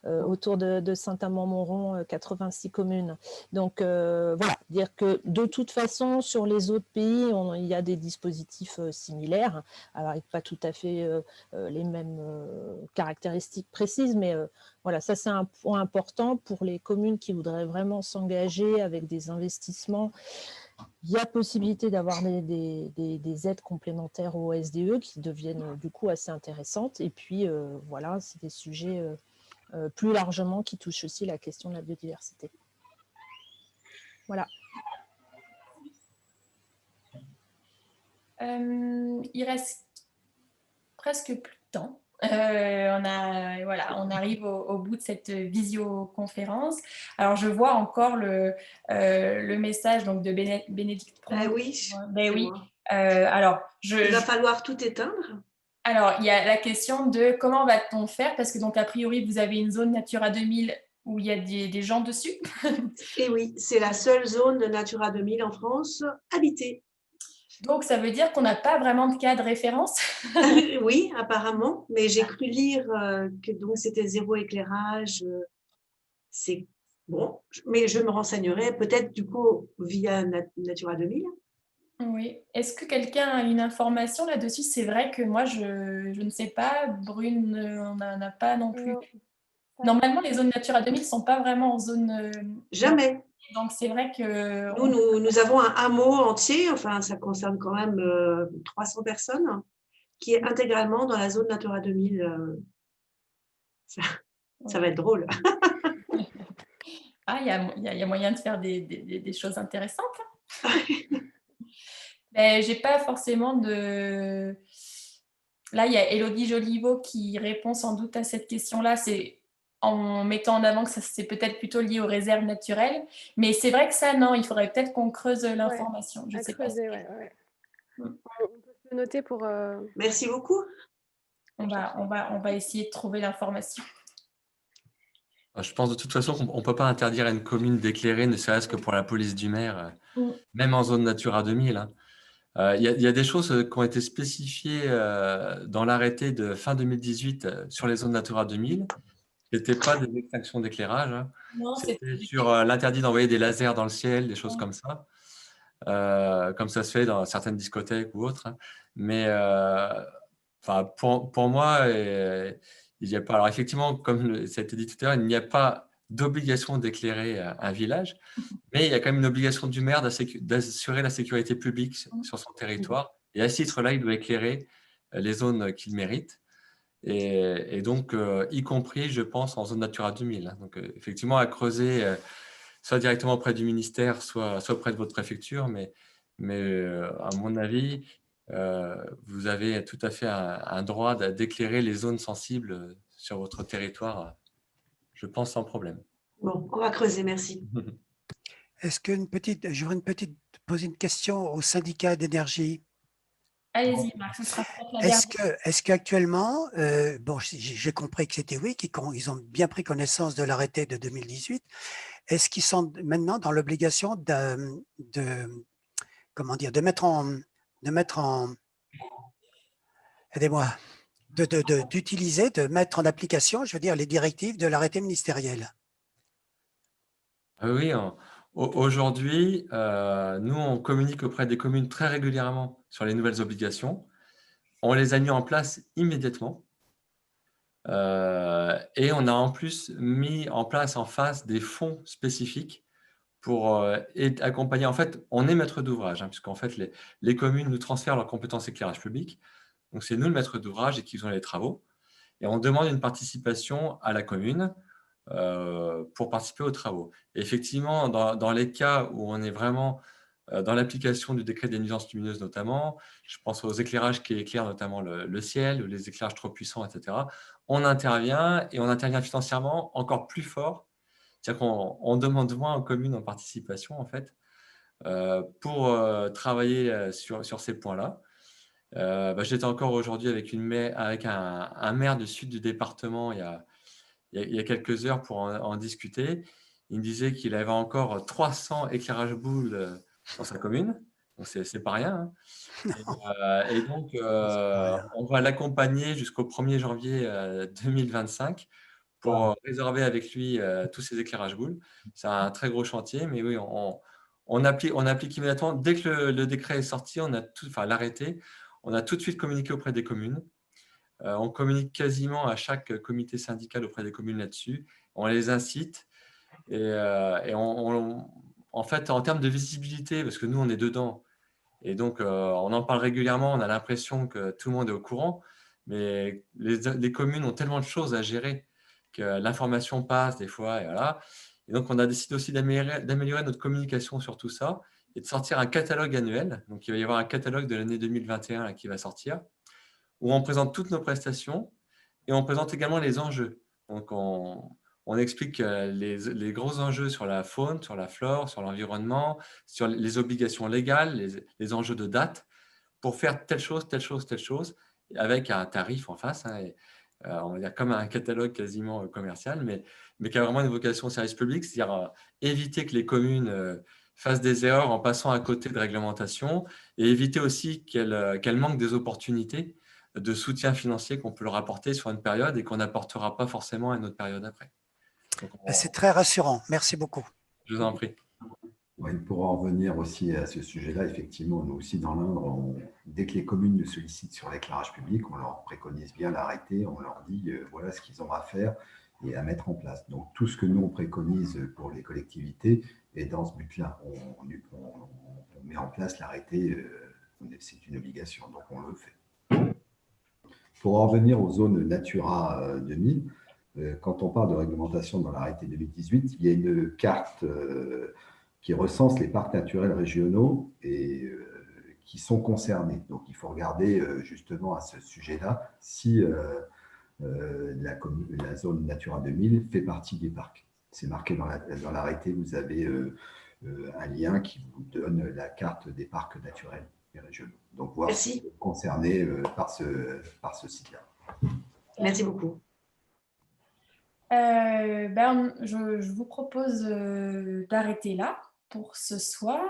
autour de Saint-Amand-Montrond, 86 communes. Donc voilà, dire que de toute façon, sur les autres pays, il y a des dispositifs similaires, alors avec pas tout à fait les mêmes caractéristiques précises, mais voilà, ça c'est un point important pour les communes qui voudraient vraiment s'engager avec des investissements. Il y a possibilité d'avoir des aides complémentaires au SDE qui deviennent du coup assez intéressantes. Et puis voilà, c'est des sujets plus largement qui touchent aussi la question de la biodiversité. Voilà. Il reste presque plus de temps. On arrive au bout de cette visioconférence. Alors, je vois encore le message donc, de Bénédicte Prom. Oui, oui. Alors, il va falloir tout éteindre. Alors, il y a la question de comment va-t-on faire, parce que donc a priori, vous avez une zone Natura 2000 où il y a des gens dessus. Et oui, c'est la seule zone de Natura 2000 en France habitée. Donc, ça veut dire qu'on n'a pas vraiment de cas de référence. Oui, apparemment, mais j'ai cru lire que donc c'était zéro éclairage. C'est bon, mais je me renseignerai peut-être du coup via Natura 2000. Oui. Est-ce que quelqu'un a une information là-dessus? C'est vrai que moi, je ne sais pas. Brune, on n'en a pas non plus. Normalement, les zones Natura 2000 ne sont pas vraiment en zone… Jamais. Donc, c'est vrai que… Nous avons un hameau entier, enfin, ça concerne quand même 300 personnes, qui est intégralement dans la zone Natura 2000. Ça va être drôle. Ah, il y a moyen de faire des choses intéressantes. Mais je n'ai pas forcément de… Là, il y a Élodie Joliveau qui répond sans doute à cette question-là. C'est en mettant en avant que c'est peut-être plutôt lié aux réserves naturelles. Mais c'est vrai que ça, non, il faudrait peut-être qu'on creuse l'information. Je À sais pas. creuser, ouais. Mm. On peut se le noter pour… Merci beaucoup. On va essayer de trouver l'information. Je pense de toute façon qu'on ne peut pas interdire à une commune d'éclairer, ne serait-ce que pour la police du maire, même en zone Natura 2000. Hein. Il y a des choses qui ont été spécifiées dans l'arrêté de fin 2018 sur les zones Natura 2000. Ce n'était pas des extinctions d'éclairage. Hein. C'était sur l'interdit d'envoyer des lasers dans le ciel, des choses comme ça. Comme ça se fait dans certaines discothèques ou autres. Hein. Mais pour moi, il n'y a pas. Alors effectivement, comme ça a été dit tout à l'heure, il n'y a pas d'obligation d'éclairer un village, mais il y a quand même une obligation du maire d'assurer la sécurité publique sur son territoire. Et à ce titre-là, il doit éclairer les zones qu'il mérite. Et donc, y compris, je pense, en zone Natura 2000. Hein. Donc, effectivement, à creuser, soit directement auprès du ministère, soit auprès de votre préfecture. Mais à mon avis, vous avez tout à fait un droit d'éclairer les zones sensibles sur votre territoire, je pense, sans problème. Bon, on va creuser, merci. Est-ce j'aurais poser une question au syndicat d'énergie? Allez-y, Marc, ce sera peut-être la dernière. Est-ce qu'actuellement, bon, j'ai compris que c'était oui, qu'ils ont bien pris connaissance de l'arrêté de 2018, est-ce qu'ils sont maintenant dans l'obligation comment dire, de mettre en aidez-moi, d'utiliser, de mettre en application, je veux dire, les directives de l'arrêté ministériel? Oui, aujourd'hui, nous, on communique auprès des communes très régulièrement sur les nouvelles obligations. On les a mis en place immédiatement. Et on a en plus mis en place en face des fonds spécifiques pour accompagner. En fait, on est maître d'ouvrage, hein, puisqu'en fait, les communes nous transfèrent leurs compétences éclairage public. Donc, c'est nous le maître d'ouvrage et qui faisons les travaux. Et on demande une participation à la commune pour participer aux travaux. Et effectivement, dans les cas où on est vraiment dans l'application du décret des nuisances lumineuses notamment, je pense aux éclairages qui éclairent notamment le ciel, ou les éclairages trop puissants, etc., on intervient et on intervient financièrement encore plus fort. C'est-à-dire qu'on demande moins aux communes en participation, en fait, pour travailler sur ces points-là. J'étais encore aujourd'hui avec un maire du sud du département il y a quelques heures pour en discuter. Il me disait qu'il avait encore 300 éclairages boules dans sa commune. Donc, c'est pas rien. Hein. Et donc, on va l'accompagner jusqu'au 1er janvier 2025 pour réserver avec lui tous ces éclairages boules. C'est un très gros chantier, mais oui, on applique immédiatement. Dès que le décret est sorti, l'arrêté, on a tout de suite communiqué auprès des communes. On communique quasiment à chaque comité syndical auprès des communes là-dessus. On les incite. Et en fait, en termes de visibilité, parce que nous, on est dedans, et donc on en parle régulièrement, on a l'impression que tout le monde est au courant, mais les communes ont tellement de choses à gérer que l'information passe des fois. Et donc, on a décidé aussi d'améliorer notre communication sur tout ça et de sortir un catalogue annuel. Donc, il va y avoir un catalogue de l'année 2021 là, qui va sortir, où on présente toutes nos prestations et on présente également les enjeux. Donc, on explique les gros enjeux sur la faune, sur la flore, sur l'environnement, sur les obligations légales, les enjeux de date, pour faire telle chose, telle chose, telle chose, avec un tarif en face, hein, on va dire comme un catalogue quasiment commercial, mais qui a vraiment une vocation au service public, c'est-à-dire éviter que les communes fassent des erreurs en passant à côté de réglementation et éviter aussi qu'elles manquent des opportunités de soutien financier qu'on peut leur apporter sur une période et qu'on n'apportera pas forcément à une autre période après. C'est très rassurant. Merci beaucoup. Je vous en prie. Oui, pour en revenir aussi à ce sujet-là, effectivement, nous aussi dans l'Indre, dès que les communes nous sollicitent sur l'éclairage public, on leur préconise bien l'arrêté, on leur dit voilà ce qu'ils ont à faire et à mettre en place. Donc tout ce que nous on préconise pour les collectivités est dans ce but-là. On met en place l'arrêté, c'est une obligation, donc on le fait. Pour en revenir aux zones Natura 2000, quand on parle de réglementation dans l'arrêté 2018, il y a une carte qui recense les parcs naturels régionaux et qui sont concernés. Donc, il faut regarder justement à ce sujet-là si la zone Natura 2000 fait partie des parcs. C'est marqué dans l'arrêté, vous avez un lien qui vous donne la carte des parcs naturels et régionaux. Donc, voir si vous êtes concerné par ce site-là. Merci beaucoup. Je vous propose d'arrêter là pour ce soir.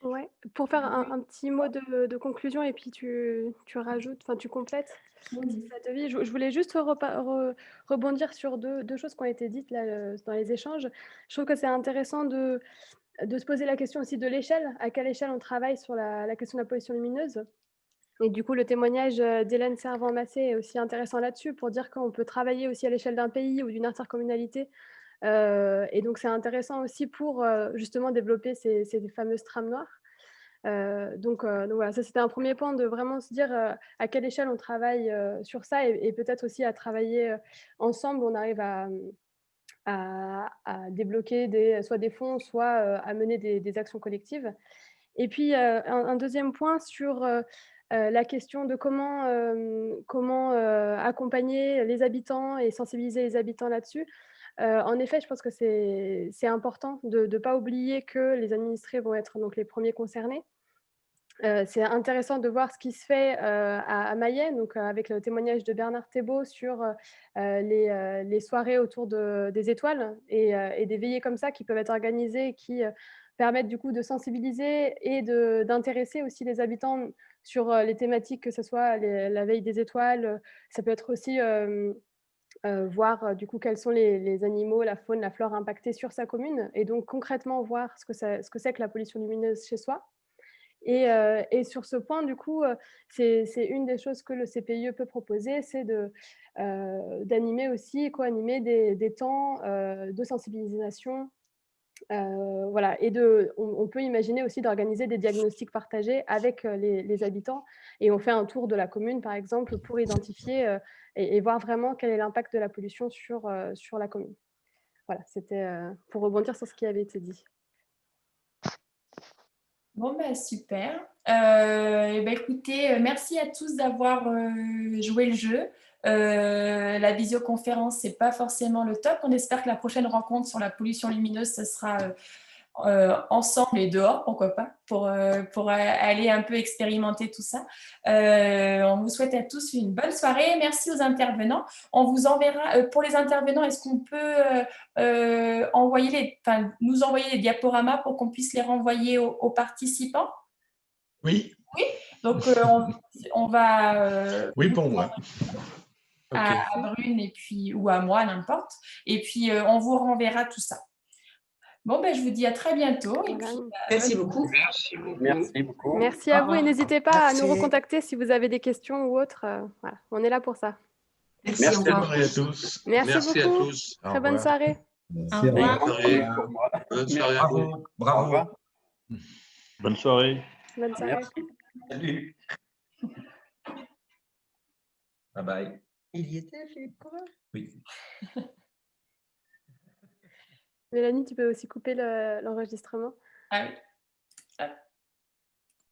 Ouais. Pour faire un petit mot de conclusion et puis tu rajoutes, enfin tu complètes. Je voulais juste rebondir sur deux choses qui ont été dites là, dans les échanges. Je trouve que c'est intéressant de se poser la question aussi de l'échelle, à quelle échelle on travaille sur la question de la pollution lumineuse. Et du coup, le témoignage d'Hélène Servan-Massé est aussi intéressant là-dessus pour dire qu'on peut travailler aussi à l'échelle d'un pays ou d'une intercommunalité. Et donc, c'est intéressant aussi pour justement développer ces fameuses trames noires. Donc voilà, ça c'était un premier point de vraiment se dire à quelle échelle on travaille sur ça et peut-être aussi à travailler ensemble, on arrive à débloquer soit des fonds, soit à mener des actions collectives. Et puis un deuxième point sur la question de comment accompagner les habitants et sensibiliser les habitants là-dessus. En effet, je pense que c'est important de ne pas oublier que les administrés vont être donc les premiers concernés. C'est intéressant de voir ce qui se fait à Mayenne, donc avec le témoignage de Bernard Thébault sur les soirées autour des étoiles et des veillées comme ça qui peuvent être organisées et qui permettent du coup de sensibiliser et d'intéresser aussi les habitants sur les thématiques, que ce soit la veille des étoiles. Ça peut être aussi voir du coup quels sont les animaux, la faune, la flore impactés sur sa commune et donc concrètement voir ce que c'est que la pollution lumineuse chez soi. Et sur ce point, du coup, c'est une des choses que le CPIE peut proposer, c'est d'animer aussi, co-animer des temps de sensibilisation. Voilà. Et on peut imaginer aussi d'organiser des diagnostics partagés avec les habitants. Et on fait un tour de la commune, par exemple, pour identifier et voir vraiment quel est l'impact de la pollution sur la commune. Voilà, c'était pour rebondir sur ce qui avait été dit. Bon, super. Écoutez, merci à tous d'avoir joué le jeu. La visioconférence, c'est pas forcément le top. On espère que la prochaine rencontre sur la pollution lumineuse, ce sera ensemble et dehors, pourquoi pas, pour aller un peu expérimenter tout ça. On vous souhaite à tous une bonne soirée. Merci aux intervenants. On vous enverra, pour les intervenants, est-ce qu'on peut nous envoyer les diaporamas pour qu'on puisse les renvoyer aux participants? Oui. Oui, donc on va... oui, pour moi. À Brune et puis, ou à moi, n'importe. Et puis, on vous renverra tout ça. Bon, je vous dis à très bientôt. Et puis, merci beaucoup. Merci beaucoup. Merci à vous et n'hésitez pas à nous recontacter si vous avez des questions ou autres. Voilà, on est là pour ça. Merci, Merci à tous. Merci beaucoup. À tous. Très bonne soirée. Merci, au revoir. Bonne soirée à vous. Bravo. Bonne soirée. Bonne soirée. Salut. Bye bye. Il y était, Philippe Coureur? Oui. Mélanie, tu peux aussi couper l'enregistrement. Ah oui. Hop.